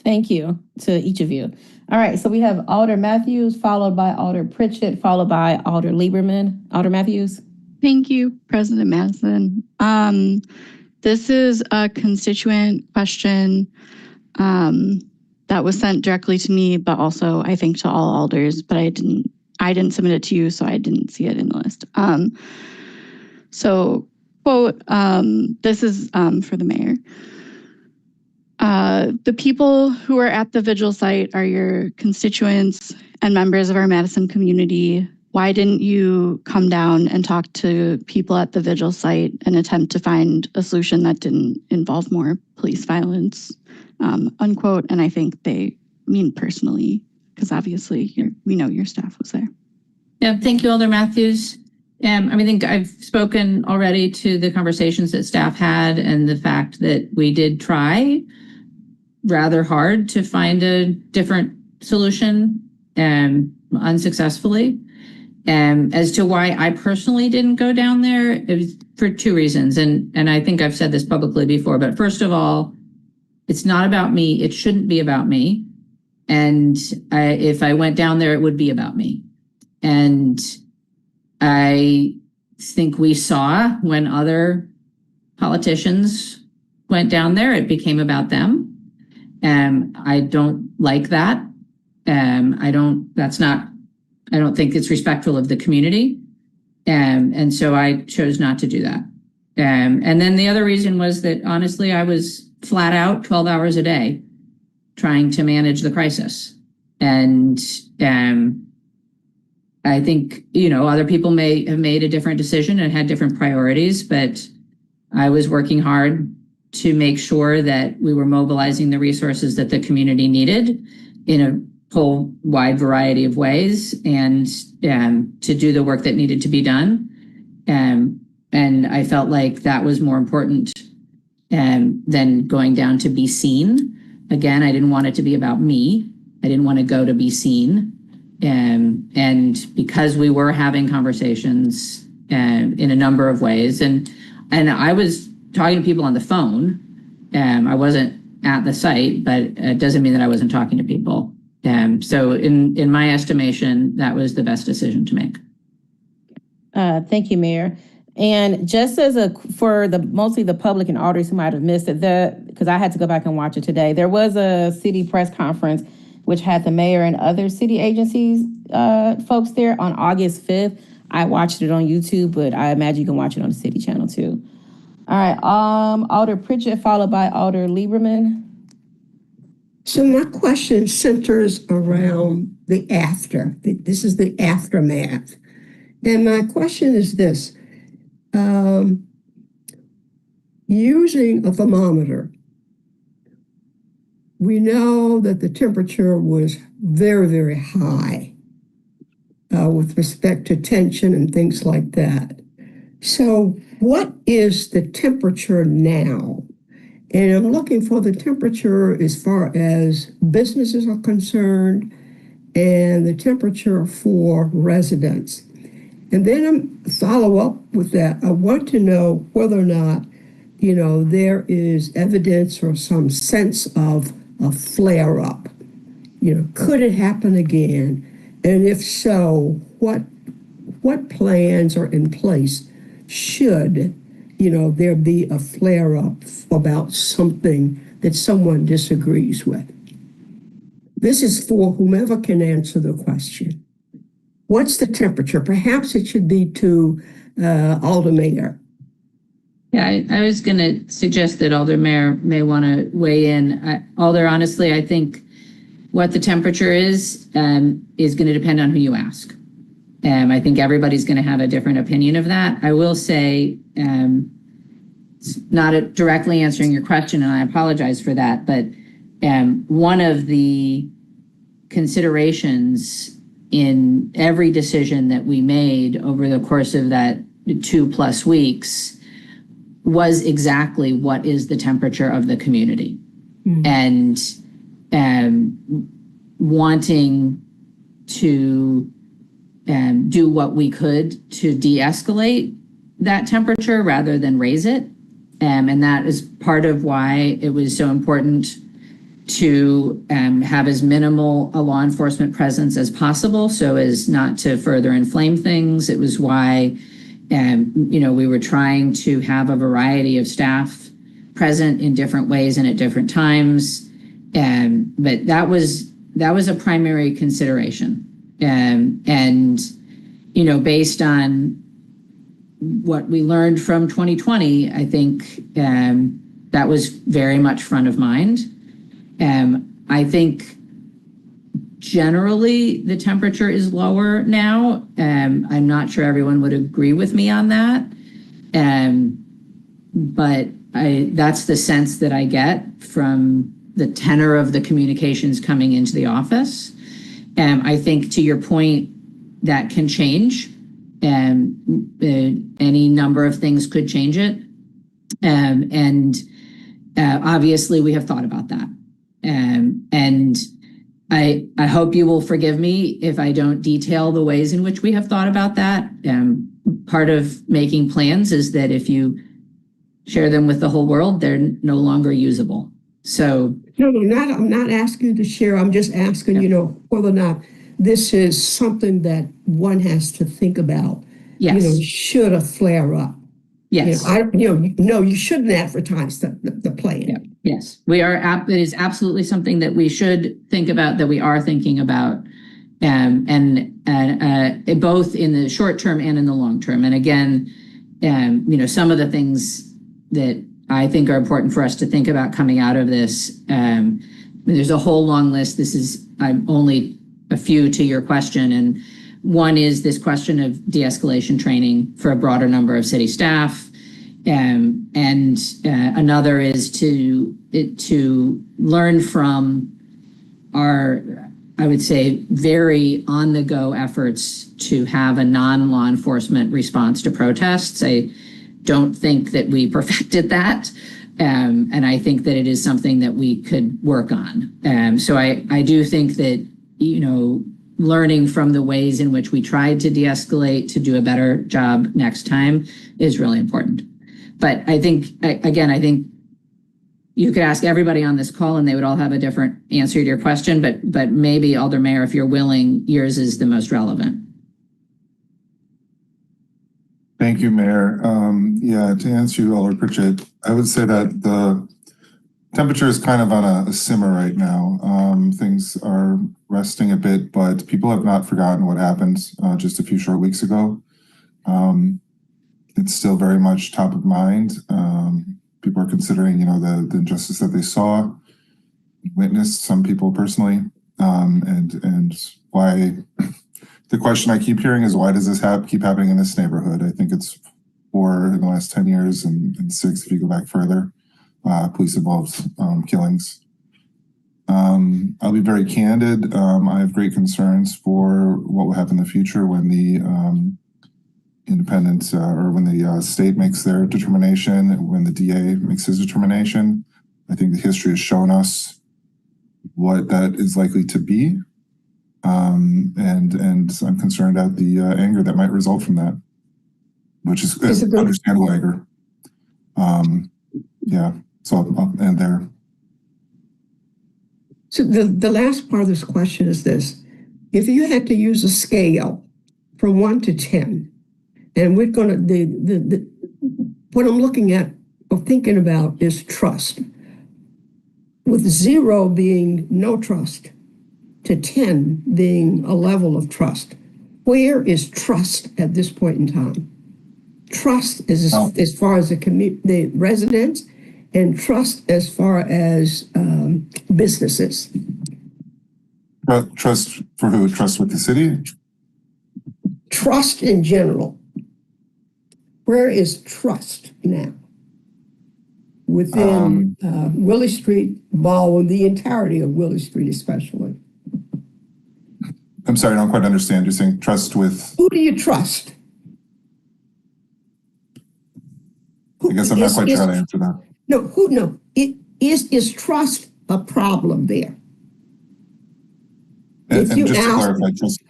Thank you to each of you. All right, so we have Alder Matthews, followed by Alder Pritchett, followed by Alder Lieberman. Alder Matthews. Thank you, President Madison. This is a constituent question that was sent directly to me, but also I think to all alders, but I didn't submit it to you, so I didn't see it in the list. So, quote, this is for the mayor. The people who are at the vigil site are your constituents and members of our Madison community. Why didn't you come down and talk to people at the vigil site and attempt to find a solution that didn't involve more police violence, unquote. And I think they mean personally, because obviously we know your staff was there. Yeah, thank you, Alder Matthews. I think I've spoken already to the conversations that staff had and the fact that we did try rather hard to find a different solution unsuccessfully. As to why I personally didn't go down there, it was for two reasons. And I think I've said this publicly before, but first of all, it's not about me. It shouldn't be about me. And if I went down there, it would be about me. And I think we saw when other politicians went down there, it became about them. I don't like that. I don't think it's respectful of the community. And so I chose not to do that. And then the other reason was that honestly, I was flat out 12 hours a day trying to manage the crisis. And I think, other people may have made a different decision and had different priorities, but I was working hard to make sure that we were mobilizing the resources that the community needed in a whole wide variety of ways and to do the work that needed to be done. And I felt like that was more important than going down to be seen. Again, I didn't want it to be about me. I didn't want to go to be seen. And because we were having conversations in a number of ways, and I was talking to people on the phone. I wasn't at the site, but it doesn't mean that I wasn't talking to people. So in my estimation, that was the best decision to make. Thank you, Mayor. And just for mostly the public and audience who might have missed it, because I had to go back and watch it today, there was a city press conference which had the mayor and other city agencies folks there on August 5th. I watched it on YouTube, but I imagine you can watch it on the city channel too. All right, Alder Pritchett, followed by Alder Lieberman. So my question centers around the after. This is the aftermath. And my question is this. Using a thermometer, we know that the temperature was very, very high with respect to tension and things like that. So what is the temperature now? And I'm looking for the temperature as far as businesses are concerned and the temperature for residents. And then follow up with that. I want to know whether or not, there is evidence or some sense of a flare up. Could it happen again? And if so, what plans are in place should, there be a flare up about something that someone disagrees with? This is for whomever can answer the question. What's the temperature? Perhaps it should be to Alder Mayor. Yeah, I was going to suggest that Alder Mayor may want to weigh in. Alder, honestly, I think what the temperature is going to depend on who you ask. I think everybody's going to have a different opinion of that. I will say, it's not directly answering your question, and I apologize for that, but one of the considerations in every decision that we made over the course of that 2+ weeks was exactly what is the temperature of the community. And wanting to do what we could to de-escalate that temperature rather than raise it. And that is part of why it was so important to have as minimal a law enforcement presence as possible so as not to further inflame things. It was why we were trying to have a variety of staff present in different ways and at different times. But that was a primary consideration. Based on what we learned from 2020, I think that was very much front of mind. I think generally the temperature is lower now. I'm not sure everyone would agree with me on that. But that's the sense that I get from the tenor of the communications coming into the office. I think to your point, that can change. Any number of things could change it. Obviously we have thought about that. And I hope you will forgive me if I don't detail the ways in which we have thought about that. Part of making plans is that if you share them with the whole world, they're no longer usable. So I'm not asking you to share. I'm just asking, whether or not this is something that one has to think about. Yes. Should a flare up? Yes. You shouldn't advertise the plan. Yeah. Yes, we are. It is absolutely something that we should think about, that we are thinking about, and both in the short term and in the long term. And again, some of the things that I think are important for us to think about coming out of this. There's a whole long list. This is only a few to your question, and one is this question of de-escalation training for a broader number of city staff. And another is to learn from our, I would say, very on-the-go efforts to have a non-law enforcement response to protests. I don't think that we perfected that, and I think that it is something that we could work on. So I do think that, learning from the ways in which we tried to de-escalate to do a better job next time is really important. But I think, again, you could ask everybody on this call and they would all have a different answer to your question, but maybe Alder Mayor, if you're willing, yours is the most relevant. Thank you, Mayor. To answer you, Alder Pritchett, I would say that the temperature is kind of on a simmer right now. Things are resting a bit, but people have not forgotten what happened just a few short weeks ago. It's still very much top of mind. People are considering, the injustice that they saw, witnessed, some people personally. And why the question I keep hearing is, why does this keep happening in this neighborhood? I think it's 4 in the last 10 years and 6 if you go back further, police involved killings. I'll be very candid. I have great concerns for what will happen in the future when the independent or when the state makes their determination, when the DA makes his determination. I think the history has shown us what that is likely to be. And I'm concerned about the anger that might result from that, which is understandable anger. Yeah, so I'll end there. So the last part of this question is this. If you had to use a scale from 1 to 10, and we're going to, what I'm looking at or thinking about is trust. With 0 being no trust to 10 being a level of trust. Where is trust at this point in time? Trust is as far as the residents, and trust as far as businesses. Trust for who? Trust with the city? Trust in general. Where is trust now? Within Willie Street, Baldwin, the entirety of Willie Street especially. I'm sorry, I don't quite understand. You're saying trust with... Who do you trust? I guess I'm not quite sure how to answer that. No. Is trust a problem there? And just to clarify, trust...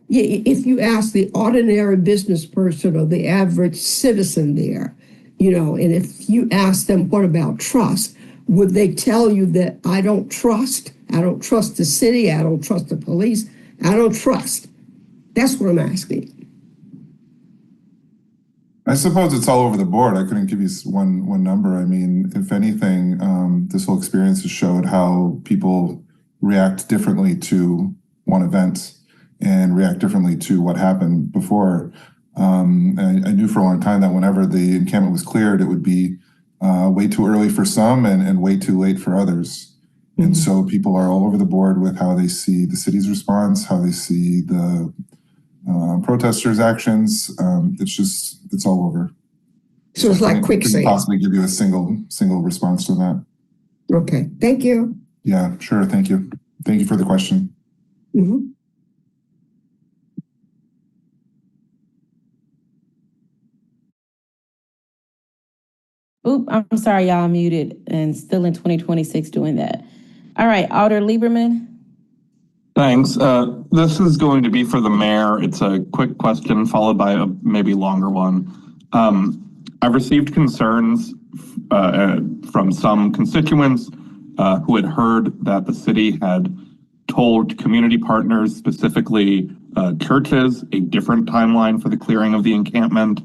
If you ask the ordinary business person or the average citizen there, and if you ask them, what about trust? Would they tell you that I don't trust the city, I don't trust the police, I don't trust? That's what I'm asking. I suppose it's all over the board. I couldn't give you one number. I mean, if anything, this whole experience has showed how people react differently to one event and react differently to what happened before. And I knew for a long time that whenever the encampment was cleared, it would be way too early for some and way too late for others. Mm-hmm. And so people are all over the board with how they see the city's response, how they see the protesters' actions. It's all over. So it's like quicksand. I couldn't possibly give you a single response to that. Okay, thank you. Yeah, sure, thank you. Thank you for the question. Mm-hmm. Oop, I'm sorry, y'all, I'm muted and still in 2026 doing that. All right, Alder Lieberman. Thanks. This is going to be for the mayor. It's a quick question followed by a maybe longer one. I've received concerns from some constituents who had heard that the city had told community partners, specifically churches, a different timeline for the clearing of the encampment.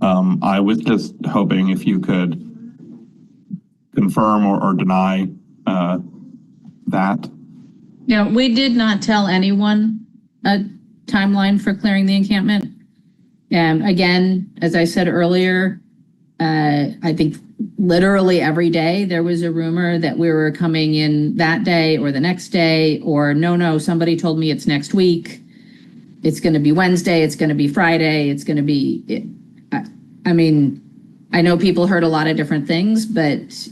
I was just hoping if you could confirm or deny that. Yeah, we did not tell anyone a timeline for clearing the encampment. And again, as I said earlier, I think literally every day there was a rumor that we were coming in that day or the next day, or no, somebody told me it's next week. It's going to be Wednesday. It's going to be Friday. It's going to be, I mean, I know people heard a lot of different things, but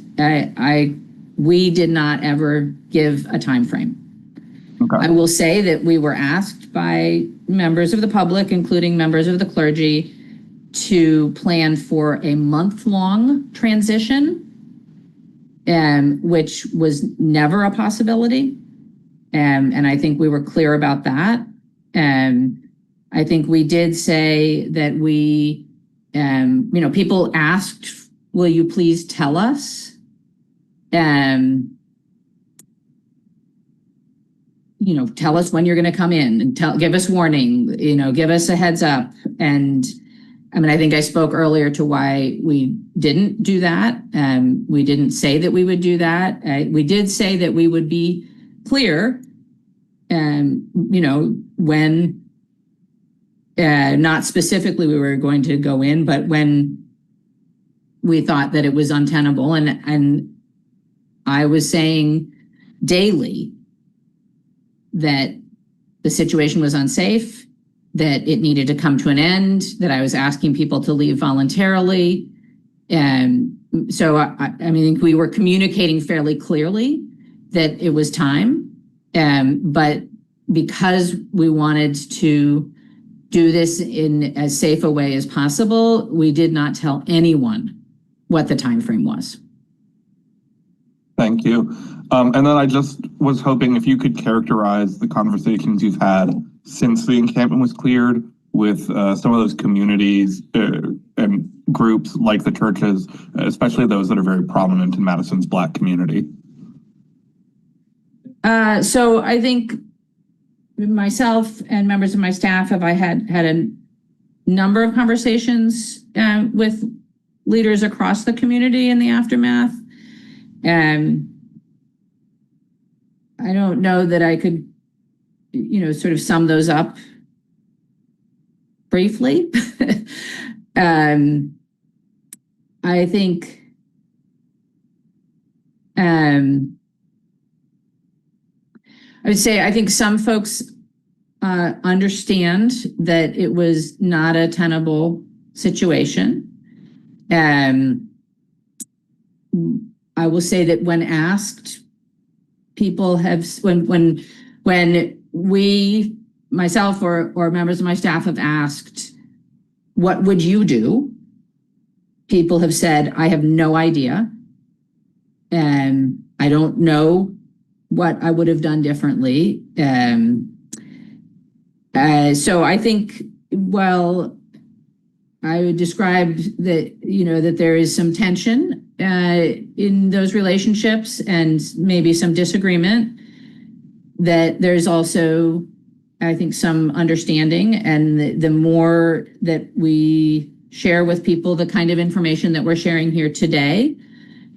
we did not ever give a time frame. Okay. I will say that we were asked by members of the public, including members of the clergy, to plan for a month-long transition, which was never a possibility. And I think we were clear about that. I think we did say that we, people asked, will you please tell us? Tell us when you're going to come in and give us warning, give us a heads up. And I mean, I think I spoke earlier to why we didn't do that. We didn't say that we would do that. We did say that we would be clear, when, not specifically we were going to go in, but when we thought that it was untenable. And I was saying daily that the situation was unsafe, that it needed to come to an end, that I was asking people to leave voluntarily. And so I think we were communicating fairly clearly that it was time. But because we wanted to do this in as safe a way as possible, we did not tell anyone what the time frame was. Thank you. And then I just was hoping if you could characterize the conversations you've had since the encampment was cleared with some of those communities and groups like the churches, especially those that are very prominent in Madison's Black community. So I think myself and members of my staff have had a number of conversations with leaders across the community in the aftermath. I don't know that I could, sort of sum those up briefly. I think I would say I think some folks understand that it was not a tenable situation. I will say that when asked, people have when we, myself or members of my staff have asked, what would you do? People have said, I have no idea. And I don't know what I would have done differently. So I think, well, I would describe that, that there is some tension in those relationships and maybe some disagreement, that there's also, I think, some understanding. And the more that we share with people the kind of information that we're sharing here today,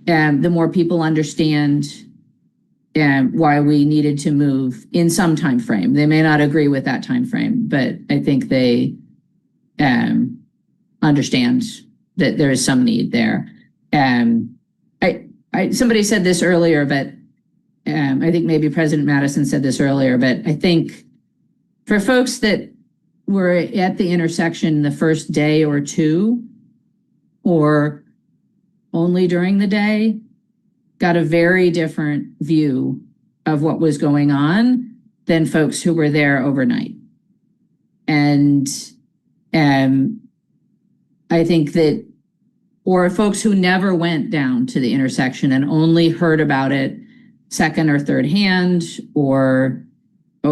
the more people understand why we needed to move in some time frame. They may not agree with that time frame, but I think they understand that there is some need there. Somebody said this earlier, but I think maybe President Madison said this earlier, but I think for folks that were at the intersection the first day or two, or only during the day, got a very different view of what was going on than folks who were there overnight. And I think that, or folks who never went down to the intersection and only heard about it second or third hand, or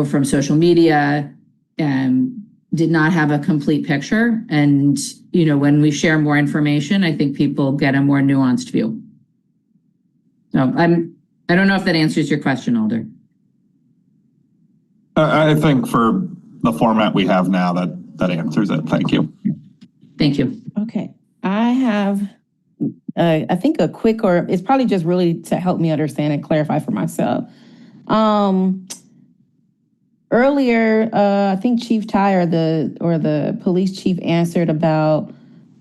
from social media, did not have a complete picture. And, when we share more information, I think people get a more nuanced view. So I don't know if that answers your question, Alder. I think for the format we have now, that answers it. Thank you. Thank you. Okay. I have, I think a quick, or it's probably just really to help me understand and clarify for myself. Earlier, I think Chief Ty or the police chief answered about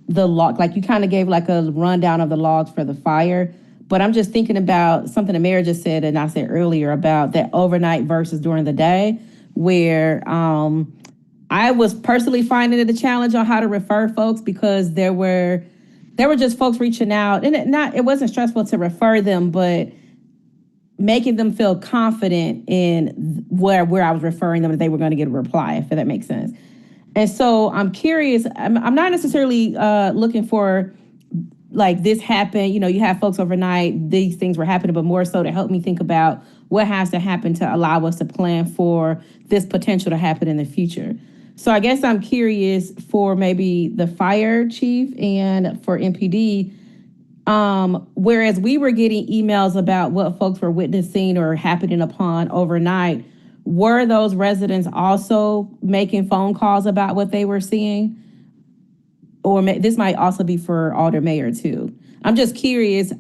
the log, like you kind of gave like a rundown of the logs for the fire. But I'm just thinking about something the mayor just said, and I said earlier about that overnight versus during the day, where I was personally finding it a challenge on how to refer folks, because there were just folks reaching out, and it wasn't stressful to refer them, but making them feel confident in where I was referring them, that they were going to get a reply, if that makes sense. And so I'm curious, I'm not necessarily looking for like this happened, you have folks overnight, these things were happening, but more so to help me think about what has to happen to allow us to plan for this potential to happen in the future. So I guess I'm curious for maybe the fire chief and for MPD, whereas we were getting emails about what folks were witnessing or happening upon overnight, were those residents also making phone calls about what they were seeing? Or this might also be for Alder Mayor too. I'm just curious,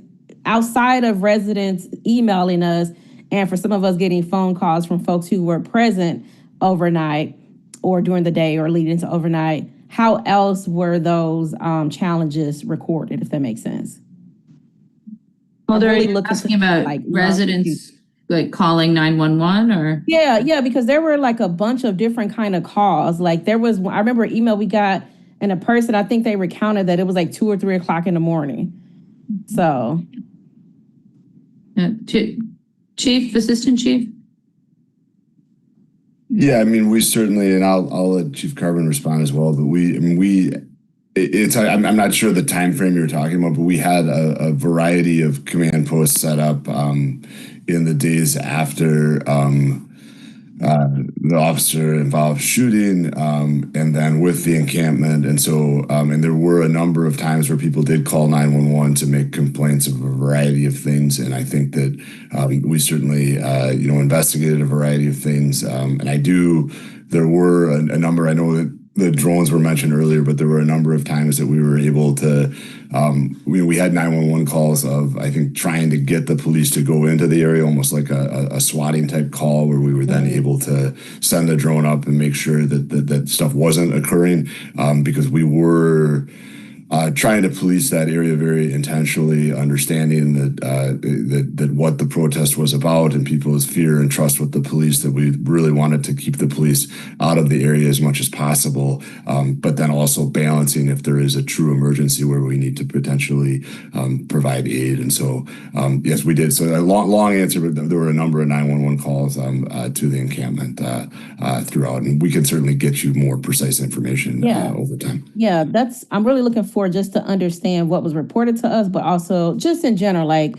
outside of residents emailing us and for some of us getting phone calls from folks who were present overnight or during the day or leading to overnight, how else were those challenges recorded, if that makes sense? Well, they're really asking about residents like calling 911 or? Yeah, because there were like a bunch of different kind of calls. Like there was, I remember an email we got, and a person, I think they recounted that it was like 2 or 3 o'clock in the morning. So. Chief, Assistant Chief? Yeah, I mean, we certainly, and I'll let Chief Carbon respond as well, but I'm not sure the time frame you're talking about, but we had a variety of command posts set up in the days after the officer involved shooting, and then with the encampment. And so, and there were a number of times where people did call 911 to make complaints of a variety of things. And I think that we certainly, investigated a variety of things. And there were a number, I know that the drones were mentioned earlier, but there were a number of times that we were able to, we had 911 calls of, I think, trying to get the police to go into the area, almost like a swatting type call, where we were then able to send the drone up and make sure that stuff wasn't occurring, because we were trying to police that area very intentionally, understanding that what the protest was about and people's fear and trust with the police, that we really wanted to keep the police out of the area as much as possible, but then also balancing if there is a true emergency where we need to potentially provide aid. And so, yes, we did. So a long answer, but there were a number of 911 calls to the encampment throughout, and we can certainly get you more precise information over time. Yeah, I'm really looking forward just to understand what was reported to us, but also just in general, like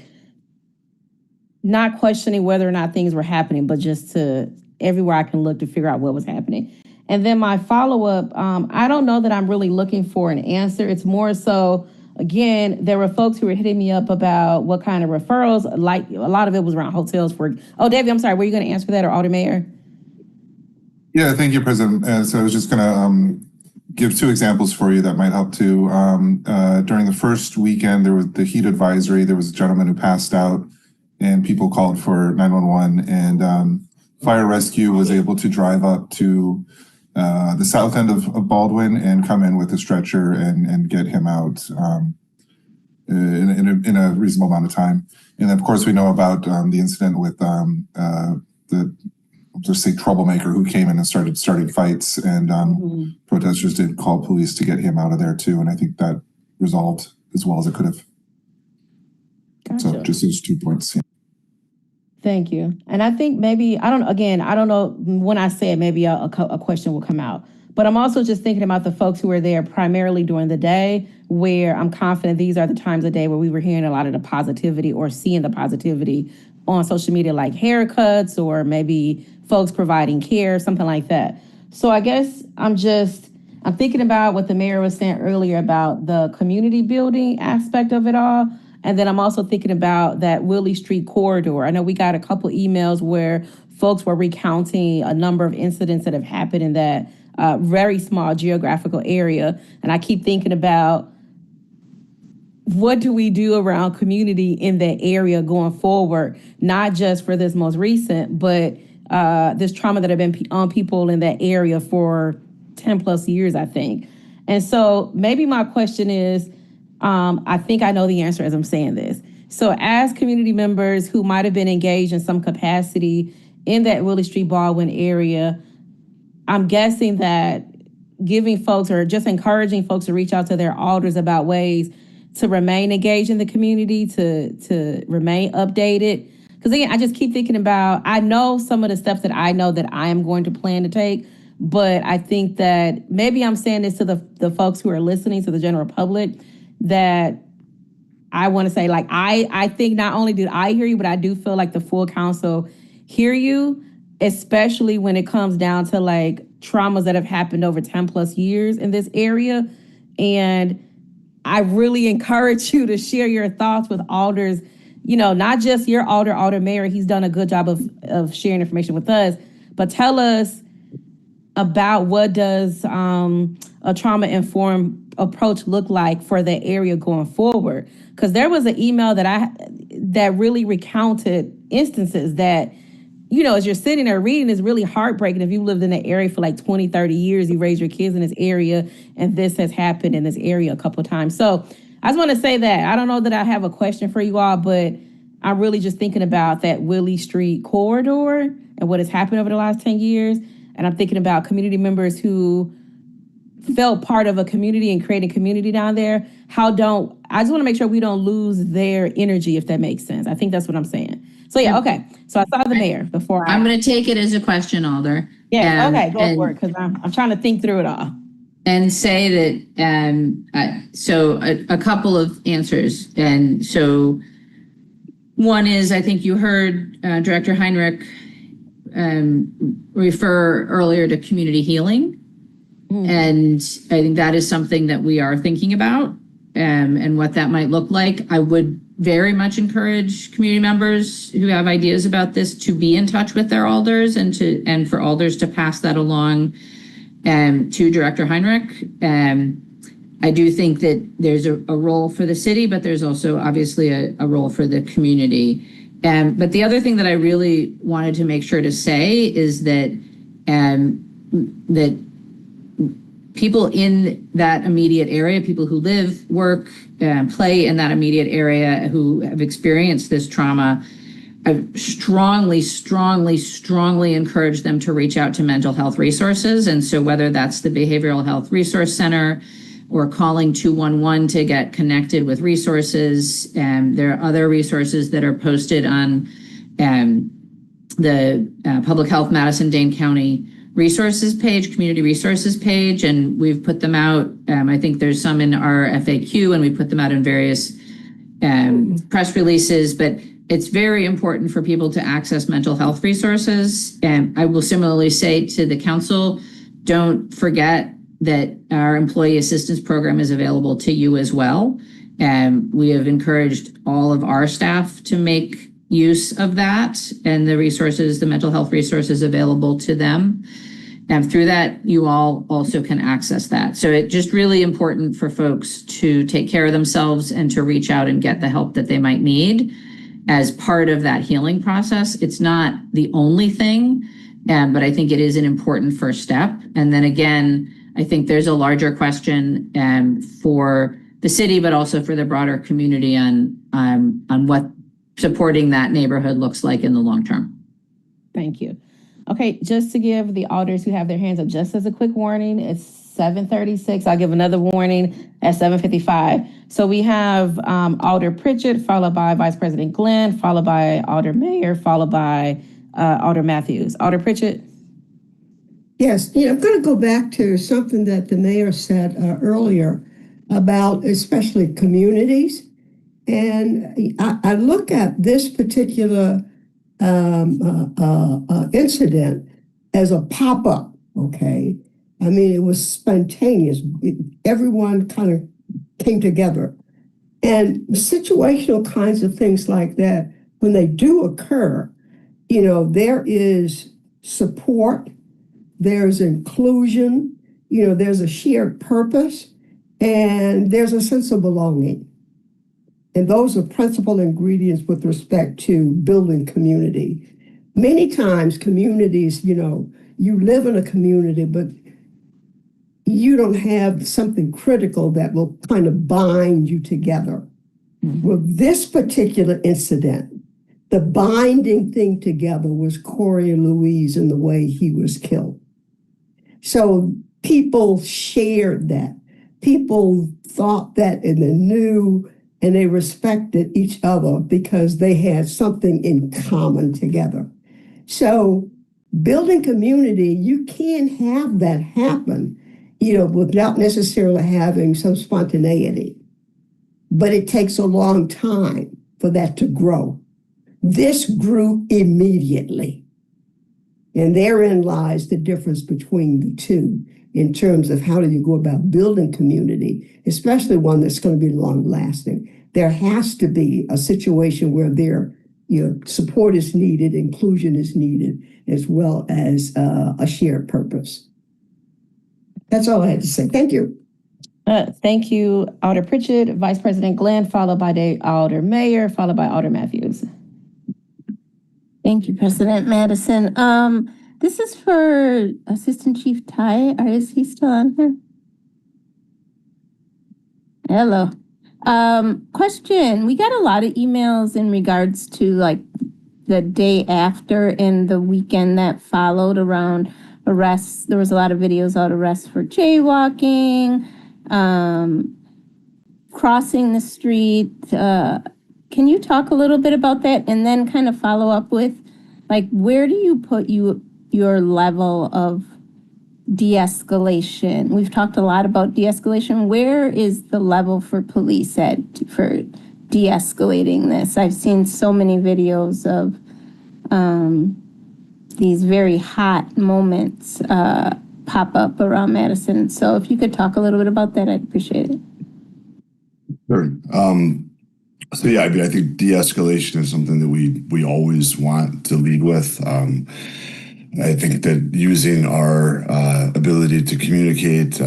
not questioning whether or not things were happening, but just to everywhere I can look to figure out what was happening. And then my follow-up, I don't know that I'm really looking for an answer. It's more so, again, there were folks who were hitting me up about what kind of referrals, like a lot of it was around hotels Davey, I'm sorry, were you going to answer that, or Alder Mayor? Yeah, thank you, President. So I was just going to give 2 examples for you that might help too. During the first weekend, there was the heat advisory. There was a gentleman who passed out, and people called for 911, and fire rescue was able to drive up to the south end of Baldwin and come in with a stretcher and get him out in a reasonable amount of time. And of course, we know about the incident with just say troublemaker who came in and started fights, and protesters did call police to get him out of there too. And I think that resolved as well as it could have. Gotcha. So just those 2 points. Yeah. Thank you. And I think maybe, I don't know when I say it, maybe a question will come out, but I'm also just thinking about the folks who were there primarily during the day, where I'm confident these are the times of day where we were hearing a lot of the positivity or seeing the positivity on social media, like haircuts or maybe folks providing care, something like that. So I guess I'm thinking about what the mayor was saying earlier about the community building aspect of it all. And then I'm also thinking about that Willie Street corridor. I know we got a couple emails where folks were recounting a number of incidents that have happened in that very small geographical area. And I keep thinking about, what do we do around community in that area going forward? Not just for this most recent, but this trauma that have been on people in that area for 10 plus years, I think. And so maybe my question is, I think I know the answer as I'm saying this. So as community members who might have been engaged in some capacity in that Willie Street Baldwin area, I'm guessing that giving folks or just encouraging folks to reach out to their alders about ways to remain engaged in the community, to remain updated. Because again, I just keep thinking about, I know some of the steps that I know that I am going to plan to take, but I think that maybe I'm saying this to the folks who are listening, to the general public, that I want to say, like, I think not only did I hear you, but I do feel like the full council hear you, especially when it comes down to like traumas that have happened over 10 plus years in this area. And I really encourage you to share your thoughts with alders, not just your alder mayor. He's done a good job of sharing information with us, but tell us about what does a trauma-informed approach look like for the area going forward? Because there was an email that really recounted instances that, as you're sitting there reading, is really heartbreaking. If you lived in the area for like 20, 30 years, you raised your kids in this area, and this has happened in this area a couple of times. So I just want to say that. I don't know that I have a question for you all, but I'm really just thinking about that Willie Street corridor and what has happened over the last 10 years. And I'm thinking about community members who felt part of a community and creating community down there. I just want to make sure we don't lose their energy, if that makes sense. I think that's what I'm saying. So yeah, okay. So I saw the mayor before I'm going to take it as a question, Alder. Yeah, okay, go for it, because I'm trying to think through it all. And say that, so a couple of answers. And so one is, I think you heard Director Heinrich refer earlier to community healing. And I think that is something that we are thinking about and what that might look like. I would very much encourage community members who have ideas about this to be in touch with their alders and for alders to pass that along to Director Heinrich. I do think that there's a role for the city, but there's also obviously a role for the community. But the other thing that I really wanted to make sure to say is that that people in that immediate area, people who live, work, play in that immediate area who have experienced this trauma, I strongly encourage them to reach out to mental health resources. And so whether that's the Behavioral Health Resource Center or calling 211 to get connected with resources, there are other resources that are posted on the Public Health Madison-Dane County resources page, community resources page, and we've put them out. I think there's some in our FAQ, and we put them out in various press releases, but it's very important for people to access mental health resources. And I will similarly say to the council, don't forget that our employee assistance program is available to you as well. And we have encouraged all of our staff to make use of that and the resources, the mental health resources available to them. And through that, you all also can access that. So it's just really important for folks to take care of themselves and to reach out and get the help that they might need as part of that healing process. It's not the only thing, but I think it is an important first step. And then again, I think there's a larger question for the city, but also for the broader community on what supporting that neighborhood looks like in the long term. Thank you. Okay, just to give the alders who have their hands up, just as a quick warning, it's 7:36. I'll give another warning at 7:55. So we have Alder Pritchett, followed by Vice President Glenn, followed by Alder Mayor, followed by Alder Matthews. Alder Pritchett. Yes, I'm going to go back to something that the mayor said earlier about especially communities. And I look at this particular incident as a pop-up, okay? I mean, it was spontaneous. Everyone kind of came together. And situational kinds of things like that, when they do occur, there is support, there's inclusion, there's a shared purpose, and there's a sense of belonging. And those are principal ingredients with respect to building community. Many times communities, you live in a community, but you don't have something critical that will kind of bind you together. With this particular incident, the binding thing together was Corey and Louise and the way he was killed. So people shared that. People thought that and they knew and they respected each other because they had something in common together. So building community, you can't have that happen, without necessarily having some spontaneity. But it takes a long time for that to grow. This grew immediately. And therein lies the difference between the two in terms of how do you go about building community, especially one that's going to be long lasting. There has to be a situation where support is needed, inclusion is needed, as well as a shared purpose. That's all I had to say. Thank you. Thank you, Alder Pritchett, Vice President Glenn, followed by Alder Mayor, followed by Alder Matthews. Thank you, President Madison. This is for Assistant Chief Ty. Is he still on here? Hello. Question. We got a lot of emails in regards to like the day after and the weekend that followed around arrests. There was a lot of videos out arrests for jaywalking, crossing the street. Can you talk a little bit about that and then kind of follow up with like where do you put your level of de-escalation? We've talked a lot about de-escalation. Where is the level for police at for de-escalating this? I've seen so many videos of these very hot moments pop up around Madison. So if you could talk a little bit about that, I'd appreciate it. Sure. So yeah, I mean, I think de-escalation is something that we always want to lead with. I think that using our ability to communicate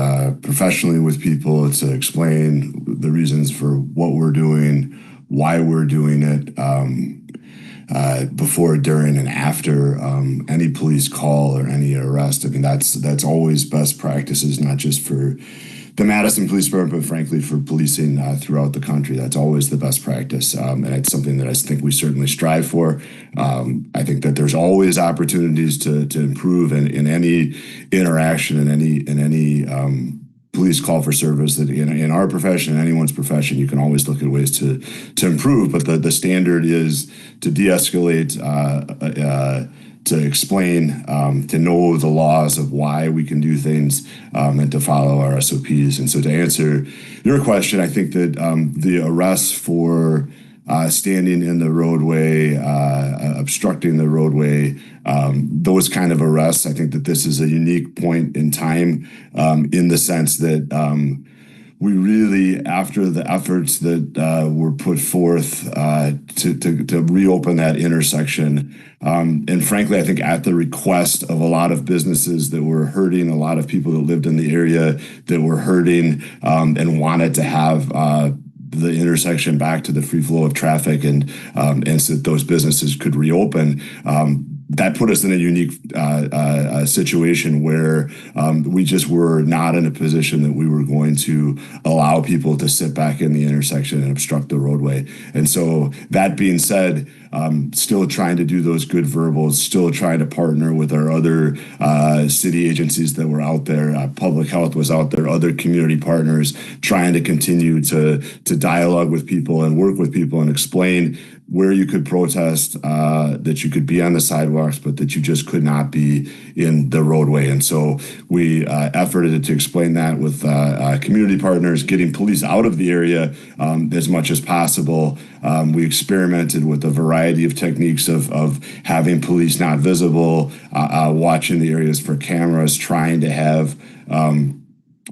professionally with people, to explain the reasons for what we're doing, why we're doing it, before, during, and after any police call or any arrest. I mean, that's always best practices, not just for the Madison Police Department, but frankly for policing throughout the country. That's always the best practice, and it's something that I think we certainly strive for. I think that there's always opportunities to improve in any interaction, in any police call for service. That in our profession, in anyone's profession, you can always look at ways to improve. But the standard is to de-escalate, to explain, to know the laws of why we can do things, and to follow our SOPs. And so to answer your question, I think that the arrests for standing in the roadway, obstructing the roadway, those kind of arrests, I think that this is a unique point in time, in the sense that we really, after the efforts that were put forth to reopen that intersection, and frankly, I think at the request of a lot of businesses that were hurting, a lot of people that lived in the area that were hurting, and wanted to have the intersection back to the free flow of traffic, and so that those businesses could reopen. That put us in a unique situation where we just were not in a position that we were going to allow people to sit back in the intersection and obstruct the roadway. And so that being said, still trying to do those good verbals, still trying to partner with our other city agencies that were out there. Public health was out there, other community partners, trying to continue to dialogue with people and work with people and explain where you could protest, that you could be on the sidewalks, but that you just could not be in the roadway. And so we efforted to explain that with community partners, getting police out of the area as much as possible. We experimented with a variety of techniques of having police not visible, watching the areas for cameras, trying to have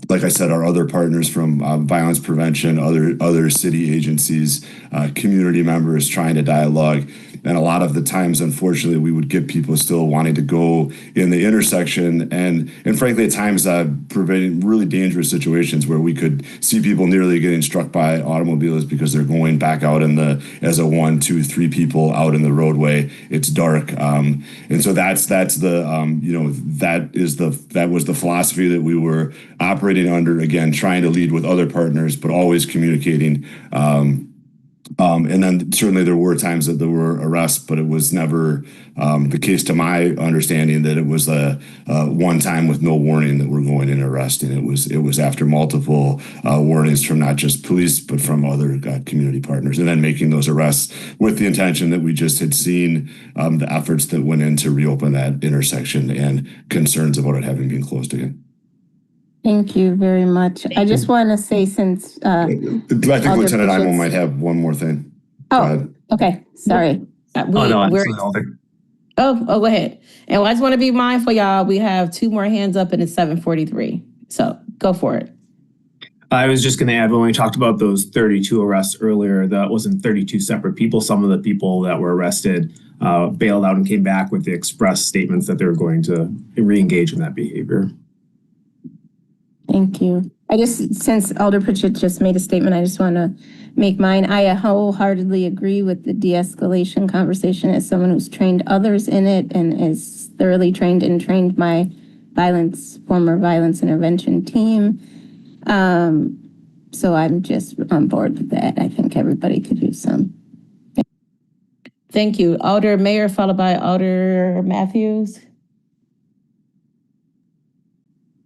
like I said, our other partners from violence prevention, other city agencies, community members trying to dialogue. And a lot of the times, unfortunately, we would get people still wanting to go in the intersection, and frankly, at times preventing really dangerous situations where we could see people nearly getting struck by automobiles because they're going back out as a 1, 2, 3 people out in the roadway. It's dark, and so that's the that was the philosophy that we were operating under. Again, trying to lead with other partners, but always communicating. And then certainly there were times that there were arrests, but it was never the case, to my understanding, that it was a one time with no warning that we're going in and arresting. It was after multiple warnings from not just police, but from other community partners, and then making those arrests with the intention that we just had seen the efforts that went in to reopen that intersection and concerns about it having been closed again. Thank you very much. I just want to say, since I think Lieutenant Imo might have one more thing. Oh, okay. Sorry. Go ahead. And I just want to be mindful, y'all. We have 2 more hands up and it's 7:43. So go for it. I was just going to add, when we talked about those 32 arrests earlier, that wasn't 32 separate people. Some of the people that were arrested bailed out and came back with the express statements that they were going to re-engage in that behavior. Thank you. Since Alder Pritchett just made a statement, I just want to make mine. I wholeheartedly agree with the de-escalation conversation as someone who's trained others in it and is thoroughly trained my former violence intervention team. So I'm just on board with that. I think everybody could use some. Thank you. Alder Mayor, followed by Alder Matthews.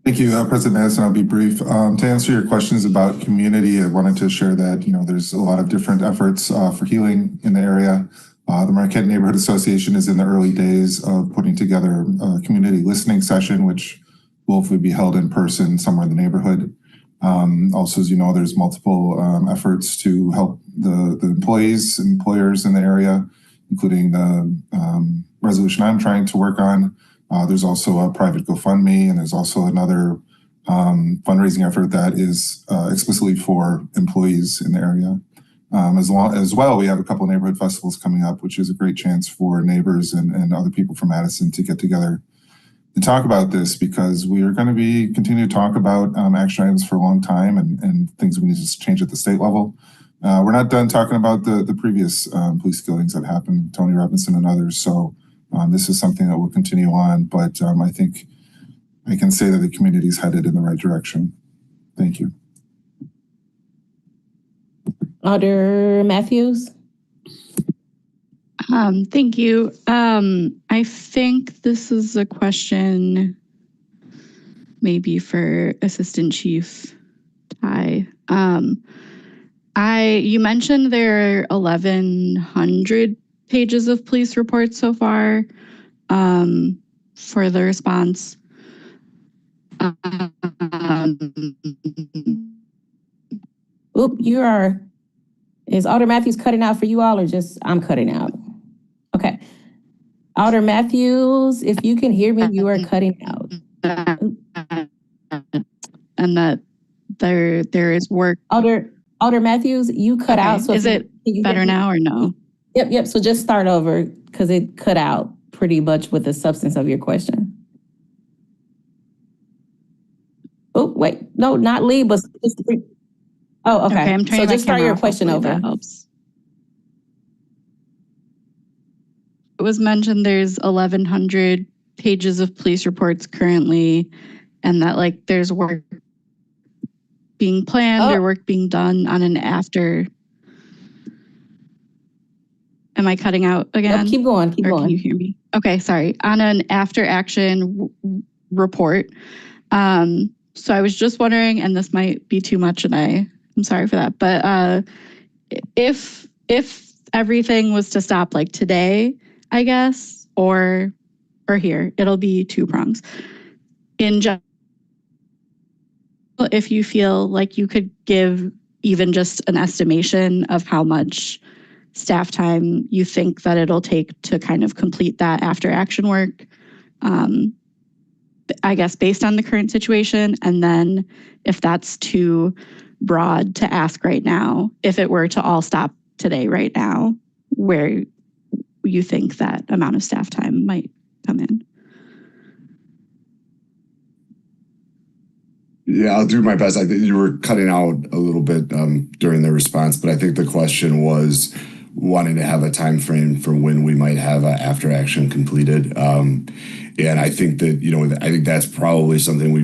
Thank you, President Madison. I'll be brief. To answer your questions about community, I wanted to share that, there's a lot of different efforts for healing in the area. The Marquette Neighborhood Association is in the early days of putting together a community listening session, which will hopefully be held in person somewhere in the neighborhood. Also, as you know, there's multiple efforts to help the employees and employers in the area, including the resolution I'm trying to work on. There's also a private GoFundMe, and there's also another fundraising effort that is explicitly for employees in the area. As well, we have a couple of neighborhood festivals coming up, which is a great chance for neighbors and other people from Madison to get together and talk about this, because we are going to continue to talk about action items for a long time and things we need to change at the state level. We're not done talking about the previous police killings that happened, Tony Robinson and others. So this is something that will continue on, but I think I can say that the community is headed in the right direction. Thank you. Alder Matthews. Thank you. I think this is a question maybe for Assistant Chief Ty. You mentioned there are 1,100 pages of police reports so far for the response. Is Alder Matthews cutting out for you all, or just I'm cutting out? Okay. Alder Matthews, if you can hear me, you are cutting out. And that there is work. Alder Matthews, you cut out. So is it better now or no? Yep. So just start over, because it cut out pretty much with the substance of your question. Oh, wait. No, not leave, but oh, okay. I'm turning so just start your question over. That helps. It was mentioned there's 1,100 pages of police reports currently, and that there's work being planned or work being done on an after. Am I cutting out again? No, keep going. Can you hear me? Okay, sorry. On an after action report. So I was just wondering, and this might be too much, and I'm sorry for that, but if everything was to stop today, I guess, or here, it'll be two prongs. In general, if you feel like you could give even just an estimation of how much staff time you think that it'll take to kind of complete that after action work, I guess based on the current situation, and then if that's too broad to ask right now, if it were to all stop today right now, where you think that amount of staff time might come in. Yeah, I'll do my best. I think you were cutting out a little bit during the response, but I think the question was wanting to have a time frame for when we might have after action completed. And I think that, I think that's probably something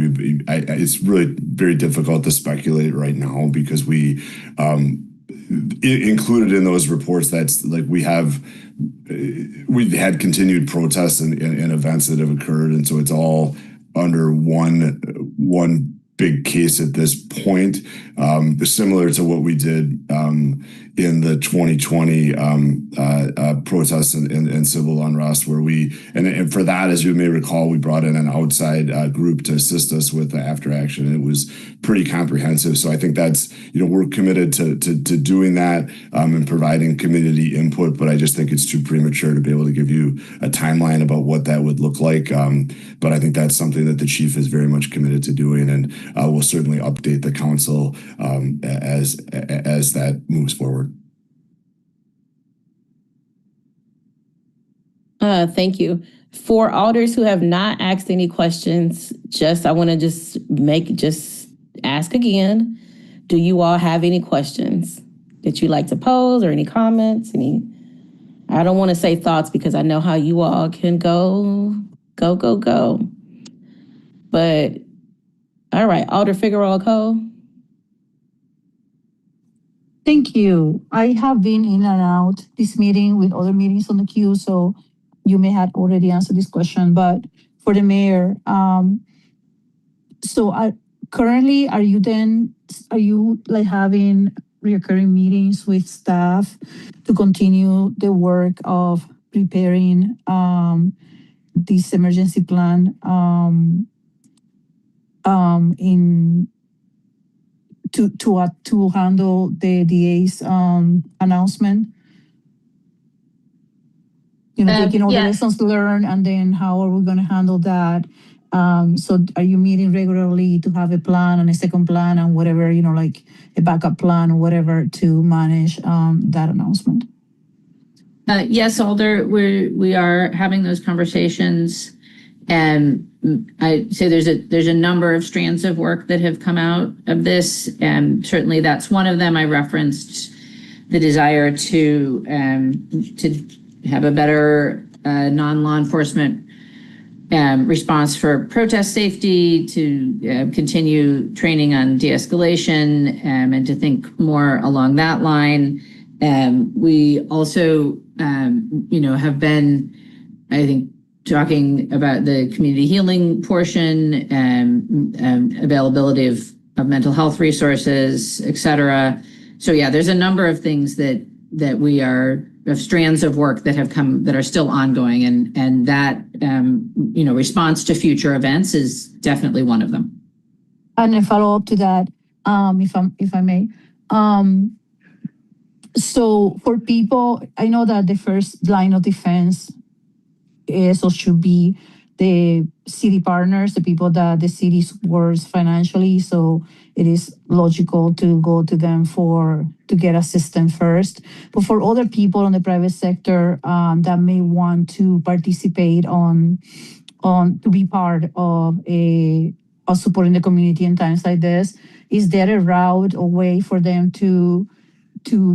it's really very difficult to speculate right now, because we included in those reports, that's we've had continued protests and events that have occurred. And so it's all under one big case at this point, similar to what we did in the 2020 protests and civil unrest, where and for that, as you may recall, we brought in an outside group to assist us with the after action, and it was pretty comprehensive. So I think that's, we're committed to doing that and providing community input, but I just think it's too premature to be able to give you a timeline about what that would look like. But I think that's something that the chief is very much committed to doing, and we'll certainly update the council as that moves forward. Thank you. For alders who have not asked any questions, I want to ask again. Do you all have any questions that you'd like to pose, or any comments? I don't want to say thoughts, because I know how you all can go. But all right, Alder Figueroa Cole. Thank you. I have been in and out this meeting with other meetings on the queue, so you may have already answered this question, but for the mayor, currently, are you like having recurring meetings with staff to continue the work of preparing this emergency plan to handle the DA's announcement? Taking all the lessons learned, and then how are we going to handle that? So are you meeting regularly to have a plan and a second plan and whatever, like a backup plan or whatever to manage that announcement? Yes, Alder, we are having those conversations, and I'd say there's a number of strands of work that have come out of this, and certainly that's one of them. I referenced the desire to have a better non-law enforcement response for protest safety, to continue training on de-escalation, and to think more along that line. We also, have been, I think, talking about the community healing portion, availability of mental health resources, et cetera. So yeah, there's a number of things that we are, of strands of work that have come, that are still ongoing, and that response to future events is definitely one of them. And a follow up to that, if I may. So for people, I know that the first line of defense is or should be the city partners, the people that the city supports financially. So it is logical to go to them to get assistance first. But for other people in the private sector that may want to participate to be part of supporting the community in times like this, is there a route or way for them to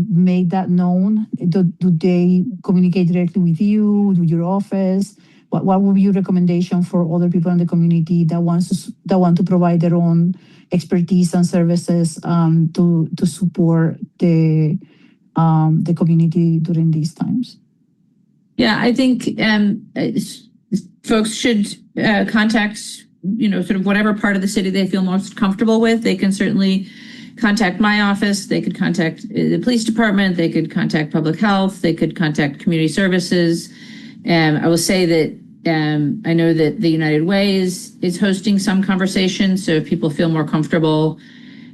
make that known? Do they communicate directly with you, with your office? What would be your recommendation for other people in the community that want to provide their own expertise and services to support the community during these times? Yeah, I think folks should contact sort of whatever part of the city they feel most comfortable with. They can certainly contact my office. They could contact the police department. They could contact public health. They could contact community services. I will say that I know that the United Way is hosting some conversations. So if people feel more comfortable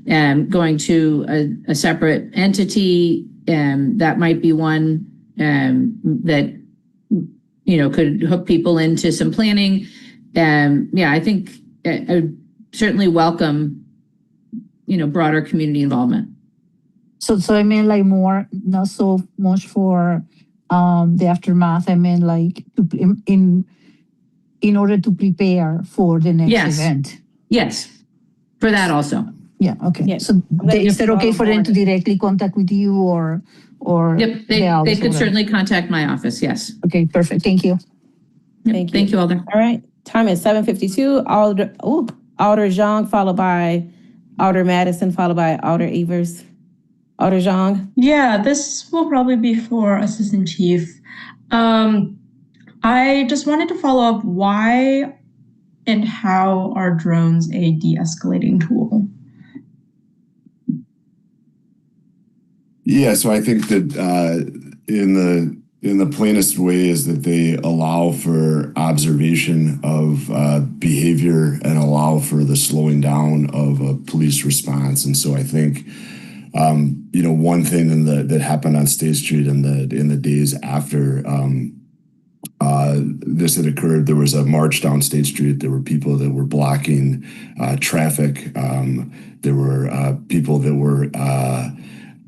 going to a separate entity, that might be one that could hook people into some planning. I think I would certainly welcome broader community involvement. So I mean, like, more, not so much for the aftermath. I mean, like, in order to prepare for the next event. Yes, for that also. Yeah. Okay. Yeah. So is that okay for them to directly contact with you or? Yep. They could certainly contact my office. Yes. Okay. Perfect. Thank you. Yep, thank you, Alder. All right. Time is 7:52. Alder Zhang, followed by Alder Madison, followed by Alder Evers. Alder Zhang. Yeah, this will probably be for Assistant Chief. I just wanted to follow up, why and how are drones a de-escalating tool? Yeah, so I think that in the plainest way is that they allow for observation of behavior and allow for the slowing down of a police response. And so I think one thing that happened on State Street in the days after this had occurred, there was a march down State Street. There were people that were blocking traffic. There were people that were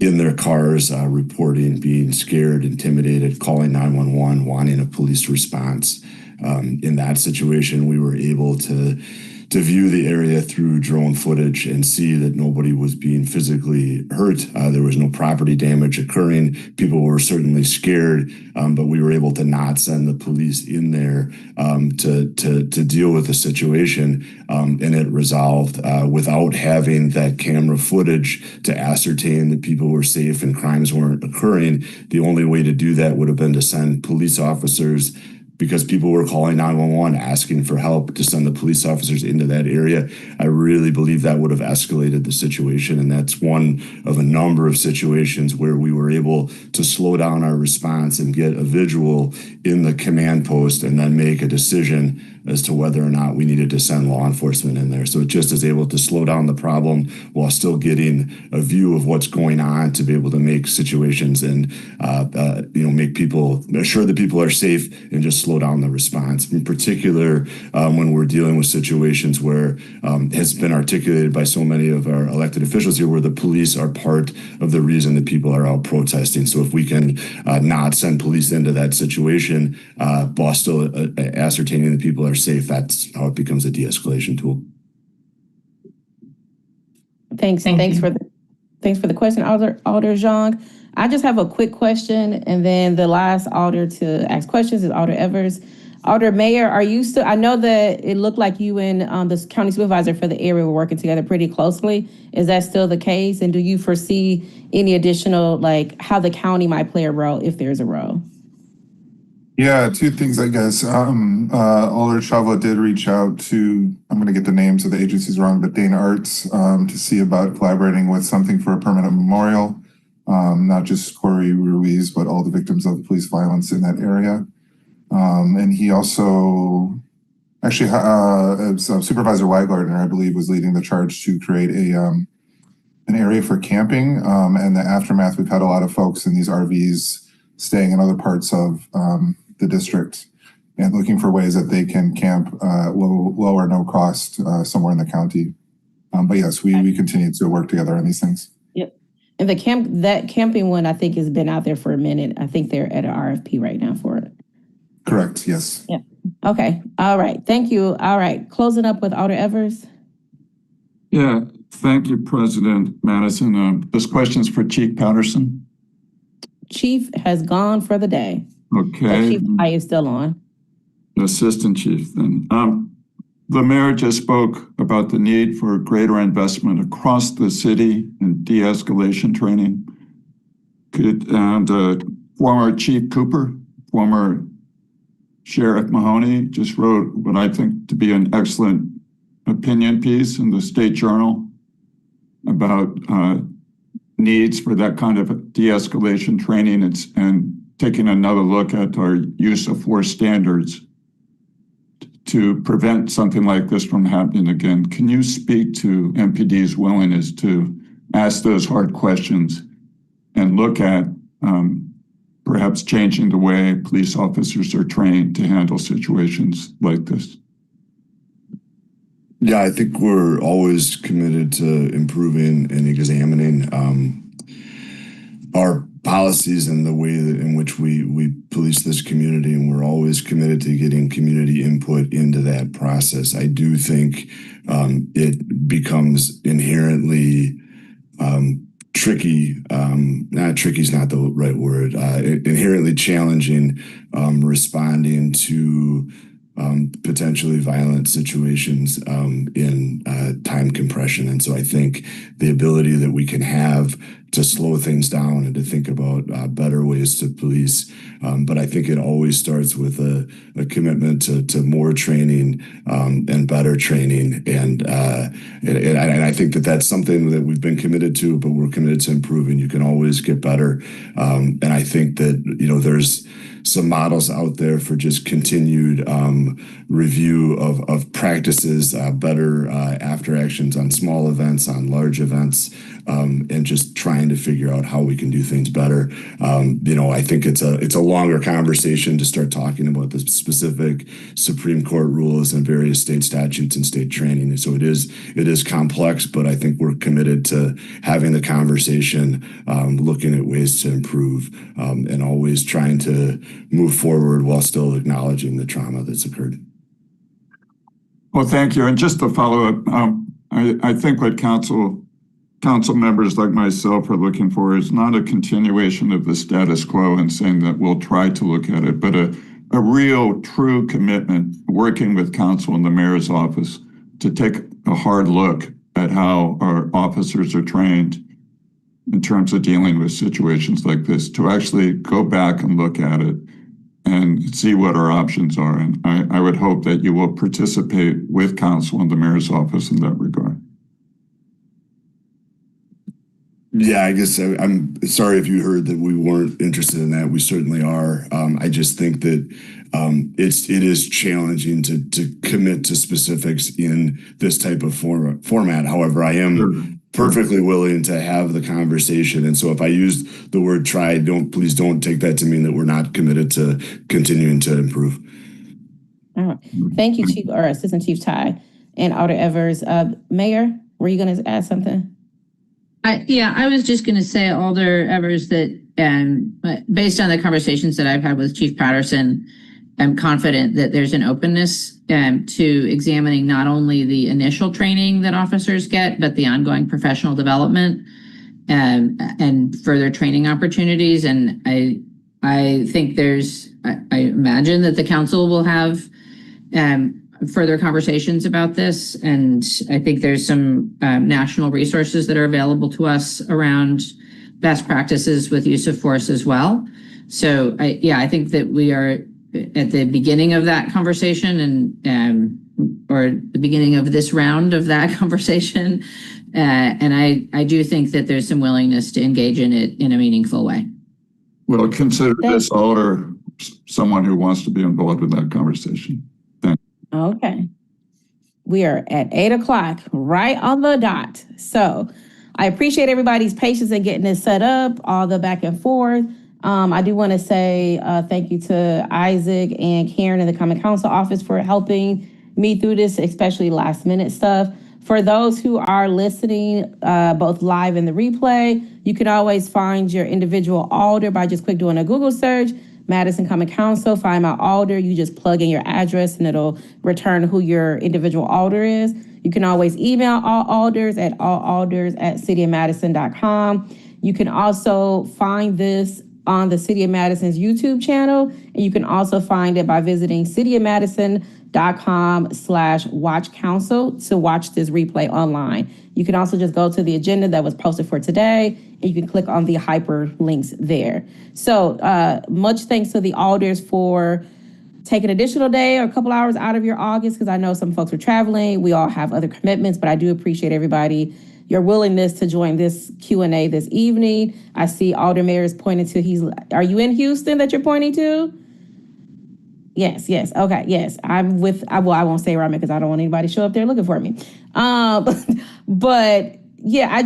in their cars reporting being scared, intimidated, calling 911, wanting a police response. In that situation, we were able to to view the area through drone footage and see that nobody was being physically hurt. There was no property damage occurring. People were certainly scared, but we were able to not send the police in there to deal with the situation, and it resolved without having that camera footage to ascertain that people were safe and crimes weren't occurring. The only way to do that would have been to send police officers, because people were calling 911 asking for help, to send the police officers into that area. I really believe that would have escalated the situation. And that's one of a number of situations where we were able to slow down our response and get a visual in the command post and then make a decision as to whether or not we needed to send law enforcement in there. So it just is able to slow down the problem while still getting a view of what's going on, to be able to make situations and make people, assure that people are safe, and just slow down the response. In particular, when we're dealing with situations where has been articulated by so many of our elected officials here, where the police are part of the reason that people are out protesting. So if we can not send police into that situation while still ascertaining that people are safe, that's how it becomes a de-escalation tool. Thanks for the question, Alder Zhang. I just have a quick question, and then the last alder to ask questions is Alder Evers. Alder Mayor, are you still? I know that it looked like you and the county supervisor for the area were working together pretty closely. Is that still the case? And do you foresee any additional, like, how the county might play a role, if there's a role? Yeah, two things, I guess. Alder Chavla did reach out to, I'm going to get the names of the agencies wrong, but Dana Arts, to see about collaborating with something for a permanent memorial. Not just Corey Ruiz, but all the victims of police violence in that area. And he also, actually, Supervisor Weigardner, I believe, was leading the charge to create an area for camping. And the aftermath, we've had a lot of folks in these RVs staying in other parts of the district and looking for ways that they can camp low or no cost somewhere in the county. But yes, we continue to work together on these things. Yep. And that camping one, I think, has been out there for a minute. I think they're at an RFP right now for it. Correct, yes. Yeah. Okay. All right. Thank you. All right. Closing up with Alder Evers. Yeah. Thank you, President Madison. This question's for Chief Patterson. Chief has gone for the day. Okay. Chief, I is still on. Assistant Chief, then. The mayor just spoke about the need for greater investment across the city in de-escalation training. Former Chief Cooper, former Sheriff Mahoney, just wrote what I think to be an excellent opinion piece in the State Journal about needs for that kind of de-escalation training and taking another look at our use of force standards to prevent something like this from happening again. Can you speak to MPD's willingness to ask those hard questions and look at perhaps changing the way police officers are trained to handle situations like this? Yeah, I think we're always committed to improving and examining our policies and the way in which we police this community, and we're always committed to getting community input into that process. I do think it becomes inherently tricky, not tricky is not the right word, inherently challenging responding to potentially violent situations in time compression. And so I think the ability that we can have to slow things down and to think about better ways to police. But I think it always starts with a commitment to more training and better training. And I think that that's something that we've been committed to, but we're committed to improving. You can always get better. And I think that, there's some models out there for just continued review of practices, better after actions on small events, on large events, and just trying to figure out how we can do things better. I think it's a longer conversation to start talking about the specific Supreme Court rules and various state statutes and state training. And so it is complex, but I think we're committed to having the conversation, looking at ways to improve, and always trying to move forward while still acknowledging the trauma that's occurred. Well, thank you. And just to follow up, I think what council members like myself are looking for is not a continuation of the status quo and saying that we'll try to look at it, but a real true commitment working with council and the mayor's office to take a hard look at how our officers are trained in terms of dealing with situations like this, to actually go back and look at it and see what our options are. And I would hope that you will participate with council and the mayor's office in that regard. Yeah, I guess I'm sorry if you heard that we weren't interested in that. We certainly are. I just think that it is challenging to commit to specifics in this type of format. However, I am perfectly willing to have the conversation. And so if I use the word try, please don't take that to mean that we're not committed to continuing to improve. All right. Thank you, Chief or Assistant Chief Ty and Alder Evers. Mayor, were you going to add something? I was just going to say, Alder Evers, that based on the conversations that I've had with Chief Patterson, I'm confident that there's an openness to examining not only the initial training that officers get, but the ongoing professional development and further training opportunities. And I think I imagine that the council will have further conversations about this. And I think there's some national resources that are available to us around best practices with use of force as well. So I think that we are at the beginning of that conversation or the beginning of this round of that conversation. And I do think that there's some willingness to engage in it in a meaningful way. Well, consider this Alder someone who wants to be involved with that conversation. Okay. We are at 8 o'clock, right on the dot. So I appreciate everybody's patience in getting this set up, all the back and forth. I do want to say thank you to Isaac and Karen in the Common Council office for helping me through this, especially last minute stuff. For those who are listening, both live and the replay, you can always find your individual alder by just quick doing a Google search. Madison Common Council, find my alder. You just plug in your address and it'll return who your individual alder is. You can always email all alders at allalders@cityofmadison.com. You can also find this on the City of Madison's YouTube channel. And you can also find it by visiting cityofmadison.com/watchcouncil to watch this replay online. You can also just go to the agenda that was posted for today, and you can click on the hyperlinks there. So much thanks to the alders for taking an additional day or a couple hours out of your August, because I know some folks are traveling. We all have other commitments, but I do appreciate everybody, your willingness to join this Q&A this evening. I see Alder Mayor is pointing to, are you in Houston that you're pointing to? Yes. Okay, yes. I'm with, I won't say where I'm at because I don't want anybody to show up there looking for me. But yeah,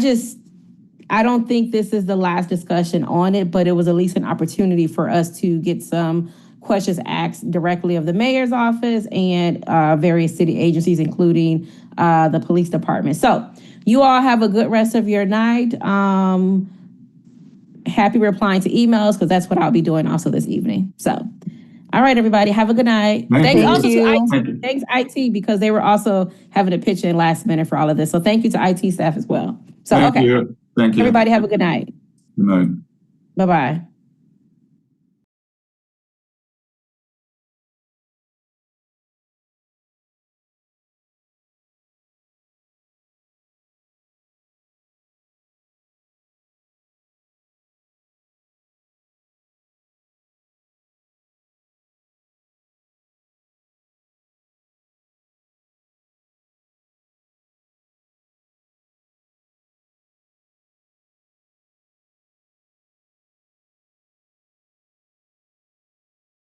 I don't think this is the last discussion on it, but it was at least an opportunity for us to get some questions asked directly of the mayor's office and various city agencies, including the police department. So you all have a good rest of your night. Happy replying to emails because that's what I'll be doing also this evening. So, all right, everybody, have a good night. Thanks also to IT. Thanks IT because they were also having to pitch in last minute for all of this. So thank you to IT staff as well. So Thank you. Everybody have a good night. Good night. Bye-bye.